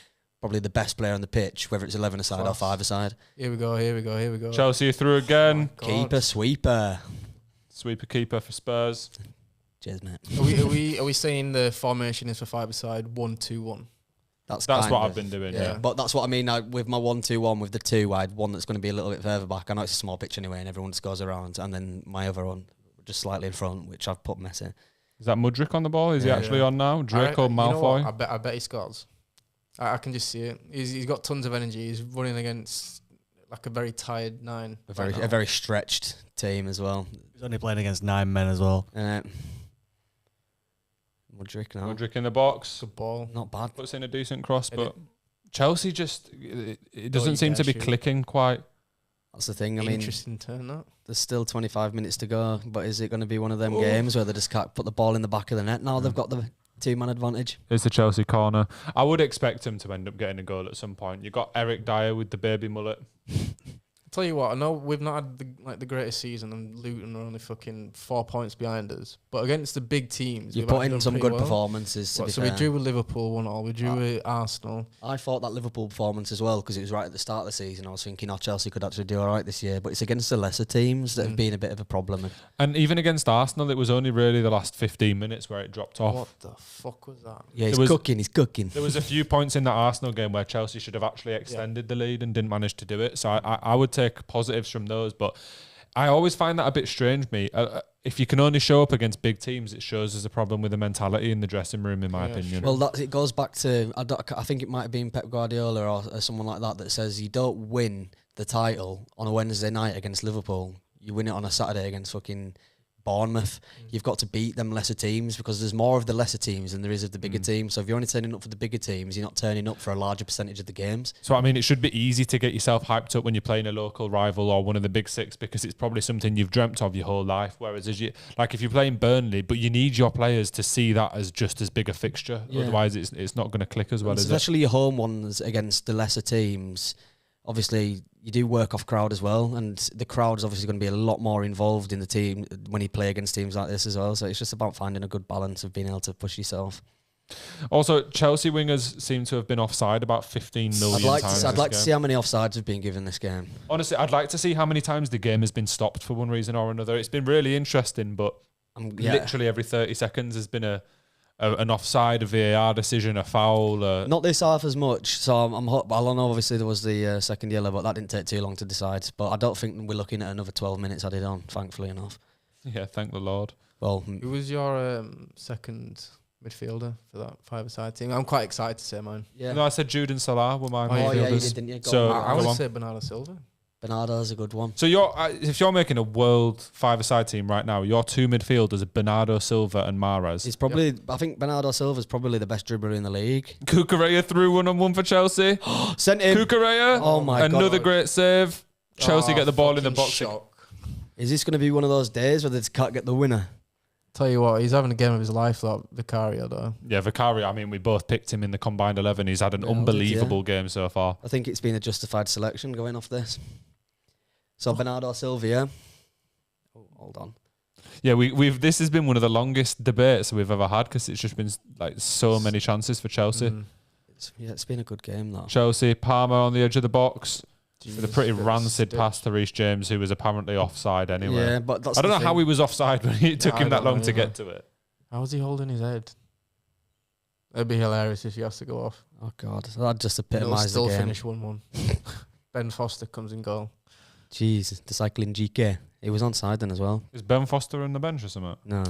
probably the best player on the pitch, whether it's 11-a-side or 5-a-side. Here we go. Chelsea are through again. Keeper, sweeper Keeper for Spurs. Cheers, mate. Are we saying the formation is for 5-a-side 1-2-1? That's what I've been doing. Yeah. But that's what I mean. With my 1-2-1 with the 2, I had one that's going to be a little bit further back. I know it's a small pitch anyway, and everyone just goes around. And then my other one, just slightly in front, which I've put Messi. Is that Mudryk on the ball? Is he actually on now? Drake or Malfoy? You know I bet he scores. I can just see it. He's got tons of energy. He's running against like a very tired 9. A very stretched team as well. He's only playing against 9 men as well. Mudryk now. Mudryk in the box. Good ball. Not bad. Puts in a decent cross, but Chelsea just it doesn't seem to be clicking quite. That's the thing. I mean, interesting turn that. There's still 25 minutes to go, but is it going to be one of them games where they just can't put the ball in the back of the net? Now they've got the 2-man advantage. Here's the Chelsea corner. I would expect him to end up getting a goal at some point. You got Eric Dyer with the baby mullet. Tell you what, I know we've not had the greatest season, and Luton are only fucking 4 points behind us. But against the big teams, you put in some good performances. So we drew with Liverpool 1-1. We drew with Arsenal. I thought that Liverpool performance as well, because it was right at the start of the season. I was thinking, Chelsea could actually do all right this year. But it's against the lesser teams that have been a bit of a problem. And even against Arsenal, it was only really the last 15 minutes where it dropped off. What the fuck was that? Yeah, he's cooking. There was a few points in that Arsenal game where Chelsea should have actually extended the lead and didn't manage to do it. So I would take positives from those, but I always find that a bit strange. If you can only show up against big teams, it shows there's a problem with the mentality in the dressing room, in my opinion. Well, it goes back to I think it might have been Pep Guardiola or someone like that says you don't win the title on a Wednesday night against Liverpool. You win it on a Saturday against fucking Bournemouth. You've got to beat them lesser teams, because there's more of the lesser teams than there is of the bigger teams. So if you're only turning up for the bigger teams, you're not turning up for a larger percentage of the games. So I mean, it should be easy to get yourself hyped up when you're playing a local rival or one of the big 6, because it's probably something you've dreamt of your whole life. Whereas if you're playing Burnley, but you need your players to see that as just as big a fixture. Yeah. Otherwise, it's not going to click as well. Especially your home ones against the lesser teams. Obviously, you do work off crowd as well, and the crowd is obviously going to be a lot more involved in the team when you play against teams like this as well. So it's just about finding a good balance of being able to push yourself. Also, Chelsea wingers seem to have been offside about 15 million times. I'd like to see how many offsides have been given this game. Honestly, I'd like to see how many times the game has been stopped for one reason or another. It's been really interesting, but literally every 30 seconds has been an offside, a VAR decision, a foul. Not this half as much. So I know obviously there was the second yellow, but that didn't take too long to decide. But I don't think we're looking at another 12 minutes added on, thankfully enough. Yeah, thank the Lord. Well, who was your second midfielder for that 5-a-side team? I'm quite excited to say mine. Yeah. No, I said Jude and Salah were my midfielders. Yeah, you did, didn't you? So I would say Bernardo Silva. Bernardo's a good one. So if you're making a world 5-a-side team right now, your 2 midfielders are Bernardo Silva and Mahrez. He's probably, I think Bernardo Silva's probably the best dribbler in the league. Cucurella threw 1-on-1 for Chelsea. Sent him. Cucurella. Oh my God. Another great save. Chelsea get the ball in the box. Shock. Is this going to be one of those days where they just can't get the winner? Tell you what, he's having a game of his life, that Vicario, though. Yeah, Vicario, I mean, we both picked him in the combined 11. He's had an unbelievable game so far. I think it's been a justified selection going off this. So Bernardo Silva, yeah. Oh, hold on. Yeah, this has been one of the longest debates we've ever had, because it's just been like so many chances for Chelsea. It's been a good game, though. Chelsea, Palmer on the edge of the box. With a pretty rancid pass to Reece James, who was apparently offside anyway. Yeah, but I don't know how he was offside when it took him that long to get to it. How was he holding his head? It'd be hilarious if he has to go off. Oh God, that just epitomised the game. Still finish 1-1. Ben Foster comes in goal. Jeez, the cycling GK. He was onside then as well. Is Ben Foster on the bench or something? No.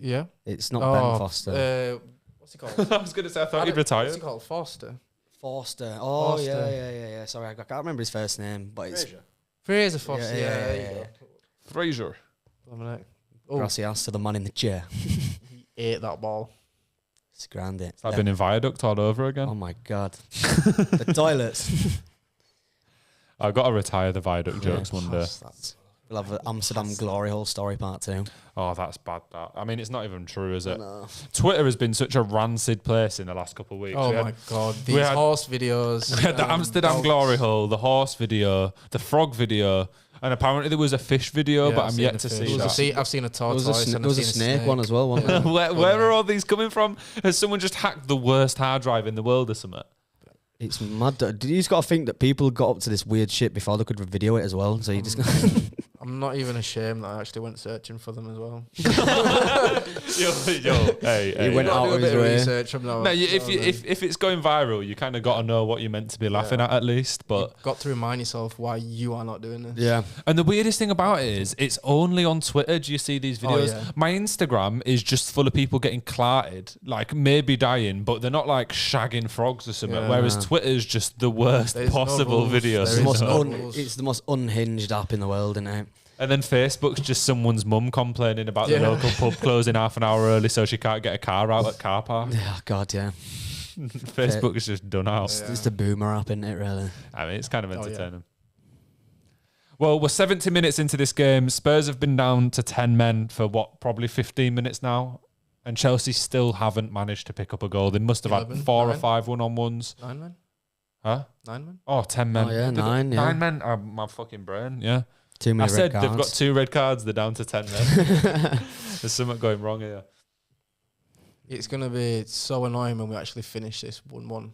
Yeah? It's not Ben Foster. What's he called? I was going to say, I thought he'd retired. What's he called? Forster. Oh, yeah. Sorry, I can't remember his first name, but it's Fraser Foster. Yeah. Fraser. Gracias to the man in the chair. He ate that ball. It's grand it. It's like being in Viaduct all over again. Oh my God. The toilets. I've got to retire the Viaduct jokes one day. We'll have an Amsterdam Glory Hole story part 2. Oh, that's bad. That. I mean, it's not even true, is it? No. Twitter has been such a rancid place in the last couple of weeks. Oh my God, these horse videos. We had the Amsterdam Glory Hole, the horse video, the frog video, and apparently there was a fish video, but I'm yet to see that. I've seen a tortoise. There was a snake one as well, wasn't there? Where are all these coming from? Has someone just hacked the worst hard drive in the world or something? It's mad. You just got to think that people got up to this weird shit before they could video it as well. So you just. I'm not even ashamed that I actually went searching for them as well. Hey, he went out of his way. Research from now. No, if it's going viral, you kind of got to know what you're meant to be laughing at least. But you've got to remind yourself why you are not doing this. Yeah. And the weirdest thing about it is, it's only on Twitter. Do you see these videos? Oh, yeah. My Instagram is just full of people getting clarted, like maybe dying, but they're not like shagging frogs or something. Yeah. Whereas Twitter's just the worst possible videos. It's the most unhinged app in the world, isn't it? And then Facebook's just someone's mum complaining about the local pub closing half an hour early so she can't get a car out at car park. Yeah, God, yeah. Facebook is just done out. It's the boomer app, isn't it, really? I mean, it's kind of entertaining. Well, we're 70 minutes into this game. Spurs have been down to 10 men for probably 15 minutes now. And Chelsea still haven't managed to pick up a goal. They must have 11, had 4 or 9. 5 one-on-ones. 9 men? Huh? 9 men? Oh, 10 men. Oh, yeah, 9, yeah. 9 men? Oh, my fucking brain, yeah. Too many I said red they've cards. got 2 red cards. They're down to 10 men. There's something going wrong here. It's going to be so annoying when we actually finish this 1-1.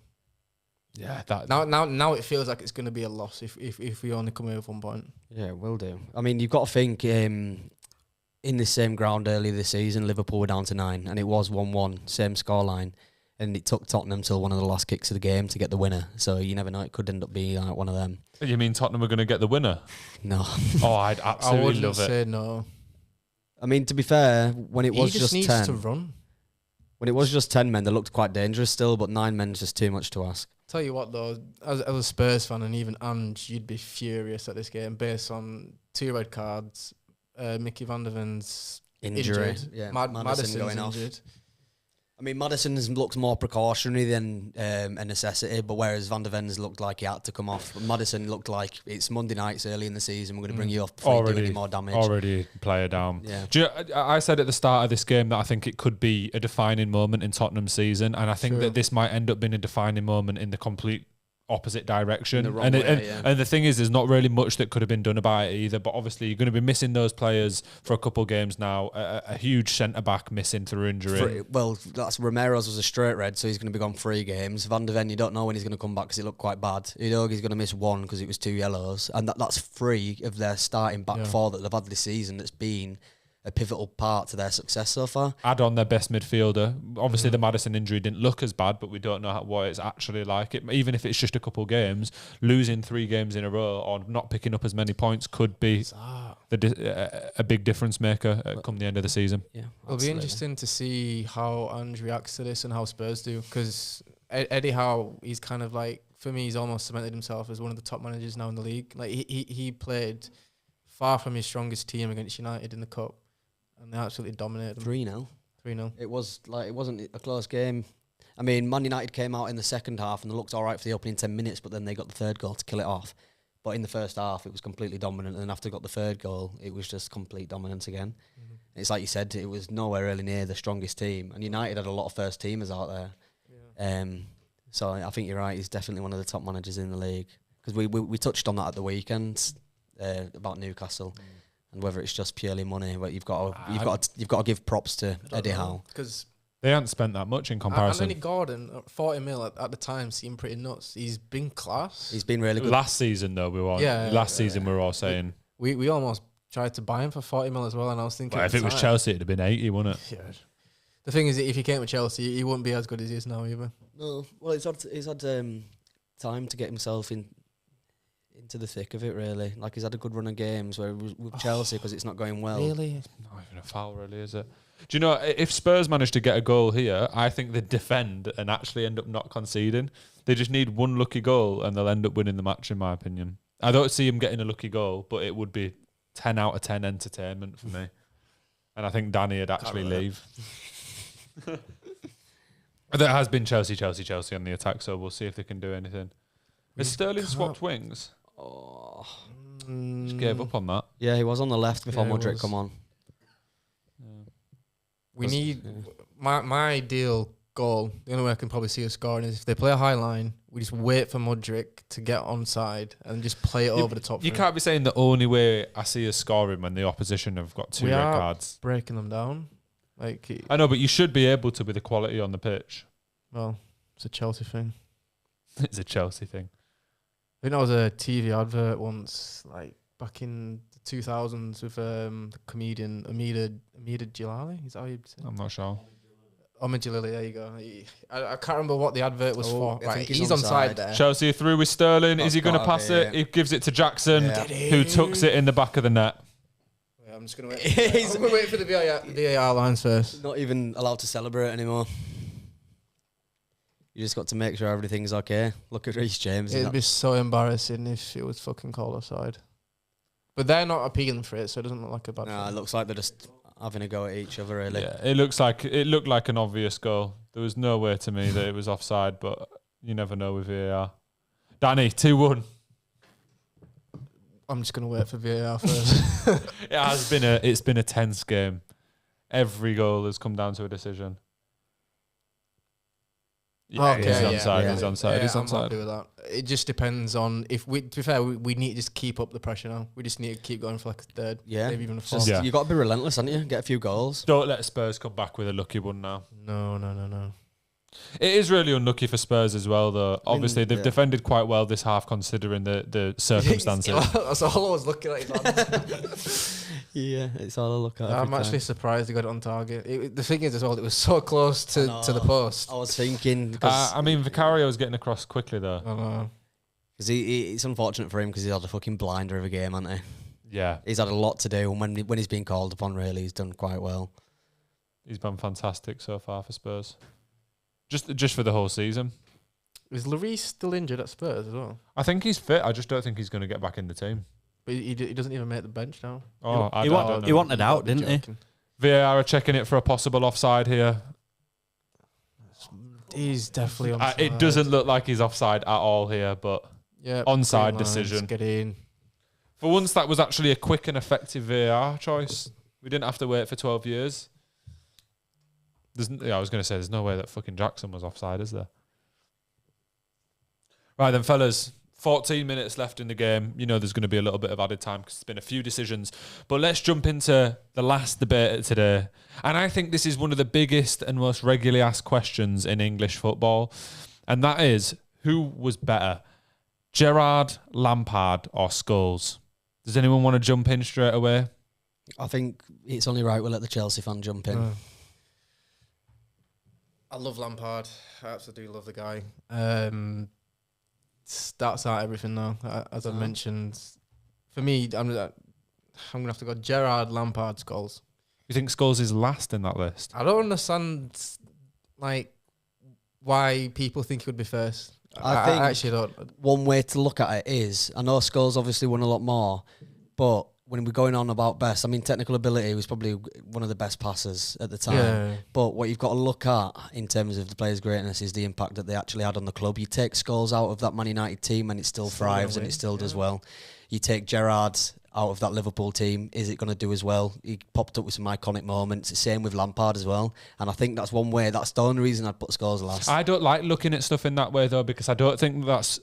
Yeah, that Now it feels like it's going to be a loss if we only come away with 1 point. Yeah, it will do. I mean, you've got to think in the same ground earlier this season, Liverpool were down to 9, and it was 1-1, same scoreline. And it took Tottenham till one of the last kicks of the game to get the winner. So you never know, it could end up being like one of them. You mean Tottenham are going to get the winner? No. Oh, I'd absolutely love it. I wouldn't say no. I mean, to be fair, when it was He just needs 10, to run. when it was just 10 men, they looked quite dangerous still, but 9 men is just too much to ask. Tell you what though, as a Spurs fan and even Ange, you'd be furious at this game based on 2 red cards, Mickey van der Ven's injured. Yeah, Maddison's going off. injured. I mean, Maddison's looked more precautionary than a necessity, but whereas Van der Ven's looked like he had to come off. Maddison looked like it's Monday nights early in the season. We're going to bring you off before you do any more damage. Already player down. Yeah. I said at the start of this game that I think it could be a defining moment in Tottenham's season, and I think that this might end up being a defining moment in the complete opposite direction. And the thing is, there's not really much that could have been done about it either, but obviously you're going to be missing those players for a couple of games now. A huge centre-back missing through injury. That's Romero's was a straight red, so he's going to be gone 3 games. Van der Ven, you don't know when he's going to come back because it looked quite bad. Udogie's going to miss 1 because it was 2 yellows, and that's 3 of their starting back 4 that they've had this season that's been a pivotal part to their success so far. Add on their best midfielder. Obviously, the Maddison injury didn't look as bad, but we don't know what it's actually like. Even if it's just a couple of games, losing 3 games in a row or not picking up as many points could be a big difference maker come the end of the season. Yeah, it'll be interesting to see how Ange reacts to this and how Spurs do, because Eddie Howe, he's kind of like, for me, he's almost cemented himself as one of the top managers now in the league. Like he played far from his strongest team against United in the cup, and they absolutely dominated them. 3-0. 3-0. It wasn't a close game. I mean, Man United came out in the second half and they looked all right for the opening 10 minutes, but then they got the 3rd goal to kill it off. But in the first half, it was completely dominant, and then after they got the 3rd goal, it was just complete dominance again. Mm-hmm. It's like you said, it was nowhere really near the strongest team, and United had a lot of first teamers out there. Yeah. So I think you're right. He's definitely one of the top managers in the league, because we touched on that at the weekend about Newcastle. And whether it's just purely money, but you've got to give props to Eddie Howe, because they haven't spent that much in comparison. Anthony Gordon, 40 mil at the time, seemed pretty nuts. He's been class. He's been really good. Last season though, we were all saying we almost tried to buy him for 40 mil as well, and I was thinking, if it was Chelsea, it'd have been 80, wouldn't it? Yeah. The thing is, if he came with Chelsea, he wouldn't be as good as he is now either. No, well, he's had time to get himself into the thick of it, really. Like, he's had a good run of games where with Chelsea, because it's not going well. Really? It's not even a foul, really, is it? Do you know, if Spurs manage to get a goal here, I think they defend and actually end up not conceding. They just need one lucky goal and they'll end up winning the match, in my opinion. I don't see him getting a lucky goal, but it would be 10 out of 10 entertainment for me. And I think Danny would actually leave. There has been Chelsea on the attack, so we'll see if they can do anything. Has Sterling swapped wings? Oh. Just gave up on that. Yeah, he was on the left before Modric come on. We need my ideal goal. The only way I can probably see us scoring is if they play a high line. We just wait for Modric to get onside and just play it over the top. You can't be saying the only way I see us scoring when the opposition have got 2 red cards. Breaking them down. I know, but you should be able to with the quality on the pitch. Well, it's a Chelsea thing. It's a Chelsea thing. I think that was a TV advert once, like back in the 2000s with the comedian Amida Jalali. Is that how you say it? I'm not sure. Omid Jalali, there you go. I can't remember what the advert was for. I think he's on side there. Chelsea through with Sterling. Is he going to pass it? He gives it to Jackson, who tucks it in the back of the net. Yeah, I'm just going to wait. I'm going to wait for the VAR lines first. Not even allowed to celebrate anymore. You just got to make sure everything's okay. Look at Reece James. It'd be so embarrassing if it was fucking called offside. But they're not appealing for it, so it doesn't look like a bad thing. It looks like they're just having a go at each other, really. Yeah, it looked like an obvious goal. There was no way to me that it was offside, but you never know with VAR. Danny, 2-1. I'm just going to wait for VAR first. It's been a tense game. Every goal has come down to a decision. Yeah, He's onside. He's I'm onside. happy with that. It just depends on if we. To be fair, we need to just keep up the pressure now. We just need to keep going for like a third, maybe even a fourth. You got to be relentless, haven't you? Get a few goals. Don't let Spurs come back with a lucky one now. No. It is really unlucky for Spurs as well, though. Obviously, they've defended quite well this half, considering the circumstances. That's all I was looking at. Yeah, it's all I look at. I'm actually surprised they got it on target. The thing is, as well, it was so close to the post. I was thinking. I mean, Vicario's getting across quickly, though. I know. Because it's unfortunate for him because he's had a fucking blinder of a game, hasn't he? Yeah. He's had a lot to do, and when he's been called upon, really, he's done quite well. He's been fantastic so far for Spurs. Just for the whole season. Is Lloris still injured at Spurs as well? I think he's fit. I just don't think he's going to get back in the team. But he doesn't even make the bench now. I don't know. He wanted out, didn't he? VAR are checking it for a possible offside here. He's definitely offside. It doesn't look like he's offside at all here, but onside decision. Get in. For once, that was actually a quick and effective VAR choice. We didn't have to wait for 12 years. I was going to say, there's no way that fucking Jackson was offside, is there? Right then, fellas. 14 minutes left in the game. You know there's going to be a little bit of added time because there's been a few decisions. But let's jump into the last debate today. And I think this is one of the biggest and most regularly asked questions in English football. And that is, who was better? Gerard, Lampard or Scholes? Does anyone want to jump in straight away? I think it's only right we'll let the Chelsea fan jump in. I love Lampard. I absolutely love the guy. That's out everything now. As I mentioned, for me, I'm gonna have to go Gerard, Lampard, Scholes. You think Scholes is last in that list? I don't understand why people think he would be first. I think actually don't. One way to look at it is, I know Scholes obviously won a lot more, but when we're going on about best, I mean, technical ability was probably one of the best passers at the time. Yeah. But what you've got to look at in terms of the players' greatness is the impact that they actually had on the club. You take Scholes out of that Man United team and it still thrives and it still does well. You take Gerard out of that Liverpool team, is it going to do as well? He popped up with some iconic moments. The same with Lampard as well. And I think that's one way. That's the only reason I'd put Scholes last. I don't like looking at stuff in that way, though, because I don't think that's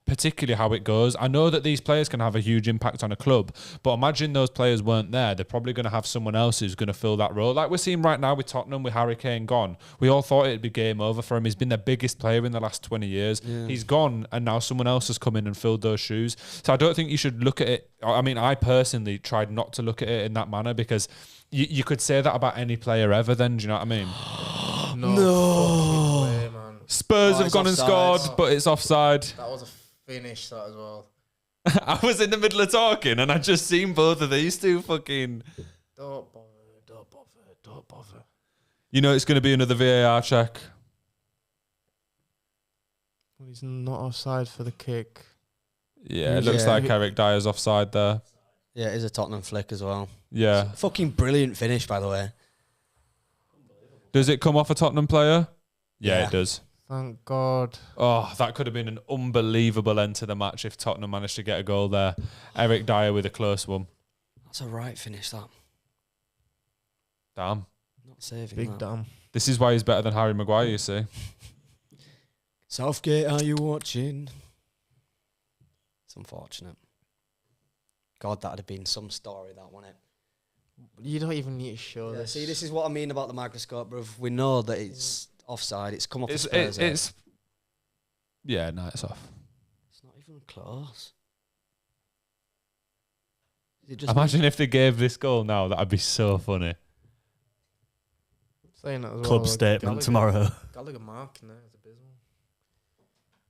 particularly how it goes. I know that these players can have a huge impact on a club, but imagine those players weren't there. They're probably going to have someone else who's going to fill that role. Like we're seeing right now with Tottenham, with Harry Kane gone. We all thought it'd be game over for him. He's been their biggest player in the last 20 years. Yeah. He's gone, and now someone else has come in and filled those shoes. So I don't think you should look at it. I mean, I personally tried not to look at it in that manner because you could say that about any player ever then, do you know what I mean? No. Way, man. Spurs have gone offside. And scored, but it's offside. That was a finish, that as well. I was in the middle of talking and I just seen both of these two fucking... Don't bother. You know it's going to be another VAR check. Well, he's not offside for the kick. Yeah, it looks like Eric Dyer's offside there. Yeah, it is a Tottenham flick as well. Yeah. Fucking brilliant finish, by the way. Does it come off a Tottenham player? Yeah, it does. Thank God. Oh, that could have been an unbelievable end to the match if Tottenham managed to get a goal there. Eric Dyer with a close one. That's a right finish, that. Damn. Not saving Big that. damn. This is why he's better than Harry Maguire, you see. Southgate, are you watching? It's unfortunate. God, that'd have been some story, that, wouldn't it? You don't even need to show this. See, this is what I mean about the microscope, bruv. We know that it's offside. It's come off the Spurs. It's yeah, no, it's off. It's not even close. Is it just Imagine if they gave this goal now. That'd be so funny. Saying that as Club well, statement tomorrow. Gallagher marking there is abysmal.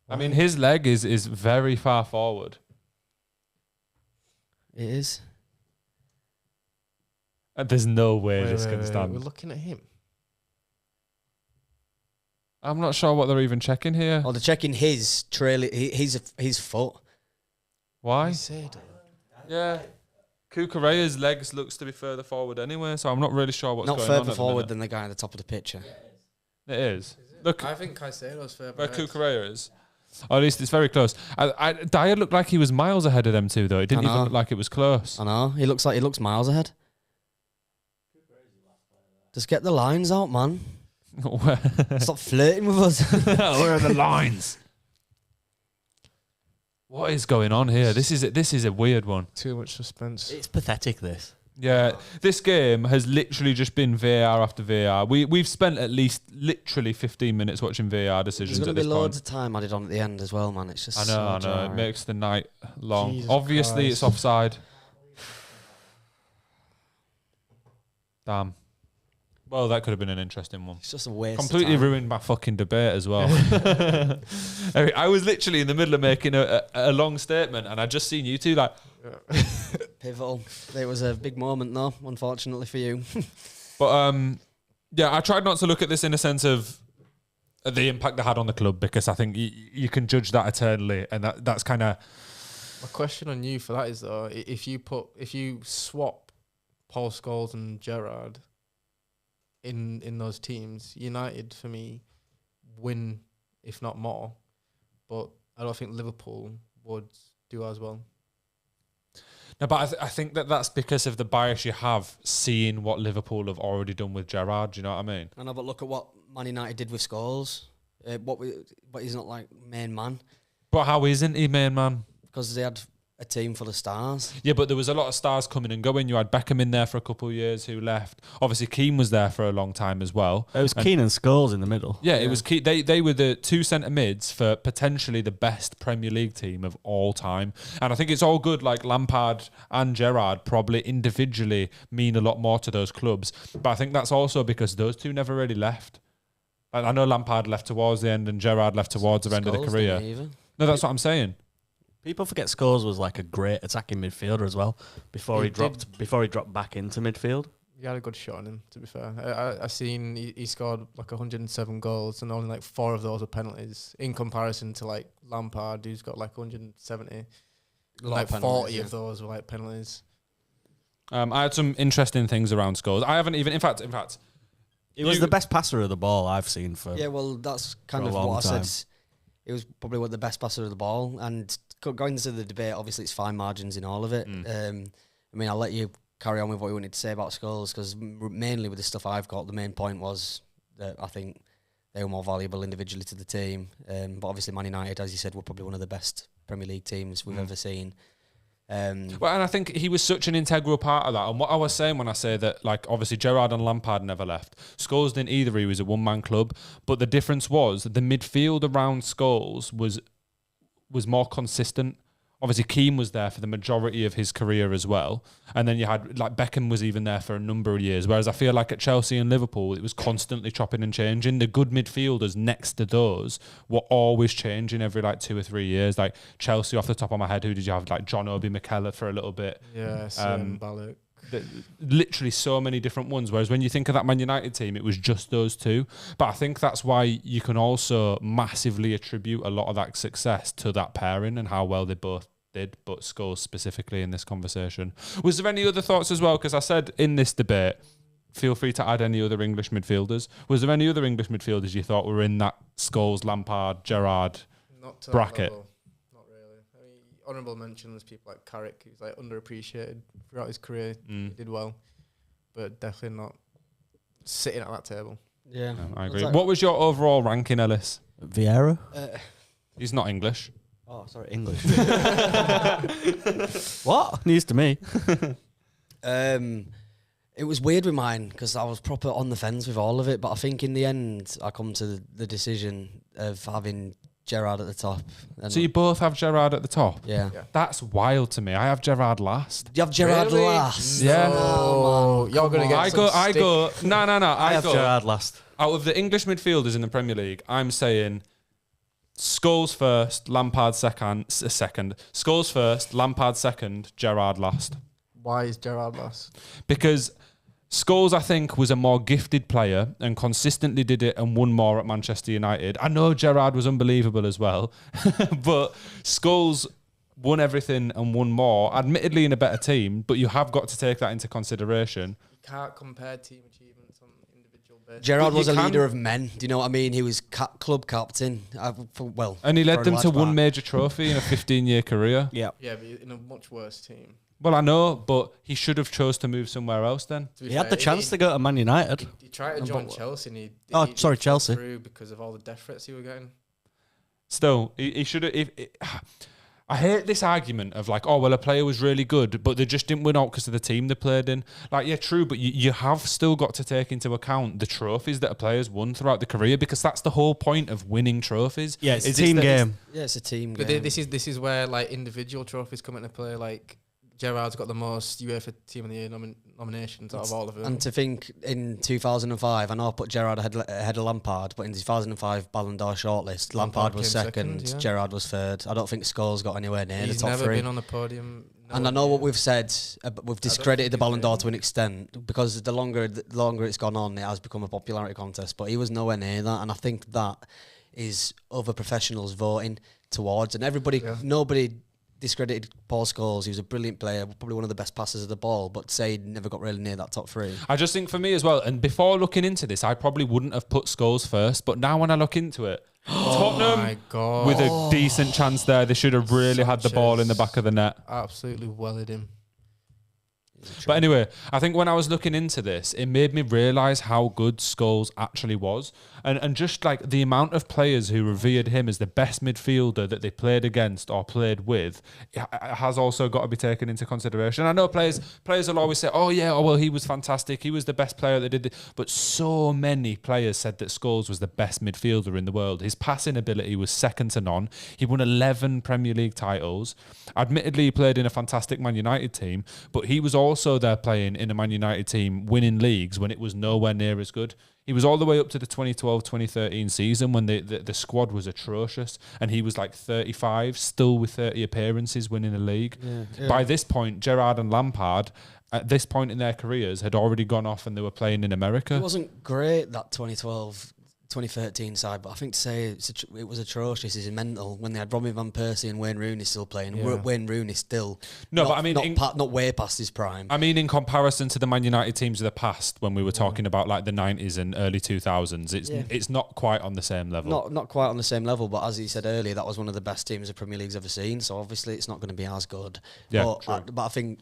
I mean, his leg is very far forward. It is. And there's no way this can stand. We're looking at him. I'm not sure what they're even checking here. Oh, they're checking his trailer, his foot. Why? I said. Yeah. Kukureya's legs looks to be further forward anyway, so I'm not really sure what's Not going on. further at the forward minute. than the guy at the top of the picture. It is. Look, I think Caicedo's further where ahead. Kukureya is. Or at least it's very close. Dyer looked like he was miles ahead of them two, though. It didn't even look like it was close. I know. He looks miles ahead. Just get the lines out, man. Stop flirting with us. Where are the lines? What is going on here? This is a weird one. Too much suspense. It's pathetic, this. Yeah, this game has literally just been VAR after VAR. We've spent at least literally 15 minutes watching VAR decisions There's at going to this be loads point. of time added on at the end as well, man. It's just I know. so It makes the night long. Jesus Obviously, Christ. it's offside. Damn. Well, that could have been an interesting one. It's just a waste. Completely of time. ruined my fucking debate as well. I was literally in the middle of making a long statement, and I just seen you two like. Pivotal. It was a big moment, though, unfortunately for you. But yeah, I tried not to look at this in a sense of the impact they had on the club, because I think you can judge that eternally, and that's kind of. My question on you for that is though, if you swap Paul Scholes and Gerard in those teams, United for me win, if not more, but I don't think Liverpool would do as well. No, but I think that's because of the bias you have seeing what Liverpool have already done with Gerard. Do you know what I mean? I know, but look at what Man United did with Scholes. But he's not like main man. But how isn't he main man? Because they had a team full of stars. Yeah, but there was a lot of stars coming and going. You had Beckham in there for a couple of years who left. Obviously, Keane was there for a long time as well. It was Keane and Scholes in the middle. Yeah, it was Keane. They were the two centre mids for potentially the best Premier League team of all time. And I think it's all good, like Lampard and Gerard probably individually mean a lot more to those clubs. But I think that's also because those two never really left. I know Lampard left towards the end and Gerard left towards the end of the Scholes career. didn't either. No, that's what I'm saying. People forget Scholes was like a great attacking midfielder as well before he dropped back into midfield. You had a good shot on him, to be fair. I seen he scored like 107 goals and only like 4 of those were penalties in comparison to like Lampard, who's got like 170. Like 40 of those were like penalties. I had some interesting things around Scholes. I haven't even, in fact, He was the best passer of the ball I've seen for. Yeah, well, that's kind for of a long what I time. said. It was probably the best passer of the ball. And going into the debate, obviously, it's fine margins in all of it. I mean, I'll let you carry on with what you wanted to say about Scholes, because mainly with the stuff I've got, the main point was that I think they were more valuable individually to the team. But obviously, Man United, as you said, were probably one of the best Premier League teams we've ever seen. Well, and I think he was such an integral part of that. And what I was saying when I say that, like, obviously Gerard and Lampard never left. Scholes didn't either. He was a one-man club. But the difference was the midfield around Scholes was more consistent. Obviously, Keane was there for the majority of his career as well. And then you had, like, Beckham was even there for a number of years. Whereas I feel like at Chelsea and Liverpool, it was constantly chopping and changing. The good midfielders next to those were always changing every, like, 2 or 3 years. Like, Chelsea, off the top of my head, who did you have? Like, John Obi Mikel for a little bit. Yeah, Balak. Literally so many different ones. Whereas when you think of that Man United team, it was just those two. But I think that's why you can also massively attribute a lot of that success to that pairing and how well they both did, but Scholes specifically in this conversation. Was there any other thoughts as well? Because I said in this debate, feel free to add any other English midfielders. Was there any other English midfielders you thought were in that Scholes, Lampard, Gerard bracket? Not really. I mean, honourable mention, there's people like Carrick, who's like underappreciated throughout his career. He did well, but definitely not sitting at that table. Yeah, No, I agree. What was your overall ranking, Ellis? Vieira? He's not English. Oh, sorry, English. What? News to me. It was weird with mine because I was proper on the fence with all of it, but I think in the end I come to the decision of having Gerard at the top. So you both have Gerard at the top? Yeah. That's wild to me. I have Gerard last. Do you have Gerard Really? last? Yeah. No, you're going to get I go. No. I have Gerard last. Out of the English midfielders in the Premier League, I'm saying Scholes first, Lampard second. Scholes first, Lampard second, Gerard last. Why is Gerard last? Because Scholes, I think, was a more gifted player and consistently did it and won more at Manchester United. I know Gerard was unbelievable as well, but Scholes won everything and won more, admittedly in a better team, but you have got to take that into consideration. You can't compare team achievements on individual basis. Gerard was a leader of men. Do you know what I mean? He was club captain. And he led them to one major trophy in a 15-year career. Yeah. Yeah, but in a much worse team. Well, I know, but he should have chose to move somewhere else then. He had the chance to go to Man United. He tried to join Chelsea and he Chelsea. fell through because of all the death threats he was getting. Still, he should have... I hate this argument of like, oh, well, a player was really good, but they just didn't win out because of the team they played in. Like, yeah, true, but you have still got to take into account the trophies that a player's won throughout the career, because that's the whole point of winning trophies. Yeah, it's a team game. Yeah, it's a team But game. this is where like individual trophies come into play. Like Gerard's got the most UEFA Team of the Year nominations out of all of them. And to think in 2005, I know I put Gerard ahead of Lampard, but in 2005 Ballon d'Or shortlist, Lampard was came second, yeah. Gerard was third. I don't think Scholes got anywhere near He's the top never three. been on the podium. And I know what we've said, we've discredited the think he's Ballon d'Or been. to an extent, because the longer it's gone on, it has become a popularity contest, but he was nowhere near that, and I think that is other professionals voting towards, and nobody discredited Paul Scholes. He was a brilliant player, probably one of the best passers of the ball, but say he never got really near that top three. I just think for me as well, and before looking into this, I probably wouldn't have put Scholes first, but now when I look into it, Tottenham, with a decent chance there, they should have really had the ball in the back of the net. Absolutely wellied him. But anyway, I think when I was looking into this, it made me realise how good Scholes actually was. And just like the amount of players who revered him as the best midfielder that they played against or played with, it has also got to be taken into consideration. I know players will always say, oh yeah, well, he was fantastic, he was the best player that did it. But so many players said that Scholes was the best midfielder in the world. His passing ability was second to none. He won 11 Premier League titles. Admittedly, he played in a fantastic Man United team, but he was also there playing in a Man United team winning leagues when it was nowhere near as good. He was all the way up to the 2012-2013 season when the squad was atrocious, and he was like 35, still with 30 appearances winning a league. Yeah. By this point, Gerard and Lampard, at this point in their careers, had already gone off and they were playing in America. It wasn't great, that 2013 side, but I think to say it was atrocious is mental when they had Robin Van Persie and Wayne Rooney still playing. Yeah. Wayne Rooney still but I mean not way past his prime. I mean, in comparison to the Man United teams of the past, when we were talking about like the 90s and early 2000s, it's not quite on the same level. Not quite on the same level, but as he said earlier, that was one of the best teams the Premier League's ever seen. So obviously, it's not going to be as good. Yeah, but I think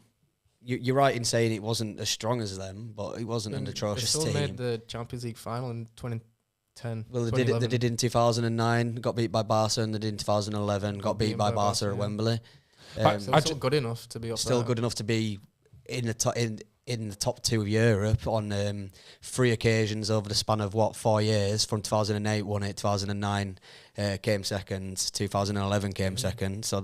you're right in saying it wasn't as strong as them, but it wasn't an atrocious they still team. made the Champions League final in 2010. Well, they did in 2009, got beat by Barca, and they did in 2011, got beat by Barca at Wembley. Still good enough to be up still there. good enough to be in the top two of Europe on 3 occasions over the span of 4 years. From 2008 won it, 2009 came second, 2011 came second. So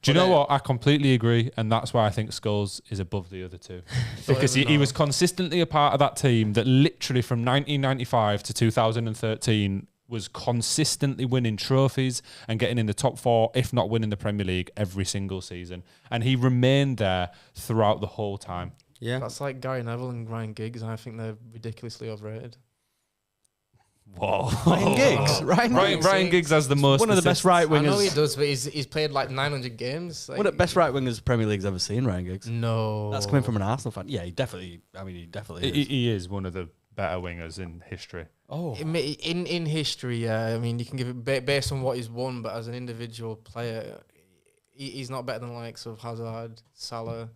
do you know what? I completely agree, and that's why I think Scholes is above the other two. Because he was consistently a part of that team that literally from 1995 to 2013 was consistently winning trophies and getting in the top 4, if not winning the Premier League every single season. And he remained there throughout the whole time. Yeah, That's like Gary Neville and Ryan Giggs, and I think they're ridiculously overrated. Whoa. Ryan Giggs. Ryan Giggs has the most. One of the best right I know he wingers. does, but he's played like 900 games. Like, One of the best right wingers the Premier League's ever seen, Ryan Giggs. No. That's coming from an Arsenal fan. Yeah, he definitely is. He is one of the better wingers in history. Oh. In history, yeah. I mean, you can give it based on what he's won, but as an individual player, he's not better than the likes of Hazard, Salah.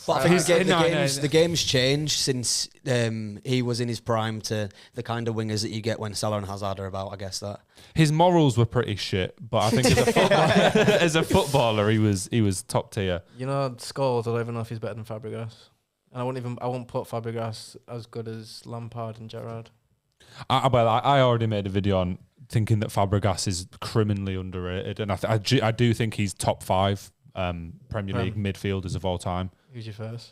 But I think the game's changed since he was in his prime to the kind of wingers that you get when Salah and Hazard are about. I guess that his morals were pretty shit, but I think as a footballer, he was top tier. You know, Scholes, I don't even know if he's better than Fabregas, and I won't put Fabregas as good as Lampard and Gerard. I already made a video on thinking that Fabregas is criminally underrated, and I do think he's top 5 Premier League midfielders of all time. Who's your first?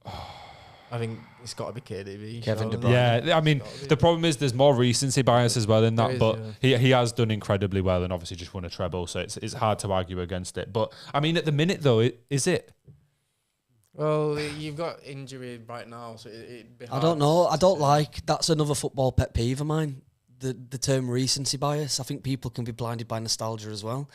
I think it's got to be KDB. Kevin De Bruyne. Yeah, I mean, the problem is there's more recency bias as well in that, but yeah. he has done incredibly well and obviously just won a treble, so it's hard to argue against it. But, I mean, at the minute, though, is it? Well, you've got injury right now, so it'd be hard. I don't know. I don't like. That's another football pet peeve of mine. The term recency bias. I think people can be blinded by nostalgia as well.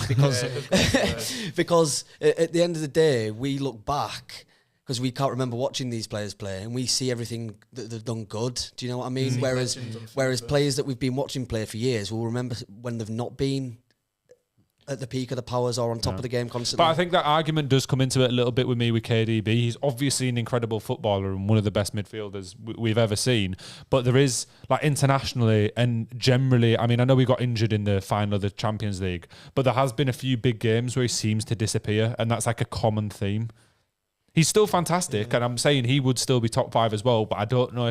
Because because at the end of the day, we look back because we can't remember watching these players play, and we see everything that they've done good. Do you know what I mean? Whereas players that we've been watching play for years will remember when they've not been at the peak of the powers or on top of the game constantly. But I think that argument does come into it a little bit with me with KDB. He's obviously an incredible footballer and one of the best midfielders we've ever seen. But there is, like, internationally and generally, I mean, I know we got injured in the final of the Champions League, but there has been a few big games where he seems to disappear, and that's like a common theme. He's still fantastic, and I'm saying he would still be top 5 as well. But I don't know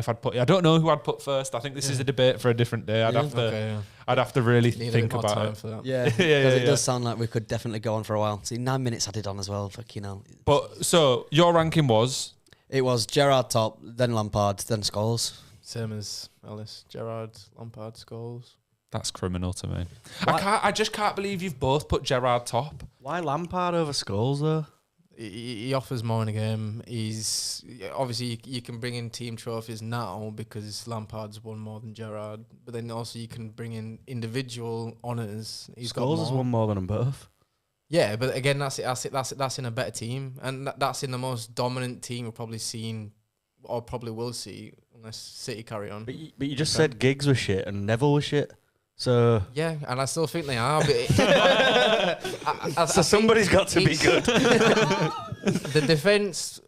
who I'd put first. I think this is a debate for a different day. I'd have to really think about it. For that. Yeah, because it does sound like we could definitely go on for a while. See, 9 minutes added on as well. But so your ranking was? It was Gerard top, then Lampard, then Scholes. Same as Ellis, Gerard, Lampard, Scholes. That's criminal to me. I just can't believe you've both put Gerard top. Why Lampard over Scholes though? He offers more in a game. He's obviously you can bring in team trophies now because Lampard's won more than Gerard, but then also you can bring in individual honours. Scholes has won more than them both. Yeah, but again, that's in a better team, and that's in the most dominant team we've probably seen or probably will see unless City carry on. But you just said Giggs was shit and Neville was shit. So yeah, and I still think they are. But so somebody's got to be good. The defence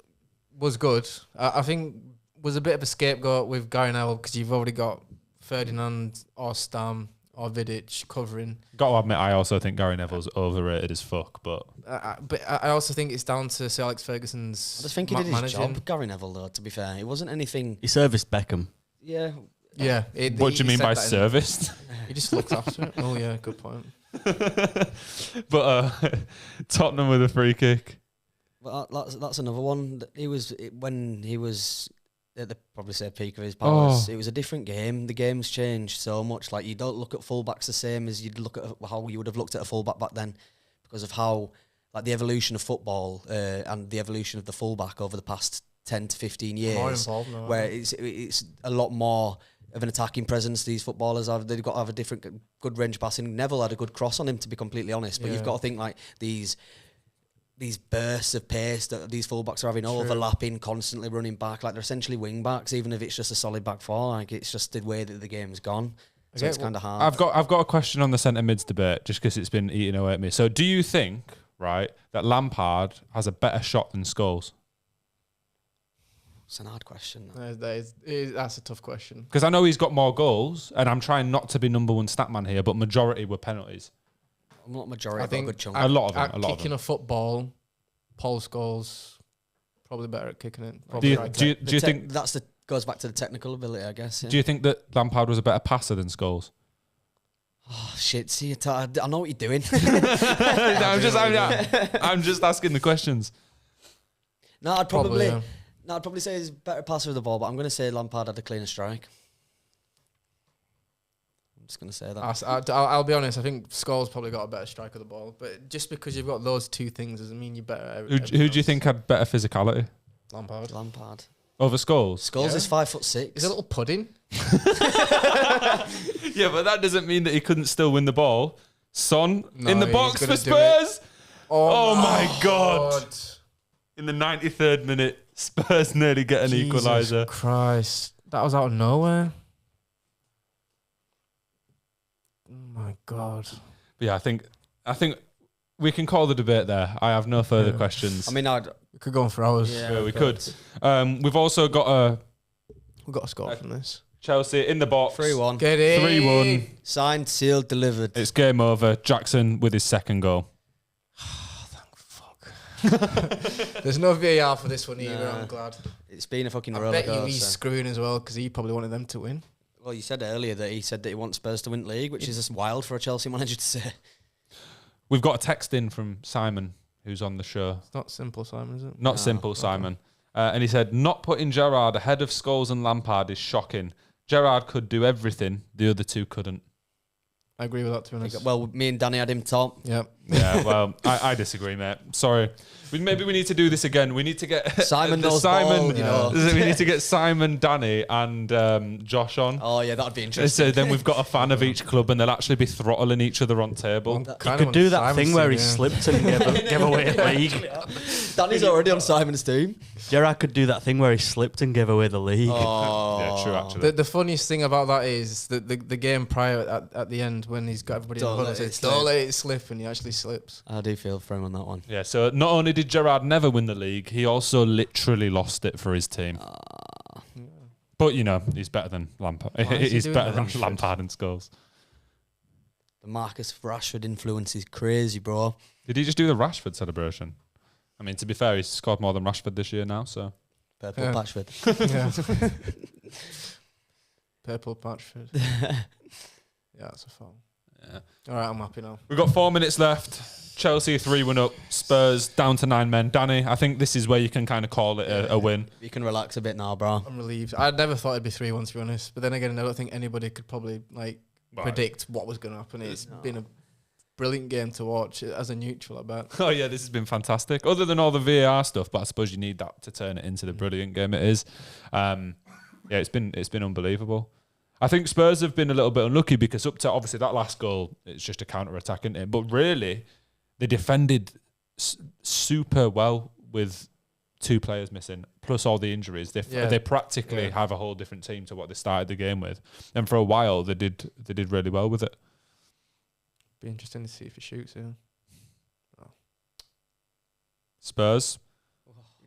was good. I think was a bit of a scapegoat with Gary Neville because you've already got Ferdinand or Stam or Vidic covering. Got to admit, I also think Gary Neville's overrated as fuck. But I also think it's down to Sir Alex Ferguson's. I just think he did his job, Gary Neville. Though, to be fair, it wasn't anything. He serviced Beckham. Yeah. Yeah. What do you mean by serviced? He just looked after it. Oh yeah, good point. But Tottenham with a free kick. Well, that's another one. When he was at the probably say peak of his powers. It was a different game. The game's changed so much. Like you don't look at fullbacks the same as you'd look at how you would have looked at a fullback back then, because of how like the evolution of football and the evolution of the fullback over the past 10 to 15 years. More involved now, where it's a lot more of an attacking presence. These footballers they've got to have a different good range passing. Neville had a good cross on him, to be completely honest. But you've got to think like these bursts of pace that these fullbacks are having, overlapping, constantly running back. Like they're essentially wing backs, even if it's just a solid back four. Like it's just the way that the game's gone. So it's kind of hard. I've got a question on the centre mids debate, just because it's been eating away at me. So do you think, right, that Lampard has a better shot than Scholes? It's an hard question. That's a tough question. Because I know he's got more goals, and I'm trying not to be number one stat man here, but majority were penalties. Not majority, but a good chunk. A lot of them. Kicking a football, Paul Scholes probably better at kicking it. Do you think goes back to the technical ability, I guess? Yeah. Do you think that Lampard was a better passer than Scholes? Oh shit! See, I know what you're doing. I'm just asking the questions. No, I'd probably say he's a better passer of the ball, but I'm going to say Lampard had a cleaner strike. I'm just going to say that. I'll be honest. I think Scholes probably got a better strike of the ball, but just because you've got those two things doesn't mean you're better. Who do you think had better physicality? Lampard. Over Scholes? Scholes is 5'6". He's a little pudding. Yeah, but that doesn't mean that he couldn't still win the ball. Son, No, in the he's box gonna for do it. Spurs. Oh my God. In the 93rd minute, Spurs nearly get an equaliser. Christ. That was out of nowhere. Oh my God. But yeah, I think we can call the debate there. I have no further questions. I mean, We could go on for hours. Yeah, we could. We've also got We've got a score from this. Chelsea in the box. 3-1. Get it. 3-1. Signed, sealed, delivered. It's game over. Jackson with his second goal. There's no VAR for this one either. I'm glad. It's been a fucking I roller bet you coaster. he's screwing as well because he probably wanted them to win. Well, you said earlier that he said that he wants Spurs to win the league, which is just wild for a Chelsea manager to say. We've got a text in from Simon, who's on the show. It's not simple, Simon, is it? Not simple, Simon. And he said, not putting Gerard ahead of Scholes and Lampard is shocking. Gerard could do everything. The other two couldn't. I agree with that, to be honest. Well, me and Danny had him top. Yep. Yeah, well, I disagree, mate. Sorry. Maybe we need to do this again. We need to get Simon knows ball, you know. We need to get Simon, Danny, and Josh on. Oh, yeah, that'd be interesting. So then we've got a fan of each club, and they'll actually be throttling each other on table. Well, He could do that thing where he slipped and gave away the league. Danny's already on Simon's team. Gerard could do that thing where he slipped and gave away the league. Oh. Yeah, true, actually. The funniest thing about that is that the game prior at the end when he's got everybody in the huddle and says, don't let it slip, and he actually slips. I do feel for him on that one. Yeah, so not only did Gerard never win the league, he also literally lost it for his team. But, you know, he's better than Lampard. Why is he He's doing better the than Rashford? Lampard and Scholes. The Marcus Rashford influence is crazy, bro. Did he just do the Rashford celebration? I mean, to be fair, he's scored more than Rashford this year now, so... Purple Yeah. Patchford. Yeah. Purple Patchford. Yeah, that's a foul. Yeah. All right, I'm happy now. We've got 4 minutes left. Chelsea 3-1 up. Spurs down to 9 men. Danny, I think this is where you can kind of call it a win. You can relax a bit now, bro. I'm relieved. I never thought it'd be 3-1, to be honest. But then again, I don't think anybody could probably predict what was going to happen. It's been a brilliant game to watch as a neutral, I bet. Oh yeah, this has been fantastic. Other than all the VAR stuff, but I suppose you need that to turn it into the brilliant game it is. Yeah, it's been unbelievable. I think Spurs have been a little bit unlucky because up to obviously that last goal, it's just a counter attack, isn't it? But really, they defended super well with 2 players missing, plus all the injuries. They practically have a whole different team to what they started the game with, and for a while they did really well with it. Be interesting to see if he shoots here. Spurs.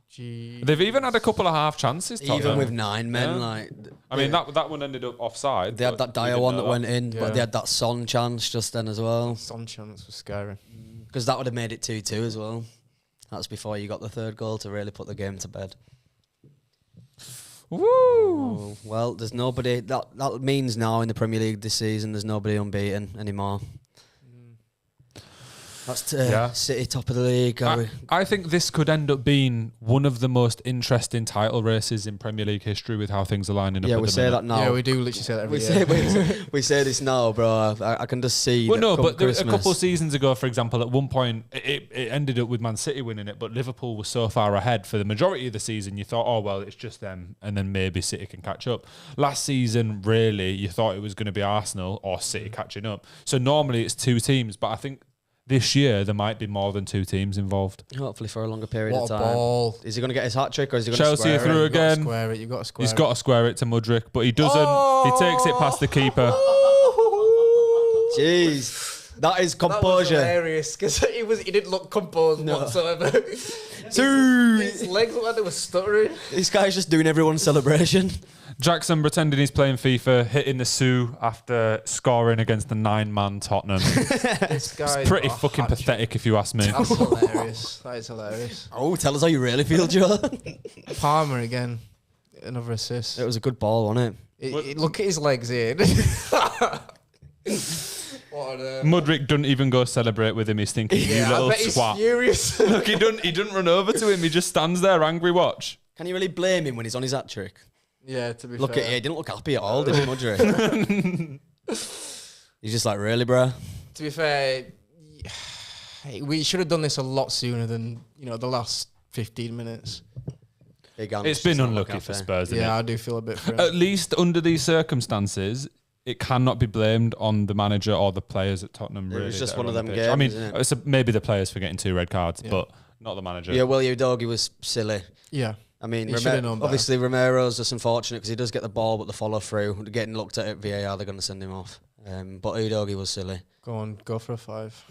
Gee. They've even had a couple of half chances. Even Tottenham. with 9 men, Yeah. like... I mean, that one ended up offside. They had but that we Dyer didn't one know that went in, Yeah. but they had that Son chance just then as well. Son chance was scary. Because that would have made it 2-2 as well. That's before you got the third goal to really put the game to bed. Woo! Oh, well, there's nobody... That means now in the Premier League this season, there's nobody unbeaten anymore. That's City top of the league. I think this could end up being one of the most interesting title races in Premier League history with how things are lining up. Yeah, at we the say minute. that now. Yeah, we do literally say that every We year. say we say this now, bro. I can just see. Well, that no, come but a Christmas, couple of seasons ago, for example, at one point it ended up with Man City winning it, but Liverpool was so far ahead for the majority of the season. You thought, oh well, it's just them, and then maybe City can catch up. Last season, really, you thought it was going to be Arsenal or City catching up. So normally it's 2 teams, but I think this year there might be more than 2 teams involved. hopefully for a longer period What of a time. ball. Is he going to get his hat trick or is he going to Chelsea square are through it? again. You've got to square He's it. got to square it to Mudryk, but he doesn't. He takes it past the keeper. Jeez, that is That was composure. hilarious because he didn't look composed whatsoever. Two. His legs looked like they were stuttering. This guy's just doing everyone's celebration. Jackson pretending he's playing FIFA, hitting the Sue after scoring against the 9-man Tottenham. This guy Pretty fucking pathetic, if you ask me. That's hilarious. That is hilarious. Oh, tell us how you really feel, Joe. Palmer again, another assist. It was a good ball, wasn't it? Look at his legs here. Mudryk doesn't even go celebrate with him. He's thinking, you I little bet he's swat. furious. Look, he doesn't run over to him. He just stands there, angry watch. Can you really blame him when he's on his hat trick? Yeah, to be Look fair. at it, he didn't look happy at all, did he, Mudryk? He's just like, really, bruh? To be fair, we should have done this a lot sooner than the last 15 minutes. It's been unlucky for Spurs. Yeah, I do feel a bit for him. At least under these circumstances, it cannot be blamed on the manager or the players at Tottenham. Really, was just one of them games. I mean, maybe the players for getting 2 red cards, but not the manager. Yeah, well, Udogie was silly. Yeah. I mean, obviously Romero's just unfortunate because he does get the ball, but the follow through, getting looked at VAR, they're going to send him off. But Udogie was silly. Go for a 5.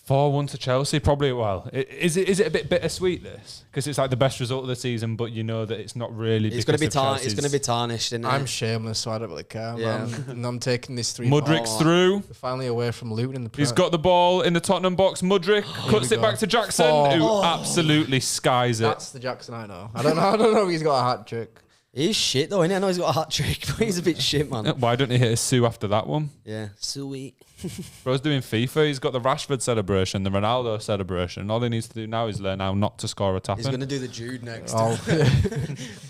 4-1 to Chelsea, probably. Well, is it a bit bittersweet this? Because it's like the best result of the season, but you know that it's not really. It's going to be tarnished. It's going to be tarnished. I'm shameless, so I don't really care. Yeah. I'm taking this 3. Mudrik's through. We're finally away from Luton in the. He's got the ball in the Tottenham box. Mudrik cuts it back to Jackson, who absolutely skies it. That's the Jackson I know. I don't know if he's got a hat trick. He's shit though, innit? I know he's got a hat trick, but he's a bit shit, man. Why don't he hit a Sue after that one? Yeah, sweet. Bro's doing FIFA. He's got the Rashford celebration, the Ronaldo celebration. All he needs to do now is learn how not to score a tap. He's going to do the Jude next.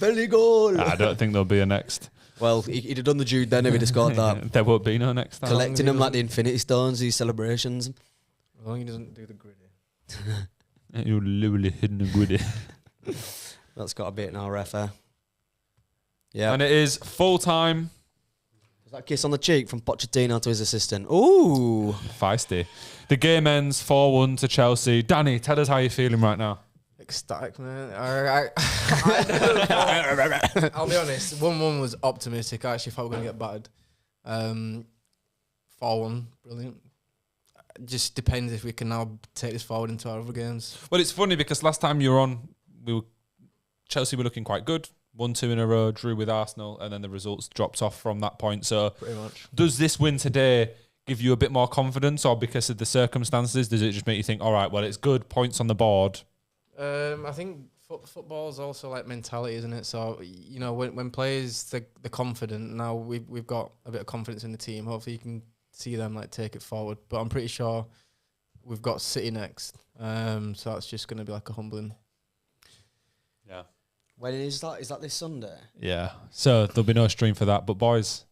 Belly goal. I don't think there'll be a next. Well, he'd have done the Jude then if he'd have scored that. There won't be no next time. Collecting them like the Infinity Stones, these celebrations. As long as he doesn't do the gritty. You're literally hitting the gritty. That's got a bit in our refer. Yeah. And it is full time. Was that kiss on the cheek from Pochettino to his assistant? Ooh. Feisty. The game ends 4-1 to Chelsea. Danny, tell us how you're feeling right now. Ecstatic, man. I'll be honest. 1-1 was optimistic. I actually thought we were going to get battered. 4-1, brilliant. Just depends if we can now take this forward into our other games. Well, it's funny because last time you were on, Chelsea were looking quite good. 1-2 in a row, drew with Arsenal, and then the results dropped off from that point. So, pretty much. Does this win today give you a bit more confidence, or because of the circumstances, does it just make you think, all right, well, it's good, points on the board? I think football is also like mentality, isn't it? So, you know, when players they're confident, now we've got a bit of confidence in the team. Hopefully, you can see them like take it forward. But I'm pretty sure we've got City next, so that's just going to be like a humbling. Yeah. When is that? Is that this Sunday? Yeah. So there'll be no stream for that. But boys,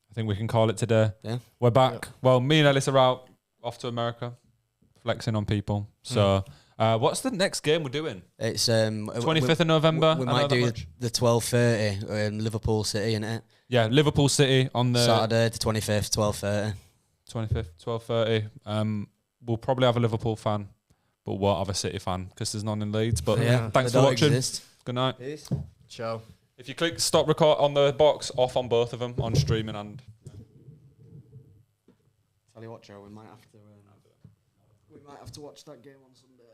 I think we can call it today. Yeah. We're back. Yep. Well, me and Ellis are out, off to America, flexing on people. So what's the next game we're doing? It's 25th of November. We might do the 12:30 Liverpool City, innit? Yeah, Liverpool City on the Saturday, the 25th, 12:30. 25th, 12:30. We'll probably have a Liverpool fan, but won't have a City fan because there's none in Leeds. But thanks for watching. Good night. Peace. Ciao. If you click stop record on the box, off on both of them, on streaming and. Tell you what, Joe, we might have to watch that game on Sunday.